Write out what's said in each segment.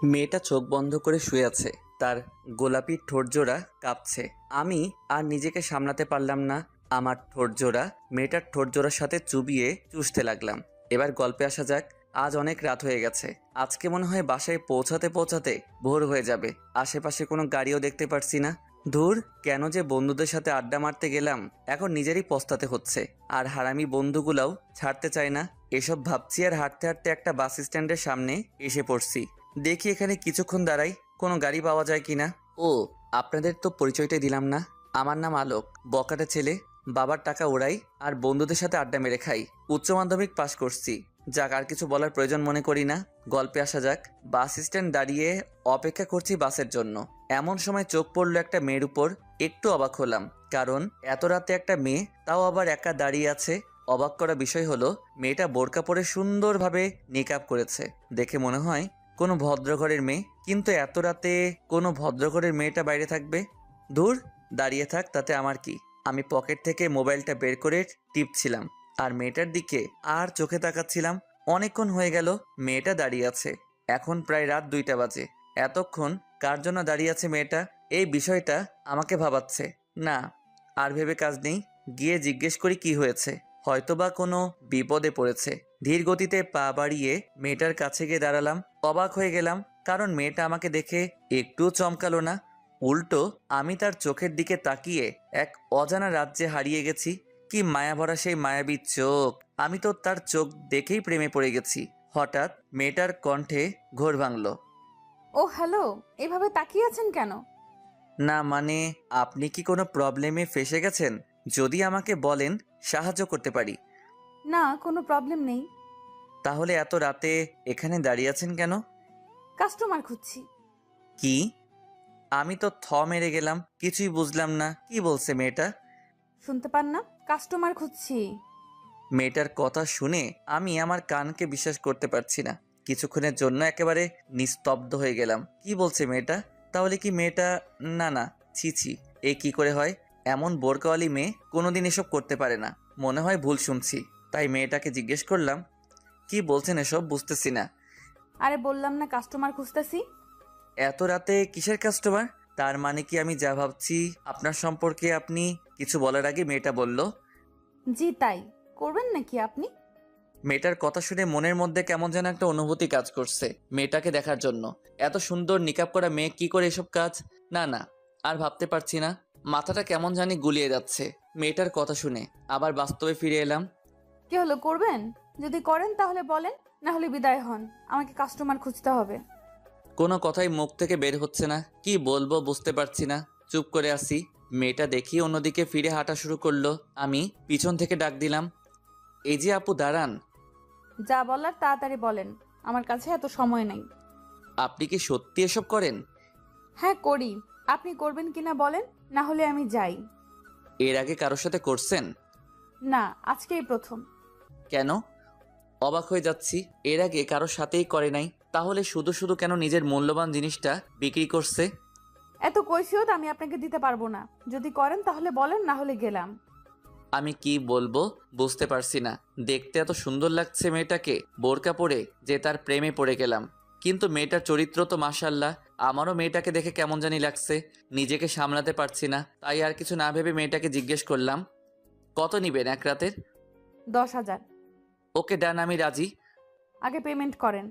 মেয়েটা চোখ বন্ধ করে শুয়ে আছে। তার গোলাপি ঠোঁটজোড়া কাঁপছে। আমি আর নিজেকে সামলাতে পারলাম না। আমার ঠোঁটজোড়া মেয়েটার ঠোঁটজোড়ার সাথে চুবিয়ে চুষতে লাগলাম। এবার গল্পে আসা যাক। আজ অনেক রাত হয়ে গেছে। আজকে মনে হয় বাসায় পৌঁছাতে পৌঁছাতে ভোর হয়ে যাবে। আশেপাশে কোনো গাড়িও দেখতে পারছি না। ধুর, কেন যে বন্ধুদের সাথে আড্ডা মারতে গেলাম, এখন নিজেরই পস্তাতে হচ্ছে। আর হারামি বন্ধুগুলাও ছাড়তে চায় না। এসব ভাবছি আর হাঁটতে হাঁটতে একটা বাস স্ট্যান্ডের সামনে এসে পড়ছি। দেখি এখানে কিছুক্ষণ দাঁড়াই, কোনো গাড়ি পাওয়া যায় কিনা। ও, আপনাদের তো পরিচয়টাই দিলাম না। আমার নাম আলোক। বকাটে ছেলে। বাবার টাকা ওড়াই আর বন্ধুদের সাথে আড্ডা মেরে খাই। উচ্চ মাধ্যমিক পাশ করছি। যাক, আর কিছু বলার প্রয়োজন মনে করি না। গল্পে আসা যাক। বাস স্ট্যান্ড দাঁড়িয়ে অপেক্ষা করছি বাসের জন্য। এমন সময় চোখ পড়লো একটা মেয়ের উপর। একটু অবাক হলাম, কারণ এত রাতে একটা মেয়ে, তাও আবার একা দাঁড়িয়ে আছে। অবাক করা বিষয় হলো, মেয়েটা বোরকা পরে সুন্দরভাবে মেকআপ করেছে। দেখে মনে হয় কোনো ভদ্রঘরের মেয়ে, কিন্তু এত রাতে কোনো ভদ্রঘরের মেয়েটা বাইরে থাকবে? দূর, দাঁড়িয়ে থাক, তাতে আমার কি। আমি পকেট থেকে মোবাইলটা বের করে টিপছিলাম আর মেয়েটার দিকে আর চোখে তাকাচ্ছিলাম। অনেকক্ষণ হয়ে গেল মেয়েটা দাঁড়িয়ে আছে। এখন প্রায় রাত 2টা বাজে। এতক্ষণ কার জন্য দাঁড়িয়ে আছে মেয়েটা? এই বিষয়টা আমাকে ভাবাচ্ছে। না, আর ভেবে কাজ নেই। গিয়ে জিজ্ঞেস করি কি হয়েছে। হয়তোবা কোনো বিপদে পড়েছে। ধীর গতিতে পা বাড়িয়ে মেয়েটার কাছে গিয়ে দাঁড়ালাম। অবাক হয়ে গেলাম, কারণ মেয়েটা আমাকে দেখে একটুও চমকালো না। উল্টো আমি তার চোখের দিকে তাকিয়ে এক অজানা রাজ্যে হারিয়ে গেছি। কি মায়াভরা সেই মায়াবী চোখ! আমি তো তার চোখ দেখেই প্রেমে পড়ে গেছি। হঠাৎ মেয়েটার কণ্ঠে ঘোর ভাঙল। ও হ্যালো, এভাবে তাকিয়ে আছেন কেন? না মানে, আপনি কি কোনো প্রবলেমে ফেঁসে গেছেন? যদি আমাকে বলেন, সাহায্য করতে পারি। না, কোনো প্রবলেম নেই। তাহলে এত রাতে এখানে দাঁড়িয়ে আছেন কেন? কাস্টমার খুঁজছি। কি? আমি তো মেরে গেলাম। কিছুই বুঝলাম না কি বলছে মেয়েটা। শুনতে পান না? কাস্টমার খুঁজছি। মেয়েটার কথা শুনে আমি আমার কানকে বিশ্বাস করতে পারছি না। কিছুক্ষণের জন্য একেবারে নিস্তব্ধ হয়ে গেলাম। কি বলছে মেয়েটা? তাহলে কি মেয়েটা... না না, ছি ছি, এ কি করে হয়? এমন বোরকাওয়ালি মেয়ে কোনোদিন এসব করতে পারে না। মনে হয় ভুল শুনছি। তাই মেয়েটাকে জিজ্ঞেস করলাম, কি বলছেন এসব? বুঝতেছি না। আরে বললাম না কাস্টমার খুঁজতেছি। এত রাতে কিসের কাস্টমার? তার মানে কি আমি যা ভাবছি আপনার সম্পর্কে? আপনি কিছু বলার আগে মেয়েটা বলল, জি তাই। করবেন নাকি আপনি? মেয়েটার কথা শুনে মনের মধ্যে কেমন যেন একটা অনুভূতি কাজ করছে মেয়েটাকে দেখার জন্য। এত সুন্দর নিকাব করা মেয়ে কি করে এসব কাজ? না না, আর ভাবতে পারছি না। মাথাটা কেমন জানি গুলিয়ে যাচ্ছে মেয়েটার কথা শুনে। আবার বাস্তবে ফিরে এলাম। কি হলো, করবেন? যদি করেন তাহলে বলেন, না হলে বিদায় হন। আমাকে কাস্টমার খুঁজতে হবে। কোনো কথাই মুখ থেকে বের হচ্ছে না। কি বলবো বুঝতে পারছি না। চুপ করে আসি। মেয়েটা দেখি অন্যদিকে ফিরে হাঁটা শুরু করলো। আমি পিছন থেকে ডাক দিলাম, এই যে আপু, দাঁড়ান। যা বলার তাড়াতাড়ি বলেন, আমার কাছে এত সময় নাই। আপনি কি সত্যি এসব করেন? হ্যাঁ করি। আপনি করবেন কিনা বলেন, না হলে আমি যাই। এর আগে কারোর সাথে করছেন? না, আজকেই প্রথম। কেন? অবাক হয়ে যাচ্ছি। এর আগে কারোর সাথেই করে নাই, তাহলে শুধু শুধু কেন নিজের মূল্যবান জিনিসটা বিক্রি করছে? এত কৈফিয়ত আমি আপনাকে দিতে পারবো না। যদি করেন তাহলে বলেন, না হলে গেলাম। আমি কি বলবো বুঝতে পারছি না। দেখতে এত সুন্দর লাগছে মেয়েটাকে বোরকা পরে যে তার প্রেমে পড়ে গেলাম। কিন্তু মেয়েটার চরিত্র তো মাশাআল্লাহ। আমারও মেয়েটাকে দেখে কেমন জানি লাগছে। নিজেকে সামলাতে পারছি না। তাই আর কিছু না ভেবে মেয়েটাকে জিজ্ঞেস করলাম, কত নিবেন এক রাতের? 10,000। ওকে ডান, আমি রাজি। আগে পেমেন্ট করেন।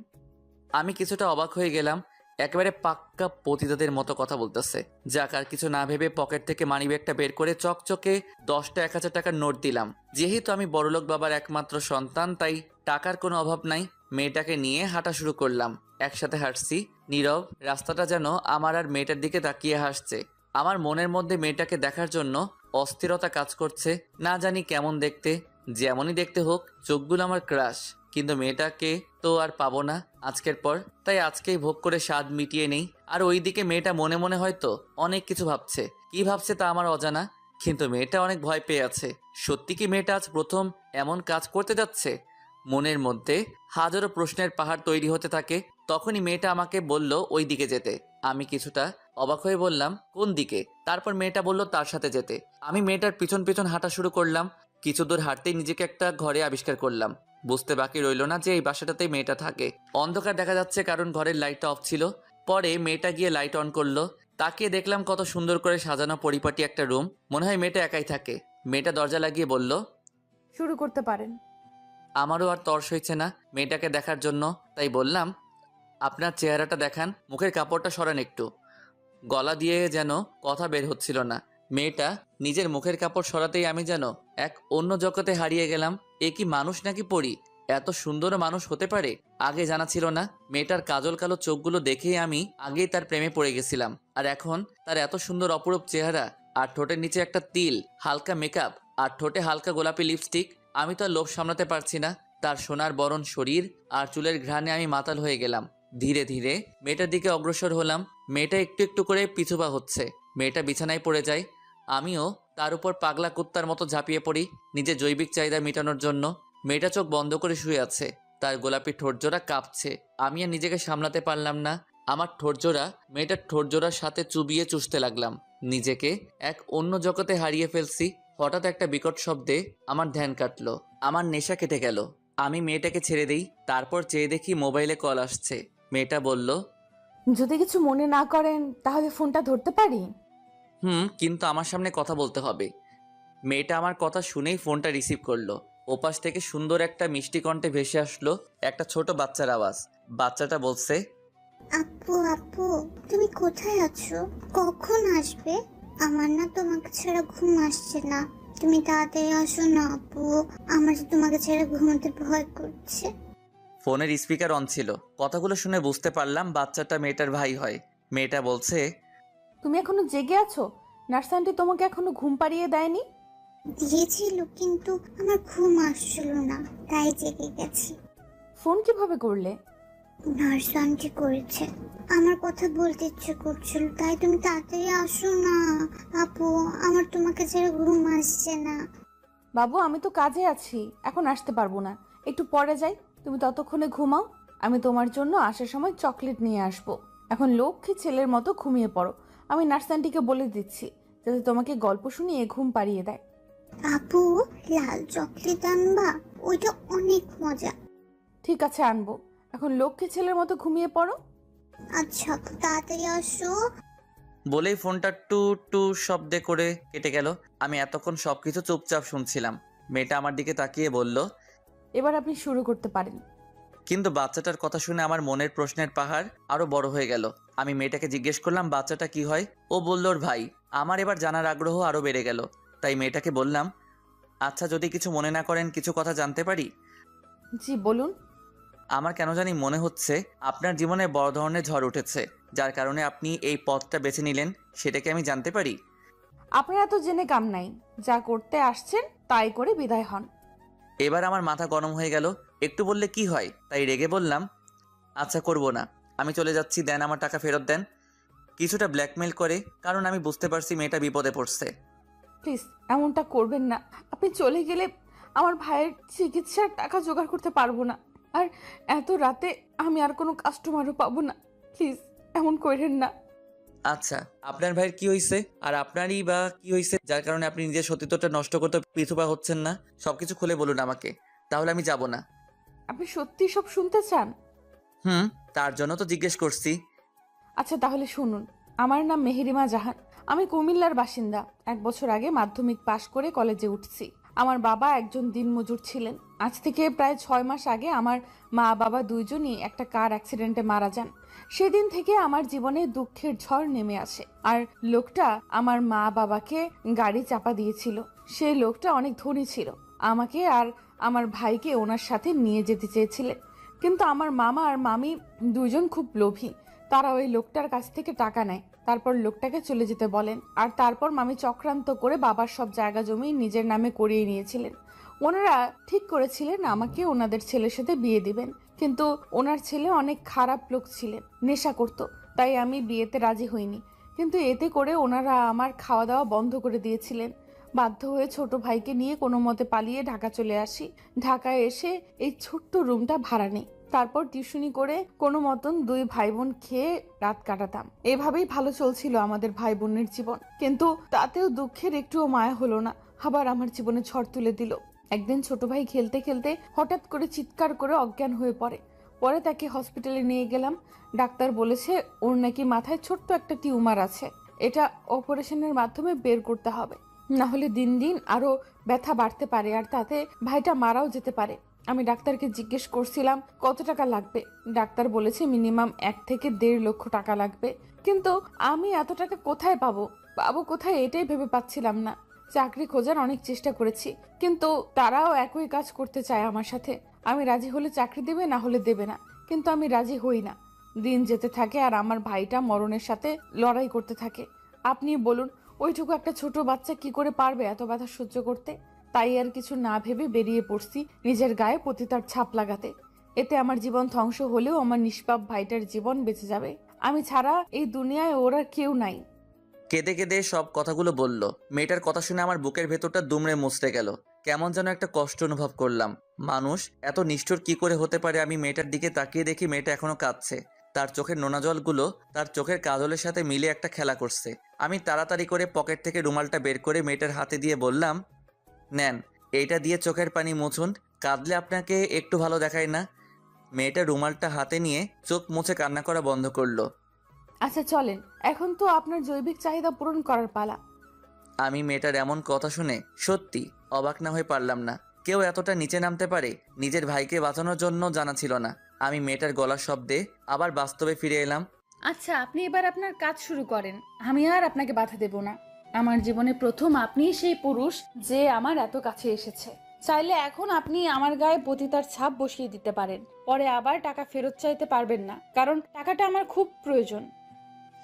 আমি কিছুটা অবাক হয়ে গেলাম। একেবারে পাক্কা পতিতাদের মতো কথা বলতেছে। যাক, আর কিছু না ভেবে পকেট থেকে মানিব্যাগটা বের করে চকচকে 10টা 1,000 টাকার নোট দিলাম। যেহেতু আমি বড়লোক বাবার একমাত্র সন্তান, তাই টাকার কোনো অভাব নাই। মেয়েটাকে নিয়ে হাঁটা শুরু করলাম। একসাথে হাঁটছি, নীরব। রাস্তাটা যেন আমার আর মেয়েটার দিকে তাকিয়ে হাসছে। আমার মনের মধ্যে মেয়েটাকে দেখার জন্য অস্থিরতা কাজ করছে। না জানি কেমন দেখতে, যেমনই দেখতে হোক, চোখগুলো আমার ক্রাশ। কিন্তু মেয়েটাকে তো আর পাবো না আজকের পর। তাই আজকেই ভোগ করে স্বাদ মিটিয়ে নেই। আর ওইদিকে মেয়েটা মনে মনে হয়তো অনেক কিছু ভাবছে। কি ভাবছে তা আমার অজানা, কিন্তু মেয়েটা অনেক ভয় পেয়ে আছে। সত্যি কি মেয়েটা আজ প্রথম এমন কাজ করতে যাচ্ছে? মনের মধ্যে হাজারো প্রশ্নের পাহাড় তৈরি হতে থাকে। তখনই মেয়েটা আমাকে বলল ওই দিকে যেতে। আমি কিছুটা অবাক হয়ে বললাম, কোন দিকে? তারপর মেয়েটা বলল তার সাথে যেতে। আমি মেয়েটার পিছন পিছন হাঁটা শুরু করলাম। কিছু দূর হাঁটতেই নিজেকে একটা ঘরে আবিষ্কার করলাম। বুঝতে বাকি রইল না যে এই বাসাটাতেই মেয়েটা থাকে। অন্ধকার দেখা যাচ্ছে কারণ ঘরের লাইটটা অফ ছিল। পরে মেয়েটা গিয়ে লাইট অন করলো। তাকিয়ে দেখলাম কত সুন্দর করে সাজানো পরিপাটি একটা রুম। মনে হয় মেয়েটা একাই থাকে। মেয়েটা দরজা লাগিয়ে বলল, শুরু করতে পারেন। আমারও আর তর সইছে না মেয়েটাকে দেখার জন্য, তাই বললাম, আপনার চেহারাটা দেখান, মুখের কাপড়টা সরান একটু। গলা দিয়ে যেন কথা বের হচ্ছিল না। মেয়েটা নিজের মুখের কাপড় সরাতেই আমি যেন এক অন্য জগতে হারিয়ে গেলাম। এ কি মানুষ নাকি পরী? এত সুন্দর মানুষ হতে পারে আগে জানা ছিল না। মেয়েটার কাজল কালো চোখগুলো দেখেই আমি আগেই তার প্রেমে পড়ে গেছিলাম। আর এখন তার এত সুন্দর অপরূপ চেহারা, আর ঠোঁটের নিচে একটা তিল, হালকা মেকআপ, আর ঠোঁটে হালকা গোলাপি লিপস্টিক। আমি তো আর লোভ সামলাতে পারছি না। তার সোনার বরণ শরীর আর চুলের ঘ্রাণে আমি মাতাল হয়ে গেলাম। ধীরে ধীরে মেয়েটার দিকে অগ্রসর হলাম। মেয়েটা একটু একটু করে পিছুপা হচ্ছে। মেয়েটা বিছানায় পড়ে যায়। আমিও তার উপর পাগলা কুত্তার মতো ঝাঁপিয়ে পড়ি নিজের জৈবিক চাহিদা মেটানোর জন্য। মেয়েটা চোখ বন্ধ করে শুয়ে আছে। তার গোলাপি ঠোঁটজোড়া কাঁপছে। আমি আর নিজেকে সামলাতে পারলাম না। আমার ঠোঁটজোড়া মেয়েটার ঠোঁটজোড়ার সাথে চুবিয়ে চুষতে লাগলাম। নিজেকে এক অন্য জগতে হারিয়ে ফেলছি। হঠাৎ একটা বিকট শব্দে আমার ধ্যান কাটলো। আমার নেশা কেটে গেল। আমি মেয়েটাকে ছেড়ে দিই। তারপর চেয়ে দেখি মোবাইলে কল আসছে। মেয়েটা বলল, যদি কিছু মনে না করেন তাহলে ফোনটা ধরতে পারি? কিন্তু আমার সামনে কথা বলতে হবে। মেয়েটা আমার কথা শুনেই ফোনটা রিসিভ করলো। ওপাশ থেকে সুন্দর একটা মিষ্টি কণ্ঠে ভেসে আসলো একটা ছোট বাচ্চার আওয়াজ। বাচ্চাটা বলছে, আপু আপু, তুমি কোথায় আছো? কখন আসবে? আমার না তোমাকে ছাড়া ঘুম আসছে না। তুমি তাড়াতাড়ি আসো না আপু, আমার যে তোমাকে ছাড়া ঘুমাতে ভয় করছে। ফোনের স্পিকার অন ছিল। কথাগুলো শুনে বুঝতে পারলাম বাচ্চাটা মেয়েটার ভাই হয়। মেয়েটা বলছে, তুমি এখনো জেগে আছো? নার্স আন্টি তোমাকে এখনো ঘুম পাড়িয়ে দেয়নি? দিয়েছিল কিন্তু আমার ঘুম আসছিল না, তাই জেগে গেছি। ফোন কিভাবে করলে? নার্স আন্টি করেছে। আমার কথা বলতে ইচ্ছে করছিল, তাই তুমি তাড়াতাড়ি আসো না আপু, আমার তোমাকে ছাড়া ঘুম আসছে না। বাবু, আমি তো কাজে আছি, এখন আসতে পারবো না, একটু পরে যাই। তুমি ততক্ষণে ঘুমাও, আমি তোমার জন্য আসার সময় চকলেট নিয়ে আসবো। এখন লক্ষ্মী ছেলের মতো ঘুমিয়ে পড়ো। আমি নার্স আন্টিকে বলে দিচ্ছি যাতে তোমাকে গল্প শুনিয়ে ঘুম পাড়িয়ে দেয়। আপু, লাল চকলেট আনবা, ওইটা অনেক মজা। ঠিক আছে, আনবো। এখন লক্ষ্মী ছেলের মতো ঘুমিয়ে পড়ো। আচ্ছা আপু, তাড়াতাড়ি আসো। বলেই ফোনটা টু টু শব্দে করে কেটে গেল। আমি এতক্ষণ সবকিছু চুপচাপ শুনছিলাম। মেয়েটা আমার দিকে তাকিয়ে বলল, এবার আপনি শুরু করতে পারেন। কিন্তু বাচ্চাটার কথা শুনে আমার মনের প্রশ্নের পাহাড় আরো বড় হয়ে গেল। আমি মেয়েটাকে জিজ্ঞেস করলাম বাচ্চাটা কি হয়। ও বলল ওর ভাই। আমার এবার জানার আগ্রহ আরো বেড়ে গেল। তাই মেয়েটাকে বললাম, আচ্ছা যদি কিছু মনে না করেন কিছু কথা জানতে পারি? জি বলুন। আমার কেন জানি মনে হচ্ছে আপনার জীবনে বড় ধরনের ঝড় উঠেছে, যার কারণে আপনি এই পথটা বেছে নিলেন। সেটা কি আমি জানতে পারি? আপনারা তো জেনে কাম নাই, যা করতে আসছেন তাই করে বিদায় হন। এবার আমার মাথা গরম হয়ে গেল। একটু বললে কি হয়, তাই রেগে বললাম, আচ্ছা করব না, আমি চলে যাচ্ছি, দেন আমার টাকা ফেরত দেন। কিছুটা ব্ল্যাকমেল করে, কারণ আমি বুঝতে পারছি মেয়েটা বিপদে পড়ছে। প্লিজ এমনটা করবেন না। আপনি চলে গেলে আমার ভাইয়ের চিকিৎসার টাকা জোগাড় করতে পারবো না। আর এত রাতে আমি আর কোনো কাস্টমারও পাবো না। প্লিজ এমন করেন না। আচ্ছা, আপনার ভাইয়ের কি হয়েছে, আর আপনারই বা কি হয়েছে যার কারণে আপনি নিজের সতীত্বটা নষ্ট করতে পিছুপা হচ্ছেন না? সবকিছু খুলে বলুন আমাকে, তাহলে আমি যাব না। আপনি সত্যি সব শুনতে চান? তার জন্য তো জিজ্ঞেস করছি। আচ্ছা তাহলে শুনুন। আমার নাম মেহেরিমা জাহান। আমি কুমিল্লার বাসিন্দা। 1 বছর আগে মাধ্যমিক পাশ করে কলেজে উঠছি। আমার বাবা একজন দিনমজুর ছিলেন। আজ থেকে প্রায় 6 মাস আগে আমার মা বাবা দুইজনই একটা কার অ্যাক্সিডেন্টে মারা যান। সেদিন থেকে আমার জীবনে দুঃখের ঝড় নেমে আসে। আর লোকটা আমার মা বাবাকে গাড়ি চাপা দিয়েছিল। সেই লোকটা অনেক ধনী ছিল। আমাকে আর আমার ভাইকে ওনার সাথে নিয়ে যেতে চেয়েছিলেন, কিন্তু আমার মামা আর মামি দুইজন খুব লোভী। তারা ওই লোকটার কাছ থেকে টাকা নেয়, তারপর লোকটাকে চলে যেতে বলেন। আর তারপর মামি চক্রান্ত করে বাবার সব জায়গা জমি নিজের নামে করিয়ে নিয়েছিলেন। ওনারা ঠিক করেছিলেন আমাকে ওনাদের ছেলের সাথে বিয়ে দিবেন, কিন্তু ওনার ছেলে অনেক খারাপ লোক ছিলেন, নেশা করত। তাই আমি বিয়েতে রাজি হইনি। কিন্তু এতে করে ওনারা আমার খাওয়া দাওয়া বন্ধ করে দিয়েছিলেন। বাধ্য হয়ে ছোট ভাইকে নিয়ে কোনো মতে পালিয়ে ঢাকা চলে আসি। ঢাকায় এসে এই ছোট্ট রুমটা ভাড়া নেই। তারপর টিউশনি করে কোনো মতন 2 ভাই বোন খেয়ে রাত কাটাতাম। এভাবেই ভালো চলছিল আমাদের ভাই বোনের জীবন। কিন্তু তাতেও দুঃখের একটুও মায়া হলো না। আবার আমার জীবনে ঝড় তুলে দিল। একদিন ছোট ভাই খেলতে খেলতে হঠাৎ করে চিৎকার করে অজ্ঞান হয়ে পড়ে। পরে তাকে হসপিটালে নিয়ে গেলাম। ডাক্তার বলেছে ওর নাকি মাথায় ছোট্ট একটা টিউমার আছে, এটা অপারেশনের মাধ্যমে বের করতে হবে, না হলে দিন দিন আরো ব্যথা বাড়তে পারে আর তাতে ভাইটা মারাও যেতে পারে। আমি ডাক্তারকে জিজ্ঞেস করছিলাম কত টাকা লাগবে। ডাক্তার বলেছে মিনিমাম 1 থেকে 1.5 লক্ষ টাকা লাগবে। কিন্তু আমি এত টাকা কোথায় পাবো কোথায় এটাই ভেবে পাচ্ছিলাম না। চাকরি খোঁজার অনেক চেষ্টা করেছি, কিন্তু তারাও একই কাজ করতে চায় আমার সাথে। আমি রাজি হলে চাকরি দেবে, না হলে দেবে না, কিন্তু আমি রাজি হই না। দিন যেতে থাকে আর আমার ভাইটা মরণের সাথে লড়াই করতে থাকে। আপনি বলুন ওইটুকু একটা ছোট বাচ্চা কি করে পারবে এত ব্যথা সহ্য করতে? তাই আর কিছু না ভেবে বেরিয়ে পড়ছি নিজের গায়ে পতিতার ছাপ লাগাতে। এতে আমার জীবন ধ্বংস হলেও আমার নিষ্পাপ ভাইটার জীবন বেঁচে যাবে। আমি ছাড়া এই দুনিয়ায় ওর আর কেউ নাই। কেঁদে কেঁদে সব কথাগুলো বলল। মেয়েটার কথা শুনে আমার বুকের ভেতরটা দুমড়ে মুচড়ে গেল। কেমন যেন একটা কষ্ট অনুভব করলাম। মানুষ এত নিষ্ঠুর কি করে হতে পারে? আমি মেয়েটার দিকে তাকিয়ে দেখি মেয়েটা এখনো কাঁদছে। তার চোখের নোনা জলগুলো তার চোখের কাজলের সাথে মিলে একটা খেলা করছে। আমি তাড়াতাড়ি করে পকেট থেকে রুমালটা বের করে মেয়েটার হাতে দিয়ে বললাম, নেন, এইটা দিয়ে চোখের পানি মুছুন, কাঁদলে আপনাকে একটু ভালো দেখায় না। মেয়েটা রুমালটা হাতে নিয়ে চোখ মুছে কান্না করা বন্ধ করলো। আচ্ছা চলেন, এখন তো আপনার জৈবিক চাহিদা পূরণ করার পালা। আমি মেয়েটার এমন কথা শুনে সত্যি অবাক না হয়ে পারলাম না। কেউ এতটা নিচে নামতে পারে নিজের ভাইকে বাঁচানোর জন্য জানা ছিল না। আমি মেয়েটার গলার শব্দে আবার বাস্তবে ফিরে এলাম। আচ্ছা আপনি এবার আপনার কাজ শুরু করেন, আমি আর আপনাকে বাধা দেব না। আমার জীবনে প্রথম আপনিই সেই পুরুষ যে আমার এত কাছে এসেছে। চাইলে এখন আপনি আমার গায়ে পতিতার ছাপ বসিয়ে দিতে পারেন, পরে আবার টাকা ফেরত চাইতে পারবেন না, কারণ টাকাটা আমার খুব প্রয়োজন।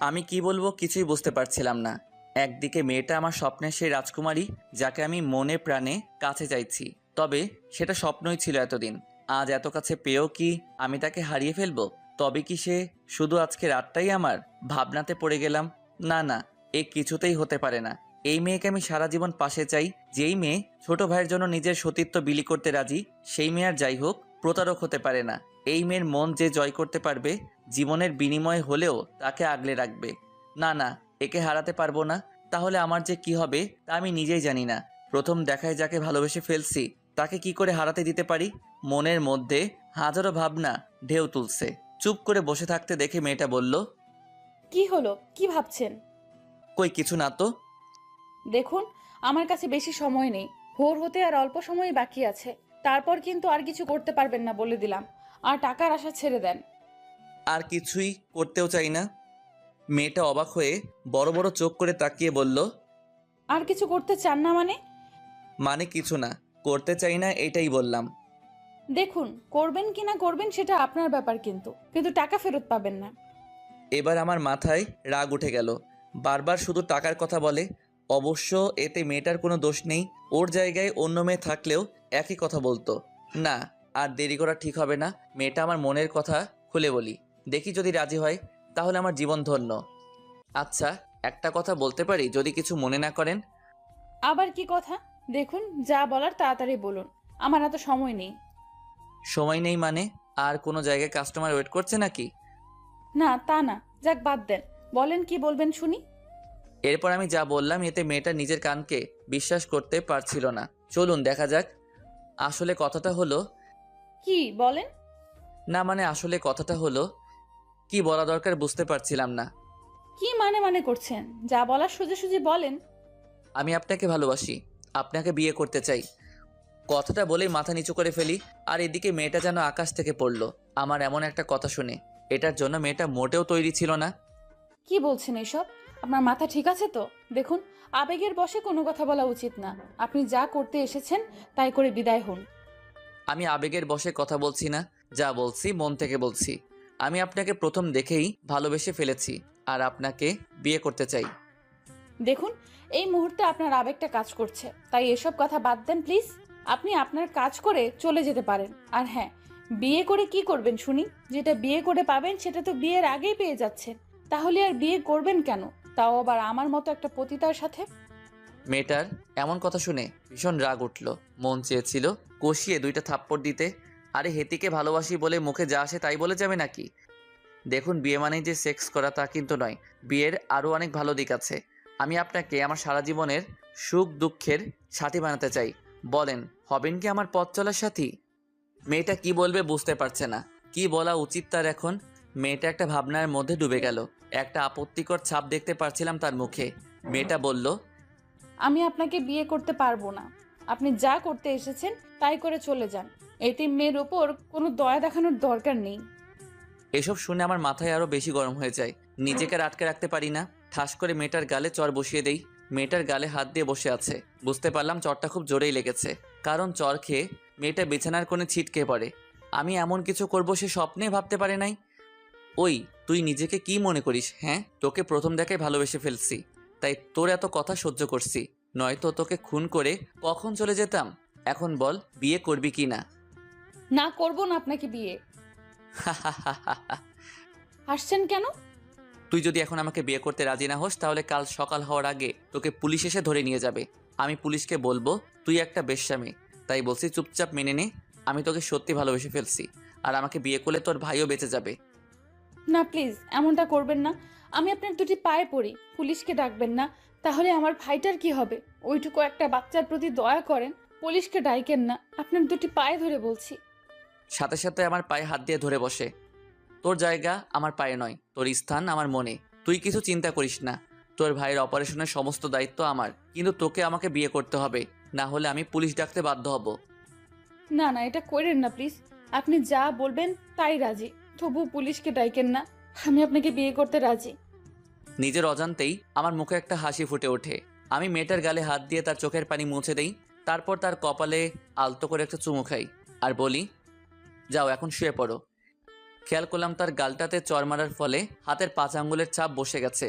আমি কি বলবো কিছুই বুঝতে পারছিলাম না। একদিকে মেয়েটা আমার স্বপ্নের সেই রাজকুমারী যাকে আমি মনে প্রাণে কাছে চাইছি, তবে সেটা স্বপ্নই ছিল এতদিন। আজ এত কাছে পেয়েও কি আমি তাকে হারিয়ে ফেলবো? তবে কি সে শুধু আজকে রাতটাই আমার? ভাবনাতে পড়ে গেলাম, না না, এ কিছুতেই হতে পারে না। এই মেয়েকে আমি সারা জীবন পাশে চাই। যেই মেয়ে ছোট ভাইয়ের জন্য নিজের সতীত্ব বিলি করতে রাজি, সেই মেয়ে আর যাই হোক প্রতারক হতে পারে না। এই মেয়ের মন যে জয় করতে পারবে, জীবনের বিনিময়ে হলেও তাকে আগলে রাখবে। না না, একে হারাতে পারবো না। তাহলে আমার যে কি হবে তা আমি নিজেই জানি না। প্রথম দেখায় যাকে ভালোবেসে ফেলছি তাকে কি করে হারাতে দিতে পারি? মনের মধ্যে হাজারো ভাবনা ঢেউ তুলছে। চুপ করে বসে থাকতে দেখে মেয়েটা বলল, কি হলো, কি ভাবছেন? কই কিছু না তো। দেখুন, আমার কাছে বেশি সময় নেই, ভোর হতে আর অল্প সময় বাকি আছে। তারপর কিন্তু আর কিছু করতে পারবেন না বলে দিলাম। আর টাকার আশা ছেড়ে দেন। আর কিছুই করতেও চাই না। মেয়েটা অবাক হয়ে বড় বড় চোখ করে তাকিয়ে বলল, আর কিছু করতে চান না মানে? মানে কিছু না করতে চাই না, এইটাই বললাম। দেখুন, করবেন কি না করবেন সেটা আপনার ব্যাপার, কিন্তু কিন্তু টাকা ফেরত পাবেন না। এবার আমার মাথায় রাগ উঠে গেল। বারবার শুধু টাকার কথা বলে। অবশ্য এতে মেয়েটার কোনো দোষ নেই। ওর জায়গায় অন্য মেয়ে থাকলেও একই কথা বলতো। না, আর দেরি করা ঠিক হবে না। মেয়েটা আমার মনের কথা খুলে বলি, দেখি যদি রাজি হয় তাহলে আমার জীবন ধন্য। আচ্ছা, একটা কথা বলতে পারি যদি কিছু মনে না করেন? আবার কি কথা? দেখুন, যা বলার তাড়াতাড়ি বলুন, আমার এত সময় নেই। সময় নেই মানে? আর কোনো জায়গায় কাস্টমার ওয়েট করছে নাকি? না তা না, যাক বাদ দেন, বলেন কি বলবেন শুনি। এরপর আমি যা বললাম এতে মেয়েটা নিজের কানকে বিশ্বাস করতে পারছিল না। চলুন দেখা যাক। আসলে কথাটা হলো, কি বলেন? না মানে আসলে কথাটা হলো, কি বলা দরকার বুঝতে পারছিলাম না। কি মানে করছেন? যা বলার সোজাসুজি বলেন। আমি আপনাকে ভালোবাসি, আপনাকে বিয়ে করতে চাই। কথাটা বলেই মাথা নিচু করে ফেলি। আর এদিকে মেয়েটা যেন আকাশ থেকে পড়লো আমার এমন একটা কথা শুনে। এটার জন্য মেয়েটা মোটেও তৈরি ছিল না। কি বলছেন এসব? আপনার মাথা ঠিক আছে তো? দেখুন, আবেগের বশে কোনো কথা বলা উচিত না। আপনি যা করতে এসেছেন তাই করে বিদায় হন। আমি আবেগের বশে কথা বলছি না, যা বলছি মন থেকে বলছি। আমি আপনাকে প্রথম দেখেই ভালোবেসে ফেলেছি আর আপনাকে বিয়ে করতে চাই। দেখুন, এই মুহূর্তে আপনার আবেগটা কাজ করছে, তাই এসব কথা বাদ দেন প্লিজ। আপনি আপনার কাজ করে চলে যেতে পারেন। আর হ্যাঁ, বিয়ে করে কি করবেন শুনি? যেটা বিয়ে করে পাবেন সেটা তো বিয়ের আগেই পেয়ে যাচ্ছেন, তাহলে আর বিয়ে করবেন কেন? তাও আবার আমার মতো একটা পতিতার সাথে। মেয়েটার এমন কথা শুনে ভীষণ রাগ উঠল। মন চেয়েছিল কষিয়ে 2টা থাপ্পড় দিতে। আরে হেতিকে ভালোবাসি বলে মুখে যা আসে তাই বলে যাবে নাকি? দেখুন, বিয়ে মানেই যে সেক্স করা তা কিন্তু নয়। বিয়ের আরও অনেক ভালো দিক আছে। আমি আপনাকে আমার সারা জীবনের সুখ দুঃখের সাথী বানাতে চাই। বলেন, হবেন কি আমার পথ চলার সাথী? মেয়েটা কি বলবে বুঝতে পারছে না, কি বলা উচিত তার এখন। মেয়েটা একটা ভাবনার মধ্যে ডুবে গেল। একটা আপত্তিকর ছাপ দেখতে পারছিলাম তার মুখে। মেয়েটা বলল, আমি আপনাকে বিয়ে করতে পারবো না। আপনি যা করতে এসেছেন তাই করে চলে যান। এতিম মেয়ের ওপর কোনো দয়া দেখানোর দরকার নেই। এসব শুনে আমার মাথায় আরো বেশি গরম হয়ে যায়। নিজেকে আর আটকে রাখতে পারি না। ঠাস করে মেয়েটার গালে চর বসিয়ে দেই। মেয়েটার গালে হাত দিয়ে বসে আছে। বুঝতে পারলাম চরটা খুব জোরেই লেগেছে, কারণ চর খেয়ে মেয়েটা বিছানার কোণে ছিটকে পড়ে। আমি এমন কিছু করব সে স্বপ্নে ভাবতে পারে নাই। ওই, তুই নিজেকে কি মনে করিস? হ্যাঁ, তোকে প্রথম দেখায় ভালোবেসে ফেলছি, তাই তোর এত কথা সহ্য করছি। নয়তো তোকে খুন করে কখন চলে যেতাম। এখন বল, বিয়ে করবি কি না? না, করবো না আপনাকে বিয়ে। হাসছেন কেন? তুই যদি এখন আমাকে বিয়ে করতে রাজি না হোস, তাহলে কাল সকাল হওয়ার আগে তোকে পুলিশ এসে ধরে নিয়ে যাবে। আমি পুলিশকে বলবো তুই একটা বেশ্যা মেয়ে। তাই বলছি, চুপচাপ মেনে নে। আমি তোকে সত্যি ভালোবেসে ফেলছি, আর আমাকে বিয়ে করলে তোর ভাইও বেঁচে যাবে। না প্লিজ, এমনটা করবেন না। আমি আপনার দুটি পায়ে পড়ি, পুলিশকে ডাকবেন না। তাহলে আমার ভাইটার কি হবে? ওইটুকু একটা বাচ্চার প্রতি দয়া করেন, পুলিশকে ডাইকেন না। আপনার দুটি পায়ে ধরে বলছি। সাথে সাথে আমার পায়ে হাত দিয়ে ধরে বসে। তোর জায়গা আমার পায়ে নয়, তোর স্থান আমার মনে। তুই কিছু চিন্তা করিস না। তোর ভাইয়ের অপারেশনের সমস্ত দায়িত্ব আমার, কিন্তু তোকে আমাকে বিয়ে করতে হবে, না হলে আমি পুলিশ ডাকতে বাধ্য হব। না না, এটা করেন না প্লিজ। আপনি যা বলবেন তাই রাজি। তবু পুলিশকে ডাইকেন না। আমি আপনাকে বিয়ে করতে রাজি। নিজের অজান্তেই আমার মুখে একটা হাসি ফুটে ওঠে। আমি মেয়েটার গালে হাত দিয়ে তার চোখের পানি মুছে দেই। তারপর তার কপালে আলতো করে একটা চুমু খাই, আর বলি, যাও এখন শুয়ে পড়ো। খেয়াল করলাম তার গালটাতে চর মারার ফলে হাতের 5 আঙ্গুলের ছাপ বসে গেছে।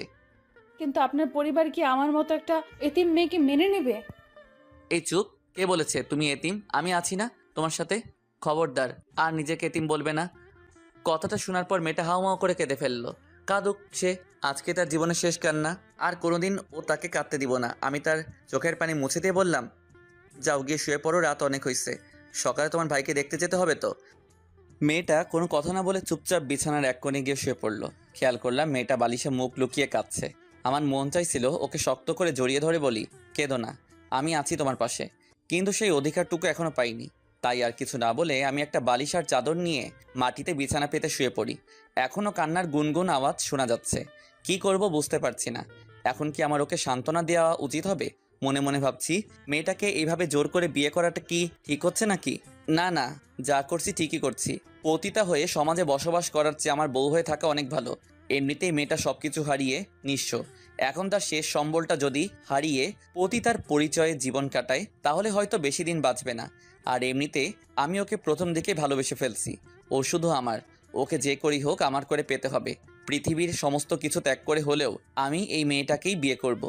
কিন্তু আপনার পরিবার কি আমার মতো একটা এতিম মেয়েকে মেনে নেবে? এই চুপ! কে বলেছে তুমি এতিম? আমি আছি না তোমার সাথে? খবরদার, আর নিজেকে এতিম বলবে না। কথাটা শোনার পর মেয়েটা হাউমাউ করে কেঁদে ফেললো। কাঁদুক সে, আজকে তার জীবনের শেষ কান্না। আর কোনোদিন ও তাকে কাঁদতে দিব না। আমি তার চোখের পানি মুছে দিয়ে বললাম, যাও গিয়ে শুয়ে পড়ো, রাত অনেক হয়েছে, সকালে তোমার ভাইকে দেখতে যেতে হবে তো। মেয়েটা কোনো কথা না বলে চুপচাপ বিছানার এক কোণে গিয়ে শুয়ে পড়লো। খেয়াল করলাম মেয়েটা বালিশে মুখ লুকিয়ে কাঁদছে। আমার মন চাইছিল ওকে শক্ত করে জড়িয়ে ধরে বলি, কেঁদো না, আমি আছি তোমার পাশে। কিন্তু সেই অধিকারটুকু এখনো পাইনি। তাই আর কিছু না বলে আমি একটা বালিশ আর চাদর নিয়ে মাটিতে বিছানা পেতে শুয়ে পড়ি। এখনও কান্নার গুনগুন আওয়াজ শোনা যাচ্ছে। কি করব বুঝতে পারছি না। এখন কি আমার ওকে সান্ত্বনা দেওয়া উচিত হবে? মনে মনে ভাবছি, মেয়েটাকে এইভাবে জোর করে বিয়ে করাটা কি ঠিক হচ্ছে নাকি? না না, যা করছি ঠিকই করছি। পতিতা হয়ে সমাজে বসবাস করার চেয়ে আমার বউ হয়ে থাকা অনেক ভালো। এমনিতেই মেয়েটা সবকিছু হারিয়ে নিঃস্ব। এখন তার শেষ সম্বলটা যদি হারিয়ে পতিতার পরিচয়ে জীবন কাটায়, তাহলে হয়তো বেশি দিন বাঁচবে না। আর এমনিতে আমি ওকে প্রথম দিকে ভালোবেসে ফেলছি। ও শুধু আমার। ওকে যে করি হোক আমার করে পেতে হবে। পৃথিবীর সমস্ত কিছু ত্যাগ করে হলেও আমি এই মেয়েটাকেই বিয়ে করব।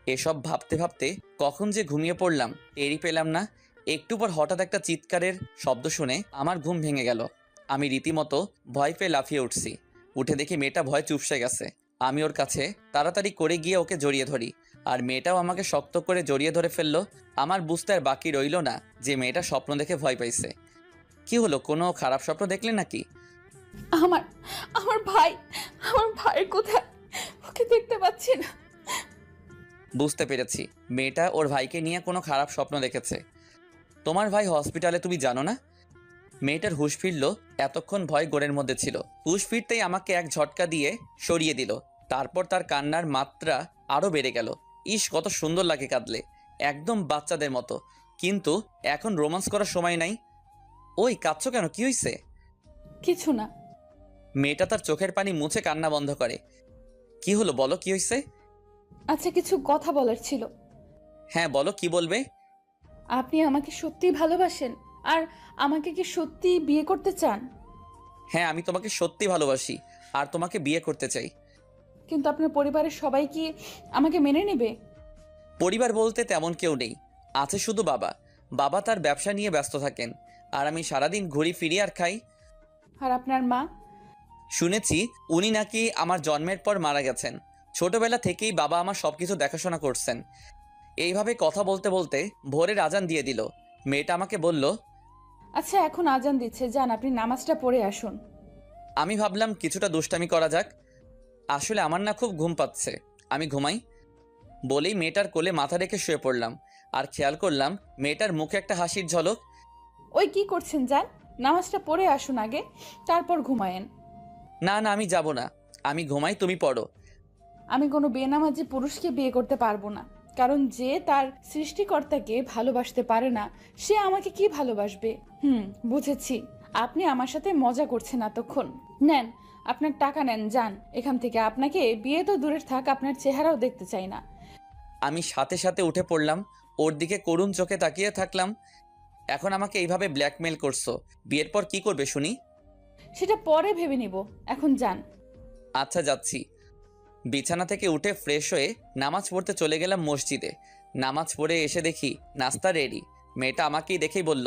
এসব ভাবতে ভাবতে কখন যে ঘুমিয়ে পড়লাম টেরই পেলাম না। একটু পর হঠাৎ একটা চিৎকারের শব্দ শুনে আমার ঘুম ভেঙে গেল। আমি রীতিমতো ভয় পেয়ে লাফিয়ে উঠছি। উঠে দেখি মেয়েটা ভয় চুপসে গেছে। আমি ওর কাছে তাড়াতাড়ি করে গিয়ে ওকে জড়িয়ে ধরি, আর মেয়েটাও আমাকে শক্ত করে জড়িয়ে ধরে ফেললো। আমার বুঝতে আর বাকি রইল না যে মেয়েটা স্বপ্ন দেখে ভয় পাইছে। কি হলো, কোনো খারাপ স্বপ্ন দেখলে নাকি? আমার আমার ভাই, আমার ভাই কোথায়? ওকে দেখতে পাচ্ছি না। বুঝতে পেরেছি, মেয়েটা ওর ভাইকে নিয়ে কোনো খারাপ স্বপ্ন দেখেছে। তোমার ভাই হসপিটালে, তুমি জানো না? মেয়েটার হুঁশ ফিরল। এতক্ষণ ভয় গোড়ের মধ্যে ছিল। হুঁশ ফিরতেই আমাকে এক ঝটকা দিয়ে সরিয়ে দিল। তারপর তার কান্নার মাত্রা আরও বেড়ে গেল। ইস, কত সুন্দর লাগে কাঁদলে, একদম বাচ্চাদের মতো। কিন্তু এখন রোমান্স করার সময় নাই। ওই, কাঁদছো কেন? কি হয়েছে? কিছু না। মেয়েটা তার চোখের পানি মুছে কান্না বন্ধ করে। কি হলো, বলো, কি হয়েছে? আচ্ছা, কিছু কথা বলার ছিল। হ্যাঁ বলো, কি বলবে? আপনি আমাকে সত্যিই ভালোবাসেন? আর আমাকে কি সত্যি বিয়ে করতে চান? হ্যাঁ, আমি তোমাকে সত্যি ভালোবাসি, আর তোমাকে বিয়ে করতে চাই। কিন্তু আপনার পরিবারের সবাই কি আমাকে মেনে নেবে? পরিবার বলতে তেমন কেউ নেই, আছে শুধু বাবা। বাবা তার ব্যবসা নিয়ে ব্যস্ত থাকেন, আর আমি সারাদিন ঘুরি ফিরি আর খাই। আর আপনার মা? শুনেছি উনি নাকি আমার জন্মের পর মারা গেছেন। ছোটবেলা থেকেই বাবা আমার সবকিছু দেখাশোনা করছেন। এইভাবে কথা বলতে বলতে ভোরের আজান দিয়ে দিল। মেয়েটা আমাকে বলল, আচ্ছা, এখন আজান দিচ্ছে, যান আপনি নামাজটা পড়ে আসুন। আমি ভাবলাম কিছুটা দুষ্টামি করা যাক। আসলে আমার না খুব ঘুম পাচ্ছে, আমি ঘুমাই। বলেই মেয়েটার কোলে মাথা রেখে শুয়ে পড়লাম। আর খেয়াল করলাম মেয়েটার মুখে একটা হাসির ঝলক। ওই কি করছেন, যান নামাজটা পড়ে আসুন আগে, তারপর ঘুমায়েন। না না, আমি যাব না, আমি ঘুমাই, তুমি পড়ো। আমি কোনো বেনামাজি পুরুষকে বিয়ে করতে পারবো না, কারণ যে তার সৃষ্টিকর্তাকে ভালোবাসতে পারে না সে আমাকে কি ভালোবাসবে। বুঝেছি, আপনি আমার সাথে মজা করছেন এতক্ষণ। নেন আপনার টাকা নেন, যান এখান থেকে। আপনাকে বিয়ে তো দূরের থাক, আপনার চেহারাও দেখতে চাই না। আমি সাথে সাথে উঠে পড়লাম, ওর দিকে করুণ চোখে তাকিয়ে থাকলাম। এখন আমাকে এইভাবে ব্ল্যাকমেল করছো, বিয়ের পর কি করবে শুনি? সেটা পরে ভেবে নিব, এখন যান। আচ্ছা যাচ্ছি। বিছানা থেকে উঠে ফ্রেশ হয়ে নামাজ পড়তে চলে গেলাম মসজিদে। নামাজ পড়ে এসে দেখি নাস্তা রেডি। মেয়েটা আমাকেই দেখেই বলল,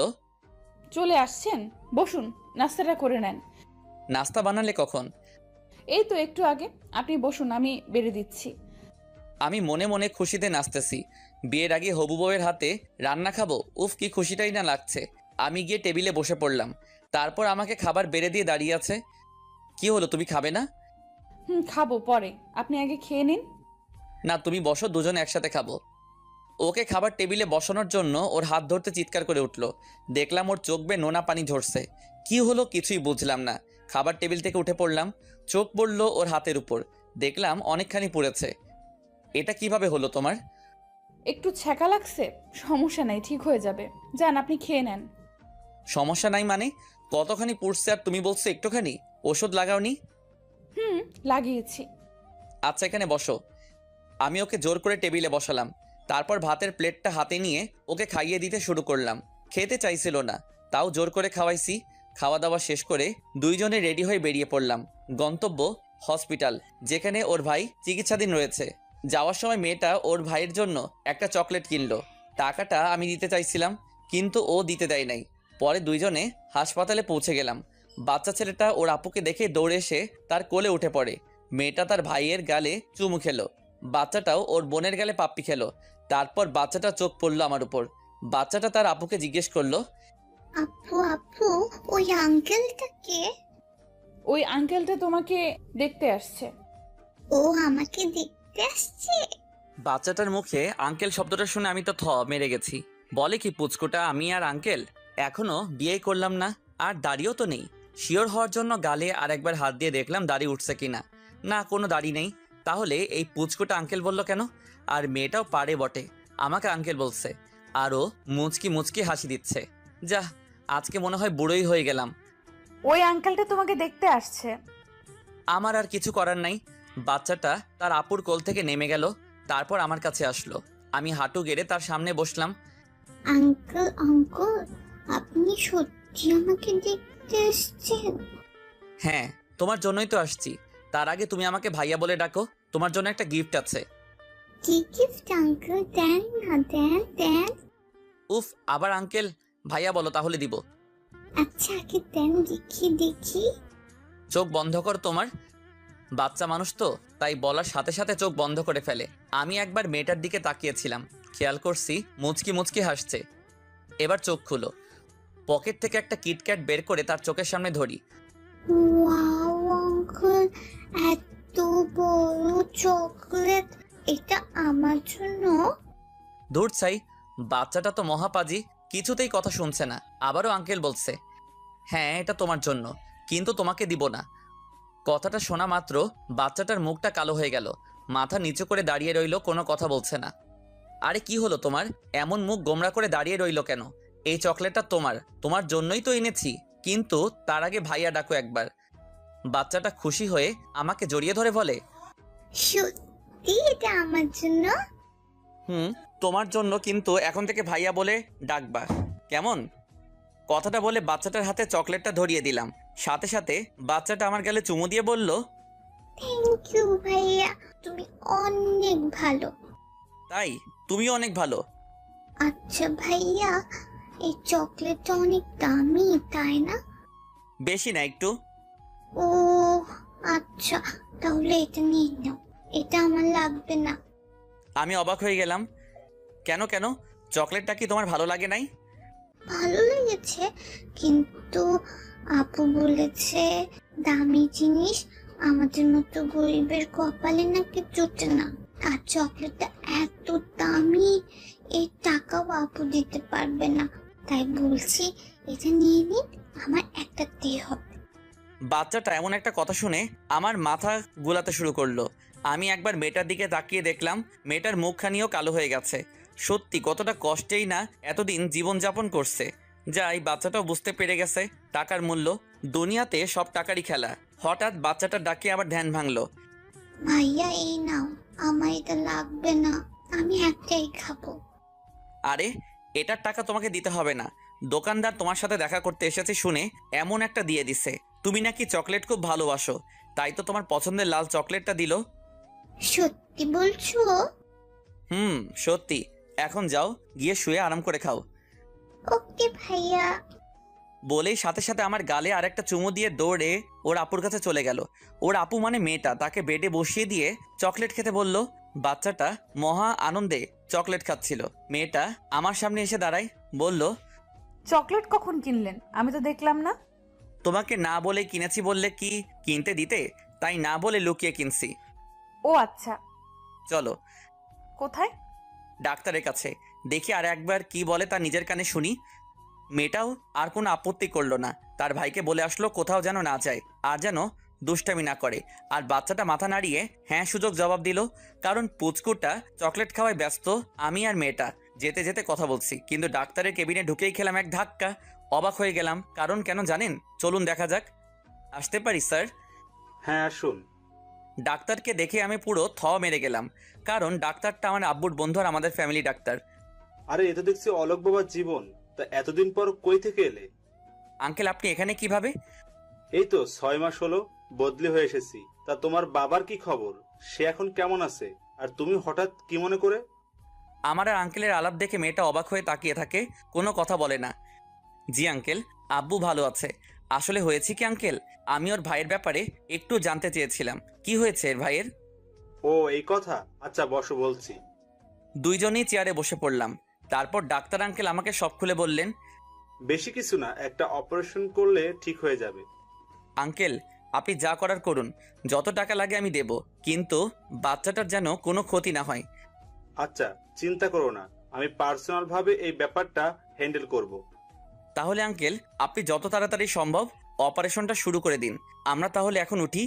চলে আসছেন, বসুন, নাস্তাটা করে নেন। নাস্তা বানালে কখন? এই তো একটু আগে। আপনি বসুন, আমি বেড়ে দিচ্ছি। আমি মনে মনে খুশিতে নাচতেছি। বিয়ের আগে হবু বউয়ের হাতে রান্না খাবো, উফ কি খুশিটাই না লাগছে। আমি গিয়ে টেবিলে বসে পড়লাম। তারপর আমাকে খাবার বেড়ে দিয়ে দাঁড়িয়ে আছে। কি হলো, তুমি খাবে না? খাবো পরে, আপনি আগে খেয়ে নিন। না তুমি বসো, দুজনে একসাথে খাবো। ওকে খাবার টেবিলে বসানোর জন্য ওর হাত ধরতে চিৎকার করে উঠল। দেখলাম ওর চোখ বেয়ে নোনা পানি ঝরছে। কি হলো কিছুই বুঝলাম না। খাবার টেবিল থেকে উঠে পড়লাম। চোখ পড়ল ওর হাতের উপর, দেখলাম অনেকখানি পুড়েছে। এটা কিভাবে হলো তোমার? একটু ছ্যাঁকা লাগছে, সমস্যা নাই, ঠিক হয়ে যাবে। যান আপনি খেয়ে নেন। সমস্যা নাই মানে? কতখানি পুড়ছে আর তুমি বলছো একটুখানি? ওষুধ লাগাওনি? লাগিয়েছি। আচ্ছা এখানে বসো। আমি ওকে জোর করে টেবিলে বসালাম। তারপর ভাতের প্লেটটা হাতে নিয়ে ওকে খাইয়ে দিতে শুরু করলাম। খেতে চাইছিল না, তাও জোর করে খাওয়াইছি। খাওয়া দাওয়া শেষ করে দুইজনে রেডি হয়ে বেরিয়ে পড়লাম। গন্তব্য হসপিটাল, যেখানে ওর ভাই চিকিৎসাধীন রয়েছে। যাওয়ার সময় মেয়েটা ওর ভাইয়ের জন্য একটা চকলেট কিনলো। টাকাটা আমি দিতে চাইছিলাম, কিন্তু ও দিতে দেয় নাই। পরে দুইজনে হাসপাতালে পৌঁছে গেলাম। বাচ্চা ছেলেটা ওর আপুকে দেখে দৌড়ে এসে তার কোলে উঠে পড়ে। মেয়েটা তার ভাইয়ের গালে চুমু খেলো। বাচ্চাটাও ওর বোনের গালে পাপ্পি খেলো। তারপর বাচ্চাটা চোখ পড়লো আমার উপর। বাচ্চাটা তার আপুকে জিজ্ঞেস করলো, আপু আপু, ওই আঙ্কেলটা কে? ওই আঙ্কেলটা তোমাকে দেখতে আসছে। ও আমাকে দেখতে আসছে? বাচ্চাটার মুখে আঙ্কেল শব্দটা শুনে আমি তো মেরে গেছি। বলে কি পুচকুটা, আমি আর আঙ্কেল এখনো বিয়ে করলাম না, আর দাড়িও তো নেই। শিওর হওয়ার জন্য গালে আর একবার হাত দিয়ে দেখলাম দাড়ি উঠছে কিনা। না, কোনো দাড়ি নেই। তাহলে এই পুচকুটা আঙ্কেল বলল কেন? আর মেয়েটাও পারে বটে, আমাকে আঙ্কেল বলছে। আরও মুচকি মুচকি হাসি দিচ্ছে। যা, আজকে মনে হয় বুড়োই হয়ে গেলাম। ওই আঙ্কেলটা তোমাকে দেখতে আসছে। আমার আর কিছু করার নাই। বাচ্চাটা তার আপুর কোল থেকে নেমে গেল। তারপর আমার কাছে আসলো। আমি হাঁটু গেড়ে তার সামনে বসলাম। আঙ্কেল আঙ্কেল, আপনি সত্যি আমাকে দেখতে আসছেন? হ্যাঁ, তোমার জন্যই তো আসছি। তার আগে তুমি আমাকে ভাইয়া বলে ডাকো, তোমার জন্য একটা গিফট আছে। কি গিফট আঙ্কেল? দেন না, দেন দেন। উফ, আবার আঙ্কেল ভাইয়া বলো তাহলে দিব। আচ্ছা আগে দেন, দেখি দেখি। চোখ বন্ধ কর তোমার। বাচ্চা মানুষ তো, তাই বলার সাথে সাথে চোখ বন্ধ করে ফেলে। আমি একবার মেয়েটার দিকে তাকিয়েছিলাম, খেয়াল করছি মুচকি মুচকি হাসছে। এবার চোখ খুলো। পকেট থেকে একটা কিটক্যাট বের করে তার চোখের সামনে ধরি। ওয়াও আঙ্কেল, এত বড় চকলেট! এটা আমার জন্য? দূর চাই, বাচ্চাটা তো মহাপাজি, কিছুতেই কথা শুনছে না। আবারও আঙ্কেল বলছে, হ্যাঁ এটা তোমার জন্য, কিন্তু তোমাকে দিব না। কথাটা শোনা মাত্র বাচ্চাটার মুখটা কালো হয়ে গেল। মাথা নিচু করে দাঁড়িয়ে রইল, কোনো কথা বলছে না। আরে কি হলো তোমার? এমন মুখ গোমরা করে দাঁড়িয়ে রইল কেন? এই চকলেটটা তোমার জন্যই তো এনেছি, কিন্তু তার আগে ভাইয়া ডাকো একবার। বাচ্চাটা খুশি হয়ে আমাকে জড়িয়ে ধরে বলে, সত্যি এটা আমার জন্য? তোমার জন্য, কিন্তু এখন থেকে ভাইয়া বলে ডাকবা, কেমন? কথাটা বলে বাচ্চাটার হাতে চকলেটটা ধরিয়ে দিলাম। সাথে সাথে বাচ্চাটা আমার গালে চুমু দিয়ে বলল, থ্যাংক ইউ ভাইয়া, তুমি অনেক ভালো। তাই তুমিও অনেক ভালো। আচ্ছা ভাইয়া, এই চকলেটটা অনেক দামি তাই না? বেশি না, একটু। ও আচ্ছা, তাহলে এটা নিয়ে নাও, এটা আমার লাগবে না। আমি অবাক হয়ে গেলাম। কেন কেন, চকলেটটা কি তোমার ভালো লাগে নাই? ভালো লেগেছে, কিন্তু আপু বলেছে দামি জিনিস আমাদের মতো গরিবের কপালে নাকি জুটে না। আর চকলেটটা এত দামি, এই টাকাও আপু দিতে পারবে না, তাই বলছি এটা নিয়ে নিন, আমার একটাতেই হবে। বাচ্চাটা এমন একটা কথা শুনে আমার মাথা গোলাতে শুরু করলো। আমি একবার মেয়েটার দিকে তাকিয়ে দেখলাম মেয়েটার মুখখানিও কালো হয়ে গেছে। সত্যি কতটা কষ্টেই না এতদিন জীবনযাপন করছে। যাই, বাচ্চাটাও বুঝতে পেরে গেছে টাকার মূল্য। দুনিয়াতে সব টাকারই খেলা। হঠাৎ বাচ্চাটার ডাকে আবার ধ্যান ভাঙলো। ভাইয়া এই নাও, আমার এটা লাগবে না, আমি একটাই খাবো। আরে, এটার টাকা তোমাকে দিতে হবে না। দোকানদার তোমার সাথে দেখা করতে এসেছে শুনে এমন একটা দিয়ে দিছে। তুমি নাকি চকলেট খুব ভালোবাসো, তাই তো তোমার পছন্দের লাল চকলেটটা দিল। সত্যি বলছো? সত্যি। এখন যাও, গিয়ে শুয়ে আরাম করে খাও। ওকে ভাইয়া। বলেই সাথে সাথে আমার গালে আরেকটা চুমু দিয়ে দৌড়ে ওর আপুর কাছে চলে গেল। ওর আপু মানে মেয়েটা তাকে বেডে বসিয়ে দিয়ে চকলেট খেতে বলল। বাচ্চাটা মহা আনন্দে চকলেট খাচ্ছিল। মেয়েটা আমার সামনে এসে দাঁড়ায়, বলল, চকলেট কখন কিনলেন? আমি তো দেখলাম না। তোমাকে না বলে কিনেছি বললে কি কিনতে দিতে? তাই না বলে লুকিয়ে কিনছি। ও আচ্ছা। চলো কোথায়? ডাক্তারের কাছে, দেখি আর একবার কি বলে তা নিজের কানে শুনি। মেয়েটাও আর কোনো আপত্তি করলো না। তার ভাইকে বলে আসলো কোথাও যেন না যায়, আর যেন দুষ্টামি না করে। আর বাচ্চাটা মাথা নাড়িয়ে হ্যাঁ সুযোগ জবাব দিল। কারণ পুচকুটা চকলেট খাওয়ায় ব্যস্ত। আমি আর মেয়েটা যেতে যেতে কথা বলছি, কিন্তু ডাক্তারের কেবিনে ঢুকেই খেলাম এক ধাক্কা। অবাক হয়ে গেলাম। কারণ কেন জানেন? চলুন দেখা যাক। আসতে পারি স্যার? হ্যাঁ আসুন। ডাক্তারকে দেখে আমি পুরো মেরে গেলাম। কারণ ডাক্তারটা আমার আব্বুর বন্ধু আর আমাদের ফ্যামিলি ডাক্তার। আরে এ তো দেখছি অলোক বাবার জীবন, তা এতদিন পর কই থেকে এলে? আঙ্কেল, আপনি এখানে কিভাবে? এই তো 6 মাস হলো বদলি হয়ে এসেছি। তা তোমার বাবার কি খবর? সে এখন কেমন আছে? আর তুমি হঠাৎ কি মনে করে? আমার আর আঙ্কেলের আলাপ দেখে মেয়েটা অবাক হয়ে তাকিয়ে থাকে, কোনো কথা বলে না। জি আঙ্কেল, আব্বু ভালো আছে। আসলে হয়েছে কি আঙ্কেল, আমি ওর ভাইয়ের ব্যাপারে একটু জানতে চেয়েছিলাম। কি হয়েছে এর ভাইয়ের? ও এই কথা, আচ্ছা বসো বলছি। দুইজনেই চেয়ারে বসে পড়লাম। তারপর ডাক্তার আঙ্কেল আমাকে সব খুলে বললেন। বেশি কিছু না, একটা অপারেশন করলে ঠিক হয়ে যাবে। আঙ্কেল, আপনি যা করার করুন, যত টাকা লাগে আমি দেব, কিন্তু বাচ্চাটার যেন কোনো ক্ষতি না হয়। আচ্ছা চিন্তা করো না, আমি পার্সোনাল ভাবে এই ব্যাপারটা হ্যান্ডেল করব। তাহলে আঙ্কেল, আপনি যত তাড়াতাড়ি সম্ভব অপারেশনটা শুরু করে দিন। আমরা তাহলে এখন উঠি।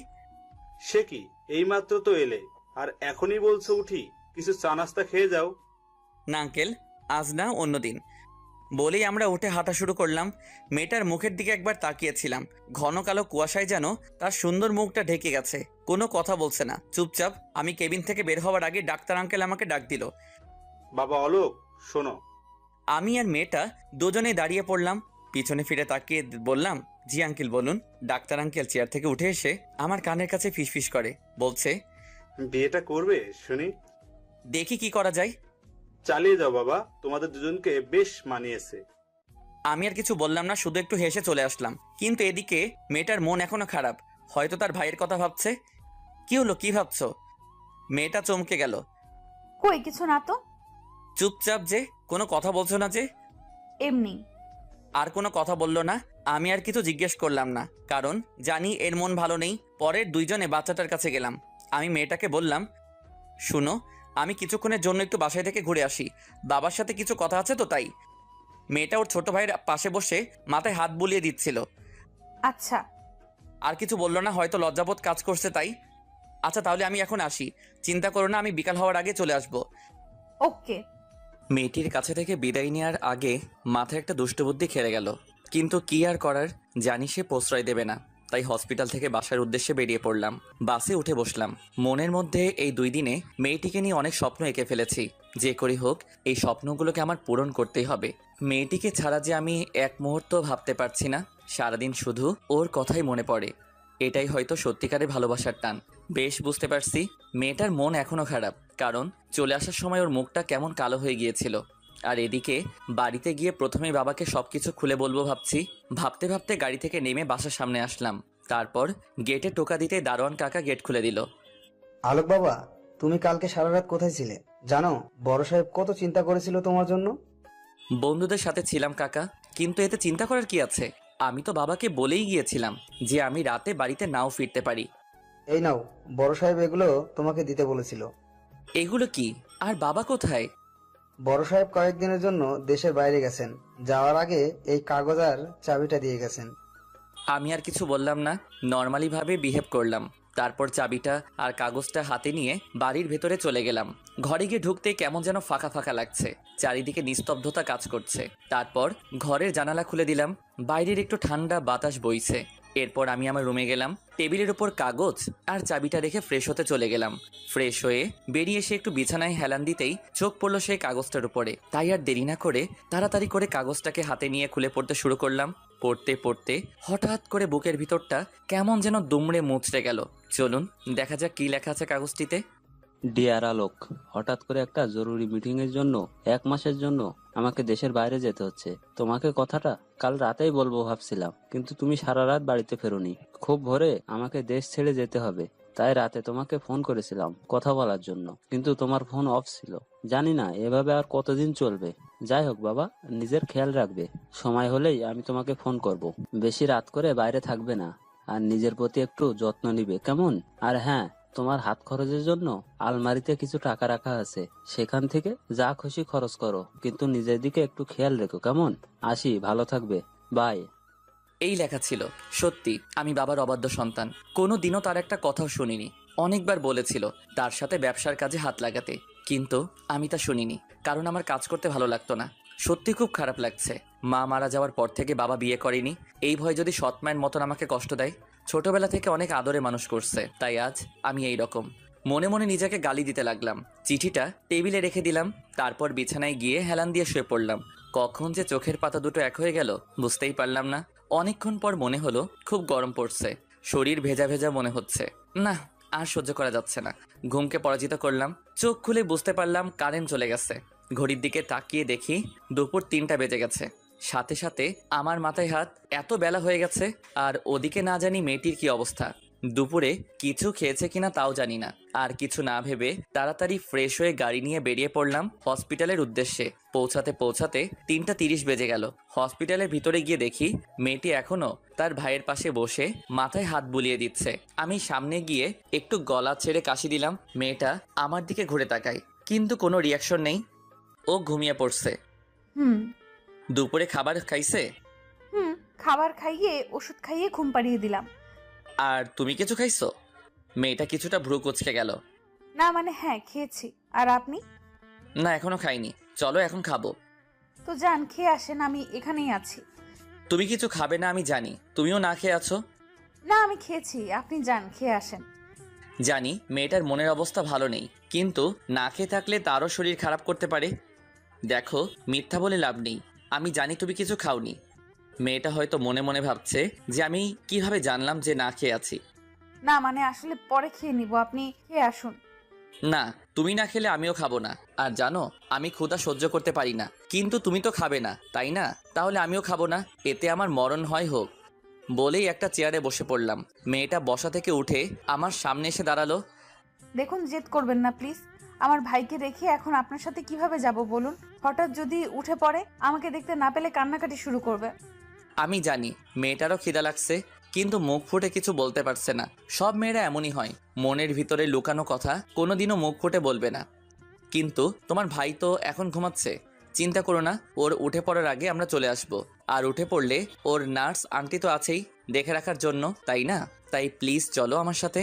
সে কি, এইমাত্র তো এলে আর এখনই বলছো উঠি? কিছু চা নাস্তা খেয়ে যাও। না আঙ্কেল, আজ না অন্যদিন। বলেই আমরা উঠে হাঁটা শুরু করলাম। মেয়েটার মুখের দিকে একবার তাকিয়েছিলাম। ঘন কালো কুয়াশায় যেন তার সুন্দর মুখটা ঢেকে গেছে। কোনো কথা বলছে না, চুপচাপ। আমি কেবিন থেকে বের হওয়ার আগে ডাক্তার আঙ্কেল আমাকে ডাক দিল। বাবা অলোক, শোনো। আমি আর মেয়েটা দুজনেই দাঁড়িয়ে পড়লাম। পিছনে ফিরে তাকিয়ে বললাম, জি আঙ্কেল বলুন। ডাক্তার আঙ্কেল চেয়ার থেকে উঠে এসে আমার কানের কাছে ফিসফিস করে বলছে, বিয়েটা করবে শুনি? দেখি কি করা যায়। চালিয়ে যাও বাবা, তোমাদের দুজনকে বেশ মানিয়েছে। আমি আর কিছু বললাম না, শুধু একটু হেসে চলে আসলাম। কিন্তু এদিকে মেয়েটার মন এখনো খারাপ। হয়তো তার ভাইয়ের কথা ভাবছে। কি হলো, কি ভাবছো? মেয়েটা চমকে গেল। কই কিছু না তো। চুপচাপ যে, কোনো কথা বলছো না যে? এমনি। আর কোনো কথা বললো না। আমি আর কিছু জিজ্ঞেস করলাম না, কারণ জানি এর মন ভালো নেই। পরের দুইজনে বাচ্চাটার কাছে গেলাম। আমি মেয়েটাকে বললাম, শুনো, আমি কিছুক্ষণের জন্য একটু বাসায় থেকে ঘুরে আসি। বাবার সাথে কিছু কথা আছে তো তাই। মেয়েটা ওর ছোট ভাইয়ের পাশে বসে মাথায় হাত বুলিয়ে দিচ্ছিল। আচ্ছা। আর কিছু বললো না, হয়তো লজ্জাবোধ কাজ করছে তাই। আচ্ছা তাহলে আমি এখন আসি। চিন্তা করো না, আমি বিকাল হওয়ার আগে চলে আসব। ওকে। মেয়েটির কাছে থেকে বিদায় নেওয়ার আগে মাথায় একটা দুষ্টবুদ্ধি খেলে গেল। কিন্তু কি আর করার, জানি সে প্রশ্রয় দেবে না। তাই হসপিটাল থেকে বাসার উদ্দেশ্যে বেরিয়ে পড়লাম। বাসে উঠে বসলাম। মনের মধ্যে এই 2 দিনে মেয়েটিকে নিয়ে অনেক স্বপ্ন এঁকে ফেলেছি। যে করি হোক, এই স্বপ্নগুলোকে আমার পূরণ করতেই হবে। মেয়েটিকে ছাড়া যে আমি এক মুহূর্ত ভাবতে পারছি না। সারাদিন শুধু ওর কথাই মনে পড়ে। এটাই হয়তো সত্যিকারের ভালোবাসার টান। বেশ বুঝতে পারছি মেয়েটার মন এখনো খারাপ, কারণ চলে আসার সময় ওর মুখটা কেমন কালো হয়ে গিয়েছিল। আর এদিকে বাড়িতে গিয়ে প্রথমেই বাবাকে সবকিছু খুলে বলবো ভাবছি। ভাবতে ভাবতে গাড়ি থেকে নেমে বাসার সামনে আসলাম। তারপর গেটে টোকা দিতে দারোয়ান কাকা গেট খুলে দিল। আলোক বাবা, তুমি কালকে সারা রাত কোথায় ছিলে জানো? বড় সাহেব কত চিন্তা করেছিল তোমার জন্য। বন্ধুদের সাথে ছিলাম কাকা, কিন্তু এতে চিন্তা করার কি আছে? আমি তো বাবাকে বলেই গিয়েছিলাম যে আমি রাতে বাড়িতে নাও ফিরতে পারি। এই নাও, বড় সাহেব এগুলো তোমাকে দিতে বলেছিল। এগুলো কি? আর বাবা কোথায়? বড় সাহেব কয়েকদিনের জন্য দেশের বাইরে গেছেন, যাওয়ার আগে এই কাগজ আর চাবিটা দিয়ে গেছেন। আমি আর কিছু বললাম না, নর্মালি ভাবে বিহেভ করলাম। তারপর চাবিটা আর কাগজটা হাতে নিয়ে বাড়ির ভেতরে চলে গেলাম। ঘরে গিয়ে ঢুকতে কেমন যেন ফাঁকা ফাঁকা লাগছে, চারিদিকে নিস্তব্ধতা কাজ করছে। তারপর ঘরের জানালা খুলে দিলাম, বাইরের একটু ঠান্ডা বাতাস বইছে। এরপর আমি আমার রুমে গেলাম, টেবিলের উপর কাগজ আর চাবিটা রেখে ফ্রেশ হতে চলে গেলাম। ফ্রেশ হয়ে বেরিয়ে এসে একটু বিছানায় হেলান দিতেই চোখ পড়লো সেই কাগজটার উপরে। তাই আর দেরি না করে তাড়াতাড়ি করে কাগজটাকে হাতে নিয়ে খুলে পড়তে শুরু করলাম। পড়তে পড়তে হঠাৎ করে বুকের ভিতরটা কেমন যেন দুমড়ে মুচড়ে গেল। চলুন দেখা যাক কি লেখা আছে কাগজটিতে। ডিয়ার আলোক, হঠাৎ করে একটা জরুরি মিটিং এর জন্য 1 মাসের জন্য আমাকে দেশের বাইরে যেতে হচ্ছে। তোমাকে কথাটা কাল রাতেই বলবো ভাবছিলাম, কিন্তু তুমি সারা রাত বাড়িতে ফেরোনি। খুব ভোরে আমাকে দেশ ছেড়ে যেতে হবে, তাই রাতে তোমাকে ফোন করেছিলাম কথা বলার জন্য, কিন্তু তোমার ফোন অফ ছিল। জানি না এভাবে আর কতদিন চলবে। যাই হোক বাবা, নিজের খেয়াল রাখবে। সময় হলেই আমি তোমাকে ফোন করব। বেশি রাত করে বাইরে থাকবে না, আর নিজের প্রতি একটু যত্ন নিবে, কেমন? আর হ্যাঁ, তোমার হাত খরচের জন্য আলমারিতে কিছু টাকা রাখা আছে, সেখান থেকে যা খুশি খরচ করো, কিন্তু নিজের দিকে একটু খেয়াল রেখো, কেমন? আসি, ভালো থাকবে, বাই। এই লেখা ছিল। সত্যি আমি বাবার অবাধ্য সন্তান, কোনো দিনও তার একটা কথাও শুনিনি। অনেকবার বলেছিল তার সাথে ব্যবসার কাজে হাত লাগাতে, কিন্তু আমি তা শুনিনি, কারণ আমার কাজ করতে ভালো লাগতো না। সত্যি খুব খারাপ লাগছে। মা মারা যাওয়ার পর থেকে বাবা বিয়ে করেনি, এই ভয় যদি সৎ মায়ের মতন আমাকে কষ্ট দেয়। ছোটবেলা থেকে অনেক আদরে মানুষ করছে, তাই আজ আমি এই রকম। মনে মনে নিজেকে গালি দিতে লাগলাম। চিঠিটা টেবিলে রেখে দিলাম, তারপর বিছানায় গিয়ে হেলান দিয়ে শুয়ে পড়লাম। কখন যে চোখের পাতা দুটো এক হয়ে গেল বুঝতেই পারলাম না। অনেকক্ষণ পর মনে হলো খুব গরম পড়ছে, শরীর ভেজা ভেজা মনে হচ্ছে। না, আর সহ্য করা যাচ্ছে না। ঘুমকে পরাজিত করলাম। চোখ খুলে বুঝতে পারলাম কারেন্ট চলে গেছে। ঘড়ির দিকে তাকিয়ে দেখি দুপুর 3টা বেজে গেছে। সাথে সাথে আমার মাথায় হাত, এত বেলা হয়ে গেছে, আর ওদিকে না জানি মেয়েটির কি অবস্থা। দুপুরে কিছু খেয়েছে কিনা তাও জানি না। আর কিছু না ভেবে তাড়াতাড়ি ফ্রেশ হয়ে গাড়ি নিয়ে বেরিয়ে পড়লাম হসপিটালের উদ্দেশ্যে। পৌঁছাতে পৌঁছাতে 3টা 30 বেজে গেল। হসপিটালের ভিতরে গিয়ে দেখি মেয়েটি এখনো তার ভাইয়ের পাশে বসে মাথায় হাত বুলিয়ে দিচ্ছে। আমি সামনে গিয়ে একটু গলা ছেড়ে কাশি দিলাম। মেয়েটা আমার দিকে ঘুরে তাকায়, কিন্তু কোনো রিয়াকশন নেই। ও ঘুমিয়ে পড়ছে। হুম দুপুরে খাবার খাইছে? হুম খাবার খাইয়ে ওষুধ খাইয়ে ঘুম পাড়িয়ে দিলাম। আর তুমি কিছু খাইছো? মেয়েটা কিছুটা ভ্রু কুচকে গেল। না মানে হ্যাঁ, খেয়েছি। আর আপনি? না, এখনো খাইনি। চলো এখন খাবো। তো যান, খেয়ে আসেন, আমি এখানেই আছি। তুমি কিছু খাবে না আমি জানি, তুমিও না খেয়ে আছো। না, আমি খেয়েছি, আপনি যান, খেয়ে আসেন। জানি মেয়েটার মনের অবস্থা ভালো নেই, কিন্তু না খেয়ে থাকলে তারও শরীর খারাপ করতে পারে। দেখো, মিথ্যা বলে লাভ নেই, আমি জানি তুমি কিছু খাওনি। মেয়েটা হয়তো মনে মনে ভাবছে যে আমি কিভাবে জানলাম যে না খেয়ে আছি। না মানে আসলে পরে খেয়ে নিব, আপনি খেয়ে আসুন। না, তুমি না খেলে আমিও খাবো না। আর জানো, আমি ক্ষুধা সহ্য করতে পারি না, কিন্তু তুমি তো খাবে না, তাই না? তাহলে আমিও খাবো না, এতে আমার মরণ হয় হোক। বলেই একটা চেয়ারে বসে পড়লাম। মেয়েটা বসা থেকে উঠে আমার সামনে এসে দাঁড়ালো। দেখুন, জেদ করবেন না প্লিজ। আমার ভাইকে রেখে এখন আপনার সাথে কিভাবে যাব বলুন? হঠাৎ যদি উঠে পড়ে, আমাকে দেখতে না পেলে কান্নাকাটি শুরু করবে। আমি জানি মেয়েটারও খিদা লাগছে, কিন্তু মুখ ফুটে কিছু বলতে পারছে না। সব মেয়েরা এমনই হয়, মনের ভিতরে লুকানো কথা কোনোদিনও মুখ ফুটে বলবে না। কিন্তু তোমার ভাই তো এখন ঘুমাচ্ছে, চিন্তা করো না, ওর উঠে পড়ার আগে আমরা চলে আসব। আর উঠে পড়লে ওর নার্স আন্টি তো আছেই দেখে রাখার জন্য, তাই না? তাই প্লিজ চলো আমার সাথে।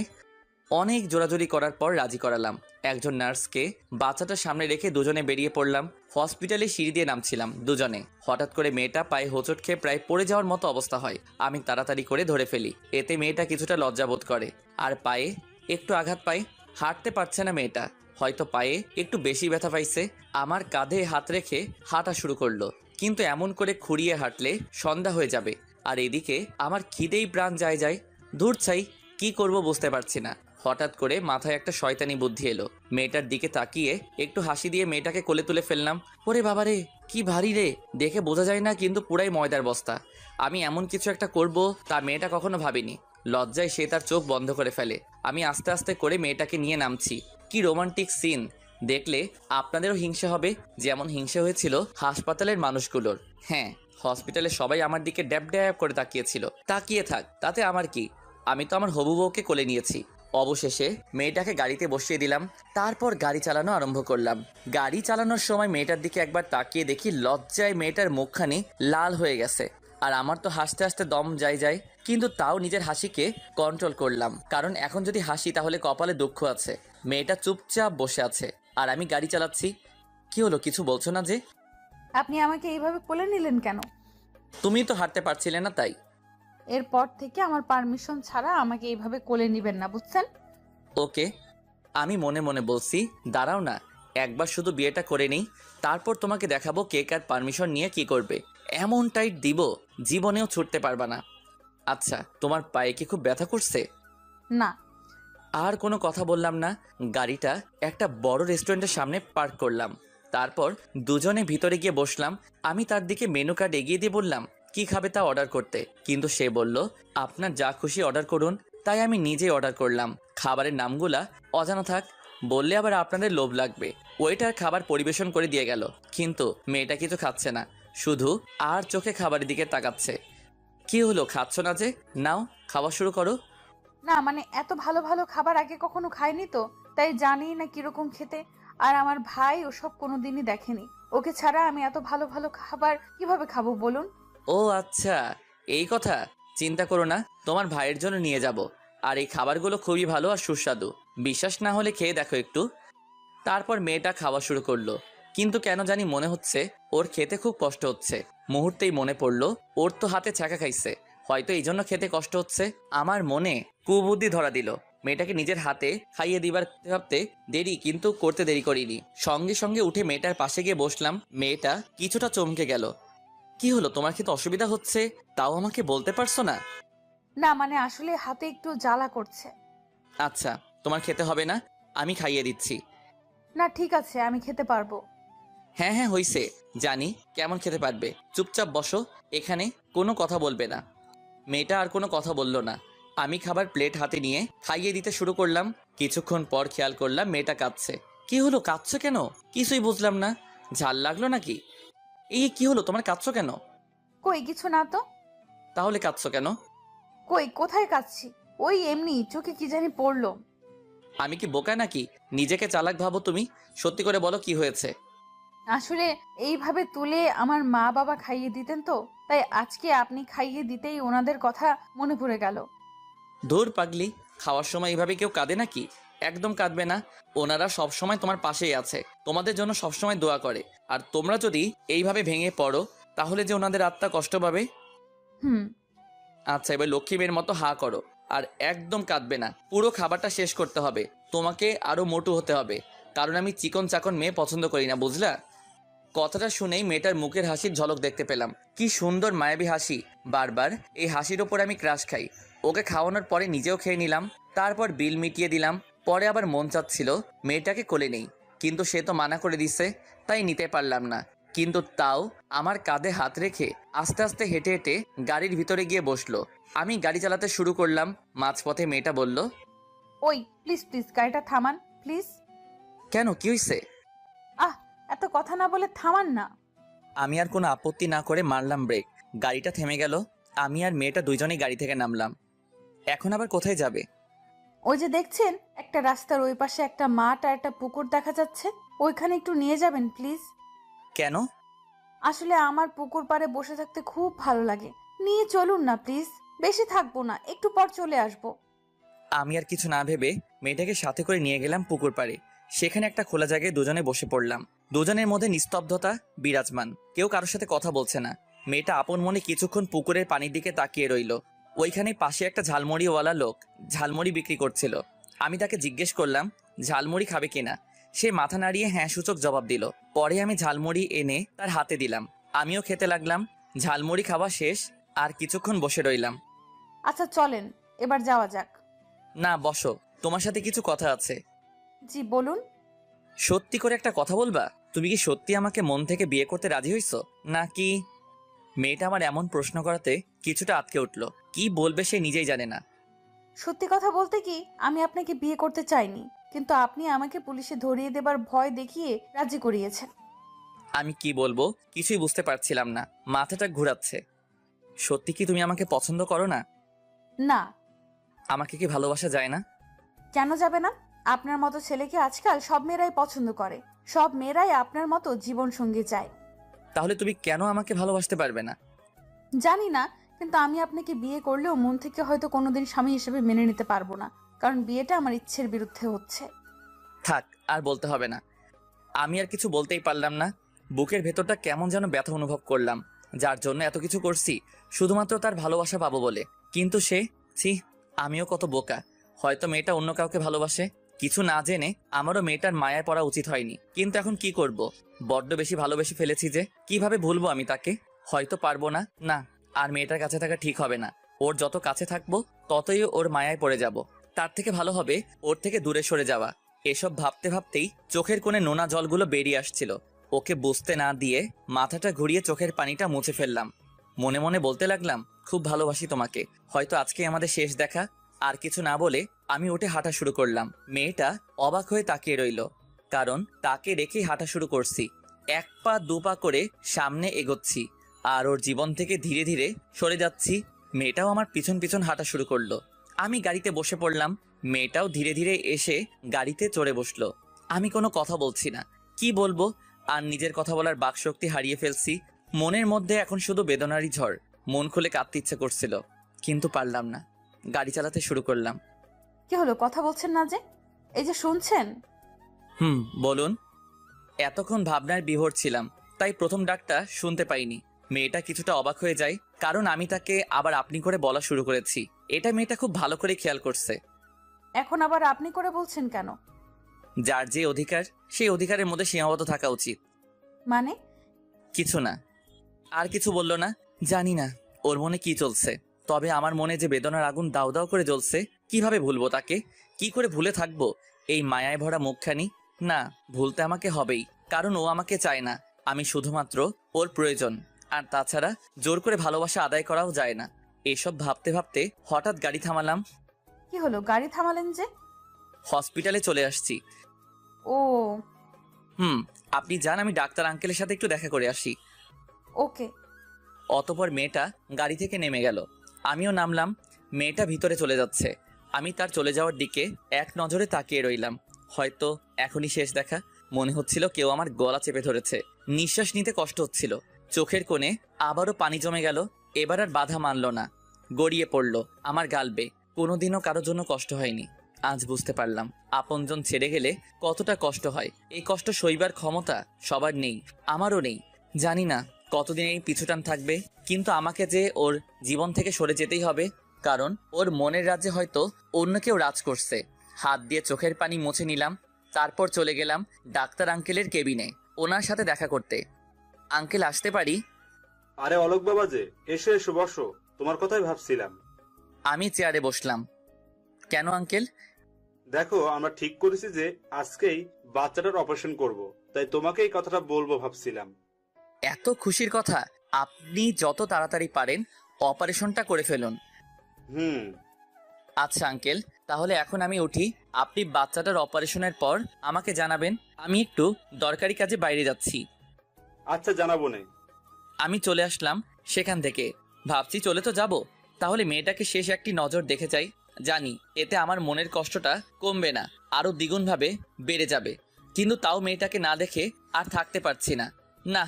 অনেক জোরাজোরি করার পর রাজি করালাম। একজন নার্সকে বাচ্চাটার সামনে রেখে দুজনে বেরিয়ে পড়লাম। হসপিটালে সিঁড়ি দিয়ে নামছিলাম দুজনে। হঠাৎ করে মেয়েটা পায়ে হোঁচট খেয়ে প্রায় পড়ে যাওয়ার মতো অবস্থা হয়। আমি তাড়াতাড়ি করে ধরে ফেলি, এতে মেয়েটা কিছুটা লজ্জাবোধ করে আর পায়ে একটু আঘাত পায়। হাঁটতে পারছে না মেয়েটা, হয়তো পায়ে একটু বেশি ব্যথা পাইছে। আমার কাঁধে হাত রেখে হাঁটা শুরু করলো, কিন্তু এমন করে খুঁড়িয়ে হাঁটলে সন্ধ্যা হয়ে যাবে। আর এদিকে আমার খিদেই প্রাণ যায়। দূর চাই, কি করব বুঝতে পারছি না। হঠাৎ করে মাথায় একটা শয়তানি বুদ্ধি এলো। মেয়েটার দিকে তাকিয়ে একটু হাসি দিয়ে মেয়েটাকে কোলে তুলে ফেললাম। ওরে বাবারে, কি ভারী রে, দেখে বোঝা যায় না কিন্তু পুরাই ময়দার বস্তা। আমি এমন কিছু একটা করব তা মেয়েটা কখনো ভাবেনি। লজ্জায় সে তার চোখ বন্ধ করে ফেলে। আমি আস্তে আস্তে করে মেয়েটাকে নিয়ে নামছি। কি রোমান্টিক সিন, দেখলে আপনাদেরও হিংসা হবে, যেমন হিংসা হয়েছিল হাসপাতালের মানুষগুলোর। হ্যাঁ, হসপিটালে সবাই আমার দিকে ড্যাব ড্যাব করে তাকিয়েছিল। তাকিয়ে থাক, তাতে আমার কি? আমি তো আমার হবু বউকে কোলে নিয়েছি। অবশেষে মেয়েটাকে গাড়িতে বসিয়ে দিলাম। তারপর গাড়ি চালানো আরম্ভ করলাম। গাড়ি চালানোর সময় মেয়েটার দিকে একবার তাকিয়ে দেখি লজ্জায় মেয়েটার মুখখানি লাল হয়ে গেছে। আর আমার তো হাসতে হাসতে দম যায়, কিন্তু তাও নিজের হাসিকে কন্ট্রোল করলাম, কারণ এখন যদি হাসি তাহলে কপালে দুঃখ আছে। মেয়েটা চুপচাপ বসে আছে আর আমি গাড়ি চালাচ্ছি। কি হলো, কিছু বলছো না যে? আপনি আমাকে এইভাবে কোলে নিলেন কেন? তুমি তো হাঁটতে পারছিলে না তাই। এরপর থেকে আমার পারমিশন ছাড়া আমাকে এইভাবে কোলে নিবেন না, বুঝছেন? ওকে। আমি মনে মনে বলছি, দাঁড়াও না, একবার শুধু বিয়েটা করে নেই, তারপর তোমাকে দেখাবো কে কার পারমিশন নিয়ে কি করবে। এমন টাইট দিব জীবনেও ছুটতে পারবা না। আচ্ছা, তোমার পায়ে কি খুব ব্যথা করছে? না। আর কোনো কথা বললাম না। গাড়িটা একটা বড় রেস্টুরেন্টের সামনে পার্ক করলাম। তারপর দুজনে ভিতরে গিয়ে বসলাম। আমি তার দিকে মেনু কার্ড এগিয়ে দিয়ে বললাম কি খাবে তা অর্ডার করতে, কিন্তু সে বলল আপনার যা খুশি অর্ডার করুন। তাই আমি নিজেই অর্ডার করলাম। খাবারের নামগুলা অজানা থাক, বললে আবার আপনাদের লোভ লাগবে। ওয়েটার খাবার পরিবেশন করে দিয়ে গেল, কিন্তু মেয়েটা কিছু খাচ্ছে না, শুধু আর চোখে খাবারের দিকে তাকাচ্ছে। কি হলো, খাচ্ছ না যে? নাও, খাওয়া শুরু করো। না মানে এত ভালো ভালো খাবার আগে কখনো খাইনি তো, তাই জানি না কিরকম খেতে। আর আমার ভাই ওসব কোনোদিনই দেখেনি। ওকে ছাড়া আমি এত ভালো ভালো খাবার কিভাবে খাবো বলুন? ও আচ্ছা, এই কথা। চিন্তা করো না, তোমার ভাইয়ের জন্য নিয়ে যাব। আর এই খাবারগুলো খুবই ভালো আর সুস্বাদু, বিশ্বাস না হলে খেয়ে দেখো একটু। তারপর মেয়েটা খাওয়া শুরু করলো, কিন্তু কেন জানি মনে হচ্ছে ওর খেতে খুব কষ্ট হচ্ছে। মুহূর্তেই মনে পড়লো ওর তো হাতে ছ্যাঁকা খাইছে, হয়তো এই জন্য খেতে কষ্ট হচ্ছে। আমার মনে কুবুদ্ধি ধরা দিল, মেয়েটাকে নিজের হাতে খাইয়ে দিবার ভাবতে দেরি, কিন্তু করতে দেরি করিনি। সঙ্গে সঙ্গে উঠে মেয়েটার পাশে গিয়ে বসলাম। মেয়েটা কিছুটা চমকে গেল। কি হলো, তোমার খেতে অসুবিধা হচ্ছে, তাও আমাকে বলতে পারছো না? না মানে আসলে হাতে একটু জ্বালা করছে। আচ্ছা, তোমার খেতে হবে না, আমি খাইয়ে দিচ্ছি। না ঠিক আছে, আমি খেতে পারবো। হ্যাঁ হ্যাঁ হইছে, জানি কেমন খেতে পারবে। চুপচাপ বসো এখানে, কোনো কথা বলবে না। মেয়েটা আর কোনো কথা বলল না। আমি খাবার প্লেট হাতে নিয়ে খাইয়ে দিতে শুরু করলাম। কিছুক্ষণ পর খেয়াল করলাম মেয়েটা কাঁদছে। কি হলো, কাঁদছো কেন? কিছুই বুঝলাম না। ঝাল লাগলো নাকি? এই কি হলো, তোমার কাঁদছো কেন? কই কিছু না তো। তাহলে কাঁদছো কেন? কই কোথায় কাচ্ছি? ওই এমনি চোখে কি জানি পড়লো। আমি কি বোকা নাকি? নিজেকে চালাক ভাবো তুমি। সত্যি করে বলো কি হয়েছে। আসলে এইভাবে তুলে আমার মা বাবা খাইয়ে দিতেন তো, তাই আজকে আপনি খাইয়ে দিতেই ওনাদের কথা মনে পড়ে গেল। ধুর পাগলি, খাওয়ার সময় এইভাবে কেউ কাঁদে নাকি? একদম কাঁদবে না। ওনারা সব সময় তোমার পাশেই আছে, তোমাদের জন্য সবসময় দোয়া করে। আর তোমরা যদি এইভাবে ভেঙে পড়ো তাহলে যে ওনাদের আত্মা কষ্ট পাবে। হুম। আচ্ছা, এবার লক্ষ্মী মেয়ের মতো হা করো, আর একদম কাঁদবে না। পুরো খাবারটা শেষ করতে হবে। তোমাকে আরো মোটু হতে হবে, কারণ আমি চিকন চাকন মেয়ে পছন্দ করি না, বুঝলা? কথাটা শুনেই মেয়েটার মুখের হাসির ঝলক দেখতে পেলাম। কি সুন্দর মায়াবী হাসি। বারবার এই হাসির ওপর আমি ক্রাশ খাই। ওকে খাওয়ানোর পরে নিজেও খেয়ে নিলাম। তারপর বিল মিটিয়ে দিলাম। পরে আবার মন চাচ্ছিল মেয়েটাকে কোলে নেই, কিন্তু সে তো মানা করে দিছে, তাই নিতে পারলাম না। কিন্তু তাও আমার কাঁধে হাত রেখে আস্তে আস্তে হেঁটে হেঁটে গাড়ির ভিতরে গিয়ে বসলো। আমি গাড়ি চালাতে শুরু করলাম। মাঝপথে মেয়েটা বলল, ওই প্লিজ প্লিজ গাড়িটা থামান প্লিজ। কেন, কি হয়েছে? আহ, এত কথা না বলে থামান না। আমি আর কোনো আপত্তি না করে মারলাম ব্রেক। গাড়িটা থেমে গেল। আমি আর মেয়েটা দুইজনেই গাড়ি থেকে নামলাম। এখন আবার কোথায় যাবে? ওই যে দেখছেন একটা রাস্তার ওই পাশে একটা মাঠ আর একটা পুকুর দেখা যাচ্ছে, ওইখানে একটু নিয়ে যাবেন প্লিজ। কেন? আসলে আমার পুকুর পাড়ে বসে থাকতে খুব ভালো লাগে, নিয়ে চলুন না প্লিজ। বেশি থাকবো না, একটু পর চলে আসবো। আমি আর কিছু না ভেবে মেয়েটাকে সাথে করে নিয়ে গেলাম পুকুর পাড়ে। সেখানে একটা খোলা জায়গায় দুজনে বসে পড়লাম। দুজনের মধ্যে নিস্তব্ধতা বিরাজমান, কেউ কারোর সাথে কথা বলছে না। মেয়েটা আপন মনে কিছুক্ষণ পুকুরের পানির দিকে তাকিয়ে রইল। ওইখানে পাশে একটা ঝালমুড়িওয়ালা লোক ঝালমুড়ি বিক্রি করছিল। আমি তাকে জিজ্ঞেস করলাম ঝালমুড়ি খাবে কিনা। সে মাথা নাড়িয়ে হ্যাঁ সূচক জবাব দিল। পরে আমি ঝালমুড়ি এনে তার হাতে দিলাম। আমিও খেতে লাগলাম। ঝালমুড়ি খাওয়া শেষ, আর কিছুক্ষণ বসে রইলাম। আচ্ছা চলেন এবার যাওয়া যাক। না, বসো, তোমার সাথে কিছু কথা আছে। জি বলুন। সত্যি করে একটা কথা বলবা? তুমি কি সত্যি আমাকে মন থেকে বিয়ে করতে রাজি হইছো নাকি? মেয়েটা আমার এমন প্রশ্ন করাতে কিছুটা আটকে উঠলো। কি বলবে সে নিজেই জানে না। সত্যি কথা বলতে কি, আমি আপনাকে বিয়ে করতে চাইনি, কিন্তু আপনি আমাকে পুলিশে ধরিয়ে দেবার ভয় দেখিয়ে রাজি করিয়েছেন। আমি কি বলবো কিছুই বুঝতে পারছিলাম না, মাথাটা ঘুরাচ্ছে। সত্যি কি তুমি আমাকে পছন্দ করো না? না। আমাকে কি ভালোবাসা যায় না? কেন যাবে না? আপনার মতো ছেলেকে আজকাল সব মেয়েরাই পছন্দ করে। সব মেয়েরাই আপনার মতো জীবন সঙ্গী চায়। তাহলে তুমি কেন আমাকে ভালোবাসতে পারবে না? জানি না, কিন্তু আমি আপনাকে বিয়ে করলেও মন থেকে হয়তো কোনোদিন স্বামী হিসেবে মেনে নিতে পারবো না, কারণ বিয়েটা আমার ইচ্ছের বিরুদ্ধে হচ্ছে। থাক, আর বলতে হবে না। আমি আর কিছু বলতেই পারলাম না। বুকের ভেতরটা কেমন যেন ব্যথা অনুভব করলাম, যার জন্য এত কিছু করছি শুধুমাত্র তার ভালোবাসা পাবো বলে। কিন্তু সে, ছি, আমিও কত বোকা। হয়তো মেয়েটা অন্য কাউকে ভালোবাসে। কিছু না জেনে আমারও মেয়েটার মায়ায় পড়া উচিত হয়নি, কিন্তু এখন কি করব? বড্ড বেশি ভালোবেসে ফেলেছি যে, কিভাবে ভুলবো আমি তাকে? হয়তো পারবো না। না, আর মেয়েটার কাছে থাকা ঠিক হবে না। ওর যত কাছে থাকবো ততই ওর মায়ায় পড়ে যাব। তার থেকে ভালো হবে ওর থেকে দূরে সরে যাওয়া। এসব ভাবতে ভাবতেই চোখের কোণে নোনা জলগুলো বেরিয়ে আসছিল। ওকে বুঝতে না দিয়ে মাথাটা ঘুরিয়ে চোখের পানিটা মুছে ফেললাম। মনে মনে বলতে লাগলাম, খুব ভালোবাসি তোমাকে, হয়তো আজকে আমাদের শেষ দেখা। আর কিছু না বলে আমি উঠে হাঁটা শুরু করলাম। মেয়েটা অবাক হয়ে তাকিয়ে রইল, কারণ তাকে রেখেই হাঁটা শুরু করছি। 1 পা 2 পা করে সামনে এগোচ্ছি, আর ওর জীবন থেকে ধীরে ধীরে সরে যাচ্ছি। মেয়েটাও আমার পিছন পিছন হাঁটা শুরু করলো। আমি গাড়িতে বসে পড়লাম। মেয়েটাও ধীরে ধীরে এসে গাড়িতে চড়ে বসলো। আমি কোনো কথা বলছি না, কি বলবো? আর নিজের কথা বলার বাকশক্তি হারিয়ে ফেলছি। মনের মধ্যে এখন শুধু বেদনারই ঝড়। মন খুলে কাঁদতে ইচ্ছে করছিল, কিন্তু পারলাম না। গাড়ি চালাতে শুরু করলাম। কি হলো, কথা বলছেন না যে? এই যে শুনছেন। বলুন। এতক্ষণ ভাবনার বিভোর ছিলাম, তাই প্রথম ডাকটা শুনতে পাইনি। মেয়েটা কিছুটা অবাক হয়ে যায়, কারণ আমি তাকে আবার আপনি করে বলা শুরু করেছি। এটা মেয়েটা খুব ভালো করে খেয়াল করছে। এখন আবার আপনি করে বলছেন কেন? যার যে অধিকার, সেই অধিকারের মধ্যে সীমাবদ্ধ থাকা উচিত। মানে? কিছু না। আর কিছু বললো না। জানি না ওর মনে কি চলছে, তবে আমার মনে যে বেদনার আগুন দাউ দাউ করে জ্বলছে, কিভাবে ভুলবো তাকে? কি করে ভুলে থাকবো এই মায়ায় ভরা মুখখানি? না, ভুলতে আমাকে হবেই, কারণ ও আমাকে চায় না। আমি শুধুমাত্র ওর প্রয়োজন। আর তাছাড়া জোর করে ভালোবাসা আদায় করাও যায় না। এসব ভাবতে ভাবতে হঠাৎ গাড়ি থামালাম। কি হলো, গাড়ি থামালেন যে? হসপিটালে চলে আসছি। ও, আপনি যান, আমি ডাক্তার আঙ্কেলের সাথে একটু দেখা করে আসি। ওকে। অতঃপর মেয়েটা গাড়ি থেকে নেমে গেল। আমিও নামলাম। মেয়েটা ভিতরে চলে যাচ্ছে। আমি তার চলে যাওয়ার দিকে এক নজরে তাকিয়ে রইলাম। হয়তো এখনই শেষ দেখা। মনে হচ্ছিল কেউ আমার গলা চেপে ধরেছে। নিঃশ্বাস নিতে কষ্ট হচ্ছিল। চোখের কোণে আবারও পানি জমে গেল। এবার আর বাধা মানল না, গড়িয়ে পড়ল আমার গাল বেয়ে। কোনোদিনও কারোর জন্য কষ্ট হয়নি। আজ বুঝতে পারলাম আপনজন ছেড়ে গেলে কতটা কষ্ট হয়। এই কষ্ট সইবার ক্ষমতা সবার নেই, আমারও নেই। জানি না কতদিন এই পিছুটান থাকবে, কিন্তু আমাকে যে ওর জীবন থেকে সরে যেতেই হবে, কারণ ওর মনের রাজ্যে হয়তো অন্য কেউ রাজ করছে। হাত দিয়ে চোখের পানি মুছে নিলাম। তারপর চলে গেলাম ডাক্তার আঙ্কেলের কেবিনে, ওনার সাথে দেখা করতে। আঙ্কেল, আসতে পারি? আরে অলোক বাবা যে, এসো এসো বসো, তোমার কথাই ভাবছিলাম। আমি চেয়ারে বসলাম। কেন আঙ্কেল? দেখো, আমরা ঠিক করেছি যে আজকেই বাচ্চাটার অপারেশন করব, তাই তোমাকে এই কথাটা বলবো ভাবছিলাম। এত খুশির কথা? আপনি যত তাড়াতাড়ি পারেন অপারেশনটা করে ফেলুন। হুম। আচ্ছা আঙ্কেল, তাহলে এখন আমি উঠি। আপনি বাচ্চাটার অপারেশনের পর আমাকে জানাবেন। আমি একটু দরকারি কাজে বাইরে যাচ্ছি। আচ্ছা, জানাবো নে। আমি চলে আসলাম সেখান থেকে। ভাবছি চলে তো যাব, তাহলে মেয়েটাকে শেষ একটি নজর দেখে যাই। জানি এতে আমার মনের কষ্টটা কমবে না, আরো দ্বিগুণভাবে বেড়ে যাবে। কিন্তু তাও মেয়েটাকে না দেখে আর থাকতে পারছি না। না,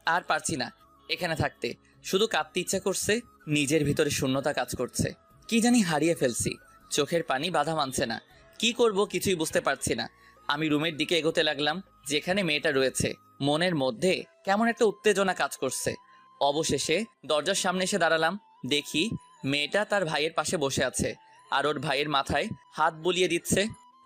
আর পারছি না এখানে থাকতে। শুধু কাঁদতে ইচ্ছা করছে। নিজের ভিতরে শূন্যতা কাজ করছে। কি জানি হারিয়ে ফেলছি। চোখের পানি বাধা মানছে না। কি করব কিছুই বুঝতে পারছি না। আমি রুমের দিকে এগোতে লাগলাম, যেখানে মেয়েটা রয়েছে। মনের মধ্যে কেমন একটা উত্তেজনা কাজ করছে। অবশেষে দরজার সামনে এসে দাঁড়ালাম। দেখি মেয়েটা তার ভাইয়ের পাশে বসে আছে, আর ওর ভাইয়ের মাথায় হাত বুলিয়ে দিচ্ছে।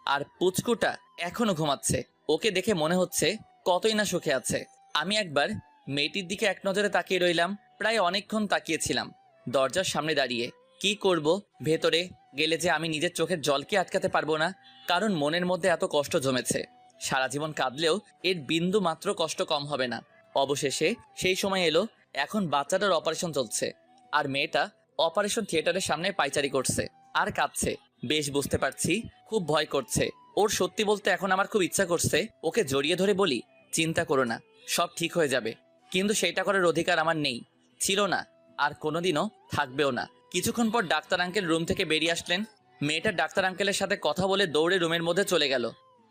আর পুচকুটা এখনো ঘুমাচ্ছে। ওকে দেখে মনে হচ্ছে কতই না সুখে আছে। আমি একবার মেয়েটির দিকে এক নজরে তাকিয়ে রইলাম। প্রায় অনেকক্ষণ তাকিয়েছিলাম দরজার সামনে দাঁড়িয়ে। কি করব? ভেতরে গেলে যে আমি নিজের চোখের জলকে আটকাতে পারবো না, কারণ মনের মধ্যে এত কষ্ট জমেছে। সারা জীবন কাঁদলেও এর বিন্দু মাত্র কষ্ট কম হবে না। অবশেষে সেই সময় এলো। এখন বাচ্চাটার অপারেশন চলছে, আর মেয়েটা অপারেশন থিয়েটারের সামনে পায়চারি করছে আর কাঁদছে। বেশ বুঝতে পারছি খুব ভয় করছে ওর। সত্যি বলতে এখন আমার খুব ইচ্ছা করছে ওকে জড়িয়ে ধরে বলি, চিন্তা করো না, সব ঠিক হয়ে যাবে। কিন্তু সেটা করার অধিকার আমার নেই, ছিল না, আর কোনোদিনও থাকবেও না। কিছুক্ষণ পর ডাক্তার আঙ্কেল রুম থেকে বেরিয়ে আসলেন। মেয়েটা ডাক্তার আঙ্কেলের সাথে কথা বলে দৌড়ে রুমের মধ্যে চলে গেল।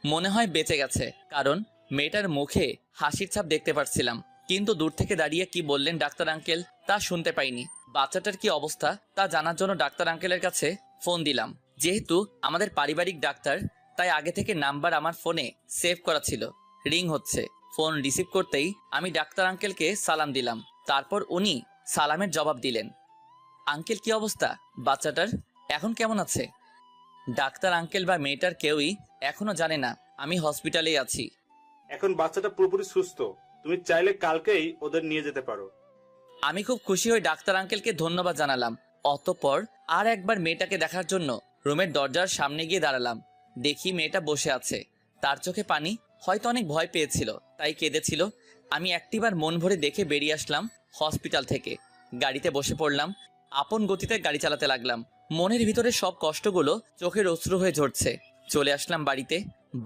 মনে হয় বেঁচে গেছে, কারণ মেয়েটার মুখে হাসির ছাপ দেখতে পাচ্ছিলাম। কিন্তু দূর থেকে দাঁড়িয়ে কি বললেন ডাক্তার আঙ্কেল তা শুনতে পাইনি। বাচ্চাটার কি অবস্থা তা জানার জন্য ডাক্তার আঙ্কেলের কাছে ফোন দিলাম। যেহেতু আমাদের পারিবারিক ডাক্তার, তাই আগে থেকে নাম্বার আমার ফোনে সেভ করা ছিল। রিং হচ্ছে। ফোন রিসিভ করতেই আমি ডাক্তার আঙ্কেলকে সালাম দিলাম। তারপর উনি সালামের জবাব দিলেন। আঙ্কেল, কি অবস্থা বাচ্চাটার? এখন কেমন আছে? ডাক্তার আঙ্কেল বা মেয়েটার কেউই এখনো জানে না আমি হসপিটালেই আছি। এখন বাচ্চাটা পুরোপুরি সুস্থ, তুমি চাইলে কালকেই ওদের নিয়ে যেতে পারো। আমি খুব খুশি হয়ে ডাক্তার আঙ্কেলকে ধন্যবাদ জানালাম। অতঃপর আর একবার মেয়েটাকে দেখার জন্য রুমের দরজার সামনে গিয়ে দাঁড়ালাম। দেখি মেয়েটা বসে আছে, তার চোখে পানি। হয়তো অনেক ভয় পেয়েছিল, তাই কেঁদেছিল। আমি একটিবার মন ভরে দেখে বেরিয়ে আসলাম হসপিটাল থেকে। গাড়িতে বসে পড়লাম। আপন গতিতে গাড়ি চালাতে লাগলাম। মনের ভিতরে সব কষ্টগুলো চোখের অশ্রু হয়ে ঝরছে। চলে আসলাম বাড়িতে।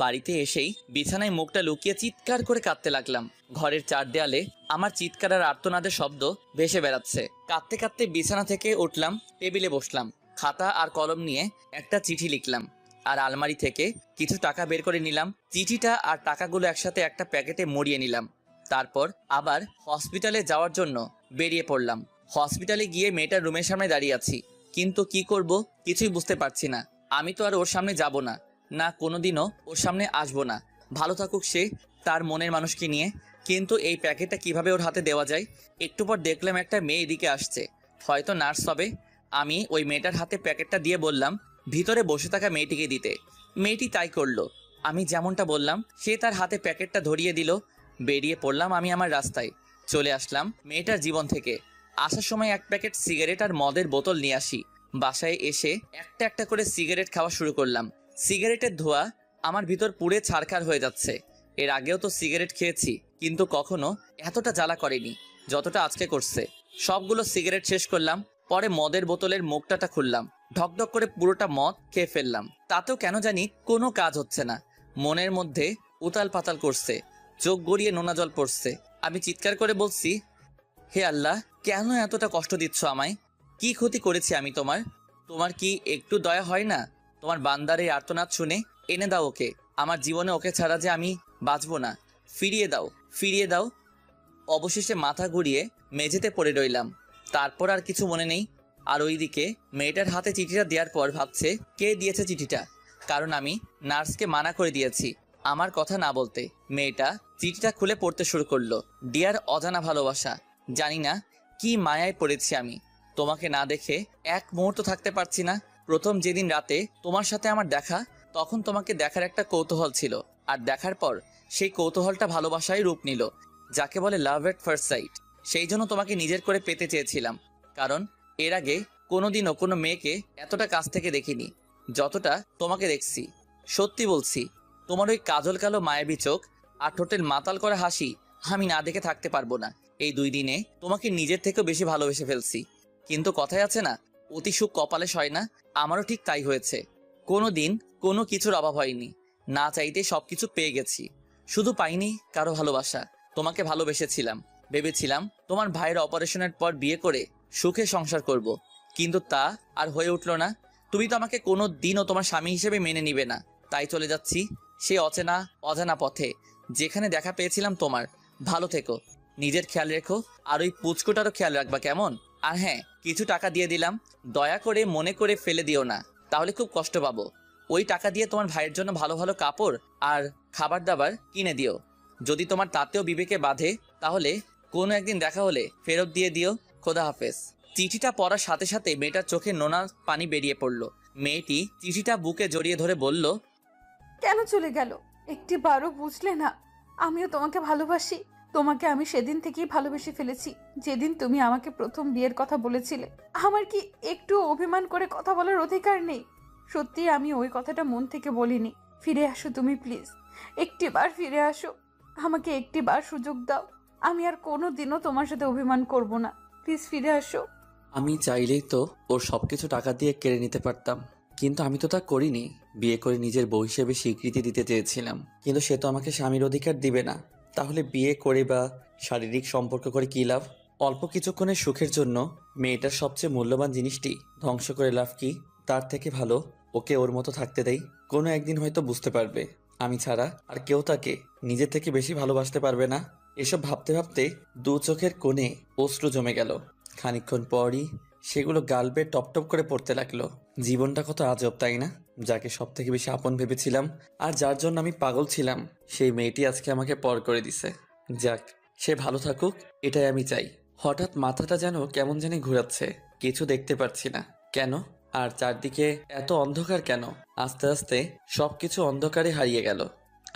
বাড়িতে এসেই বিছানায় মুখটা লুকিয়ে চিৎকার করে কাঁদতে লাগলাম। ঘরের চার দেয়ালে আমার চিৎকার আর আর্তনাদের শব্দ ভেসে বেড়াচ্ছে। কাঁদতে কাঁদতে বিছানা থেকে উঠলাম, টেবিলে বসলাম। খাতা আর কলম নিয়ে একটা চিঠি লিখলাম, আর আলমারি থেকে কিছু টাকা বের করে নিলাম। চিঠিটা আর টাকাগুলো একসাথে একটা প্যাকেটে মুড়িয়ে নিলাম। তারপর আবার হসপিটালে যাওয়ার জন্য বেরিয়ে পড়লাম। হসপিটালে গিয়ে মেয়েটার রুমের সামনে দাঁড়িয়ে আছি, কিন্তু কি করব কিছুই বুঝতে পারছি না। আমি তো আর ওর সামনে যাব না, না কোনোদিনও ওর সামনে আসবো না। ভালো থাকুক সে তার মনের মানুষকে নিয়ে। কিন্তু এই প্যাকেটটা কিভাবে ওর হাতে দেওয়া যায়? একটু পর দেখলাম একটা মেয়ে এদিকে আসছে, হয়তো নার্স হবে। আমি ওই মেয়েটার হাতে প্যাকেটটা দিয়ে বললাম ভিতরে বসে থাকা মেয়েটিকে দিতে। মেয়েটি তাই করলো। আমি যেমনটা বললাম সে তার হাতে প্যাকেটটা ধরিয়ে দিল। বেরিয়ে পড়লাম আমি আমার রাস্তায়। চলে আসলাম মেয়েটার জীবন থেকে। আসার সময় এক প্যাকেট সিগারেট আর মদের বোতল নিয়ে আসি। বাসায় এসে একটা একটা করে সিগারেট খাওয়া শুরু করলাম। সিগারেটের ধোঁয়া আমার ভিতর পুড়ে ছারখার হয়ে যাচ্ছে। এর আগেও তো সিগারেট খেয়েছি, কিন্তু কখনো এতটা জ্বালা করেনি যতটা আজকে করছে। সবগুলো সিগারেট শেষ করলাম। পরে মদের বোতলের মুখটাটা খুললাম, ঢকঢক করে পুরোটা মদ খেয়ে ফেললাম। তাতেও কেন জানি কোনো কাজ হচ্ছে না। মনের মধ্যে উতাল পাতাল করছে, চোখ গড়িয়ে নোনা জল পড়ছে। আমি চিৎকার করে বলছি, হে আল্লাহ, কেন এতটা কষ্ট দিচ্ছ আমায়? কি ক্ষতি করেছি আমি তোমার? তোমার কি একটু দয়া হয় না? তোমার বান্দার এই আর্তনাদ শুনে এনে দাও ওকে। আমার জীবনে ওকে ছাড়া যে আমি বাঁচবো না। ফিরিয়ে দাও, ফিরিয়ে দাও। অবশেষে মাথা ঘুরিয়ে মেঝেতে পড়ে রইলাম। তারপর আর কিছু মনে নেই। আর ওইদিকে মেয়েটার হাতে চিঠিটা দেওয়ার পর ভাবছে কে দিয়েছে চিঠিটা, কারণ আমি নার্সকে মানা করে দিয়েছি আমার কথা না বলতে। মেয়েটা চিঠিটা খুলে পড়তে শুরু করলো। ডিয়ার অজানা ভালোবাসা, জানি না কি মায়ায় পড়েছি আমি। তোমাকে না দেখে এক মুহূর্ত থাকতে পারছি না। প্রথম যেদিন রাতে তোমার সাথে আমার দেখা, তখন তোমাকে দেখার একটা কৌতূহল ছিল, আর দেখার পর সেই কৌতূহলটা ভালোবাসায় রূপ নিল, যাকে বলে লাভ এট ফার্স্ট সাইট। সেই জন্য তোমাকে নিজের করে পেতে চেয়েছিলাম, কারণ এর আগে কোনোদিনও কোনো মেয়েকে এতটা কাছ থেকে দেখিনি যতটা তোমাকে দেখছি। সত্যি বলছি, তোমার ওই কাজল কালো মায়াবী চোখ আর ঠোঁটের মাতাল করা হাসি আমি না দেখে থাকতে পারবো না। এই 2 দিনে তোমাকে নিজের থেকেও বেশি ভালোবেসে ফেলছি। কিন্তু কথায় আছে না, অতি সুখ কপালে সয় না। আমারও ঠিক তাই হয়েছে। কোনো দিন কোনো কিছুর অভাব হয়নি। না চাইতে সবকিছু পেয়ে গেছি। শুধু পাইনি কারো ভালোবাসা। তোমাকে ভালোবেসেছিলাম, ভেবেছিলাম তোমার ভাইয়ের অপারেশনের পর বিয়ে করে সুখে সংসার করব, কিন্তু তা আর হয়ে উঠল না। তুমি তো আমাকে কোনো দিনও তোমার স্বামী হিসেবে মেনে নিবে না। তাই চলে যাচ্ছি সেই অচেনা অজানা পথে, যেখানে দেখা পেয়েছিলাম তোমার। ভালো থেকো, নিজের খেয়াল রেখো, আর ওই পুচকুটারও খেয়াল রাখবা, কেমন? আর হ্যাঁ, কিছু টাকা দিয়ে দিলাম, দয়া করে মনে করে ফেলে দিও না, তাহলে খুব কষ্ট পাবো। ওই টাকা দিয়ে তোমার ভাইয়ের জন্য ভালো ভালো কাপড় আর খাবার দাবার কিনে দিও। যদি তোমার তাতেও বিবেকে বাঁধে, তাহলে কোনো একদিন দেখা হলে ফেরত দিয়ে দিও। খোদা হাফেজ। চিঠিটা পড়ার সাথে সাথে মেয়েটার চোখে নোনা পানি বেরিয়ে পড়লো। মেয়েটি চিঠিটা বুকে জড়িয়ে ধরে বলল, কেন চলে গেল? একটিবারও বুঝলে না আমিও তোমাকে ভালোবাসি? তোমাকে আমি সেদিন থেকেই ভালোবেসে ফেলেছি, যেদিন তুমি আমাকে প্রথম বিয়ের কথা বলেছিলে। আমার কি একটু অভিমান করে কথা বলার অধিকার নেই? সত্যি আমি ওই কথাটা মন থেকে বলিনি। ফিরে আসো তুমি প্লিজ, একটিবার ফিরে আসো। আমাকে একটিবার সুযোগ দাও। আমি আর কোনো দিনও তোমার সাথে অভিমান করব না। প্লিজ ফিরে আসো। আমি চাইলেই তো ওর সবকিছু টাকা দিয়ে কেড়ে নিতে পারতাম, কিন্তু আমি তো তা করিনি। বিয়ে করে নিজের বউ হিসেবে স্বীকৃতি দিতে চেয়েছিলাম, কিন্তু সে তো আমাকে স্বামীর অধিকার দিবে না। তাহলে বিয়ে করে বা শারীরিক সম্পর্ক করে কী লাভ? অল্প কিছুক্ষণের সুখের জন্য মেয়েটার সবচেয়ে মূল্যবান জিনিসটি ধ্বংস করে লাভ কি? তার থেকে ভালো ওকে ওর মতো থাকতে দেই। কোনো একদিন হয়তো বুঝতে পারবে আমি ছাড়া আর কেউ তাকে নিজের থেকে বেশি ভালোবাসতে পারবে না। এসব ভাবতে ভাবতে দু চোখের কোণে অশ্রু জমে গেল। খানিকক্ষণ পরই সেগুলো গাল বেয়ে টপ টপ করে পড়তে লাগলো। জীবনটা কত আজব, তাই না? যাকে সব থেকে বেশি আপন ভেবেছিলাম আর যার জন্য আমি পাগল ছিলাম, সেই মেয়েটি আজকে আমাকে পর করে দিছে। যাক, সে ভালো থাকুক, এটাই আমি চাই। হঠাৎ মাথাটা যেন কেমন জানি ঘোরাচ্ছে, কিছু দেখতে পারছি না কেন, আর চারদিকে এত অন্ধকার কেন? আস্তে আস্তে সবকিছু অন্ধকারে হারিয়ে গেল।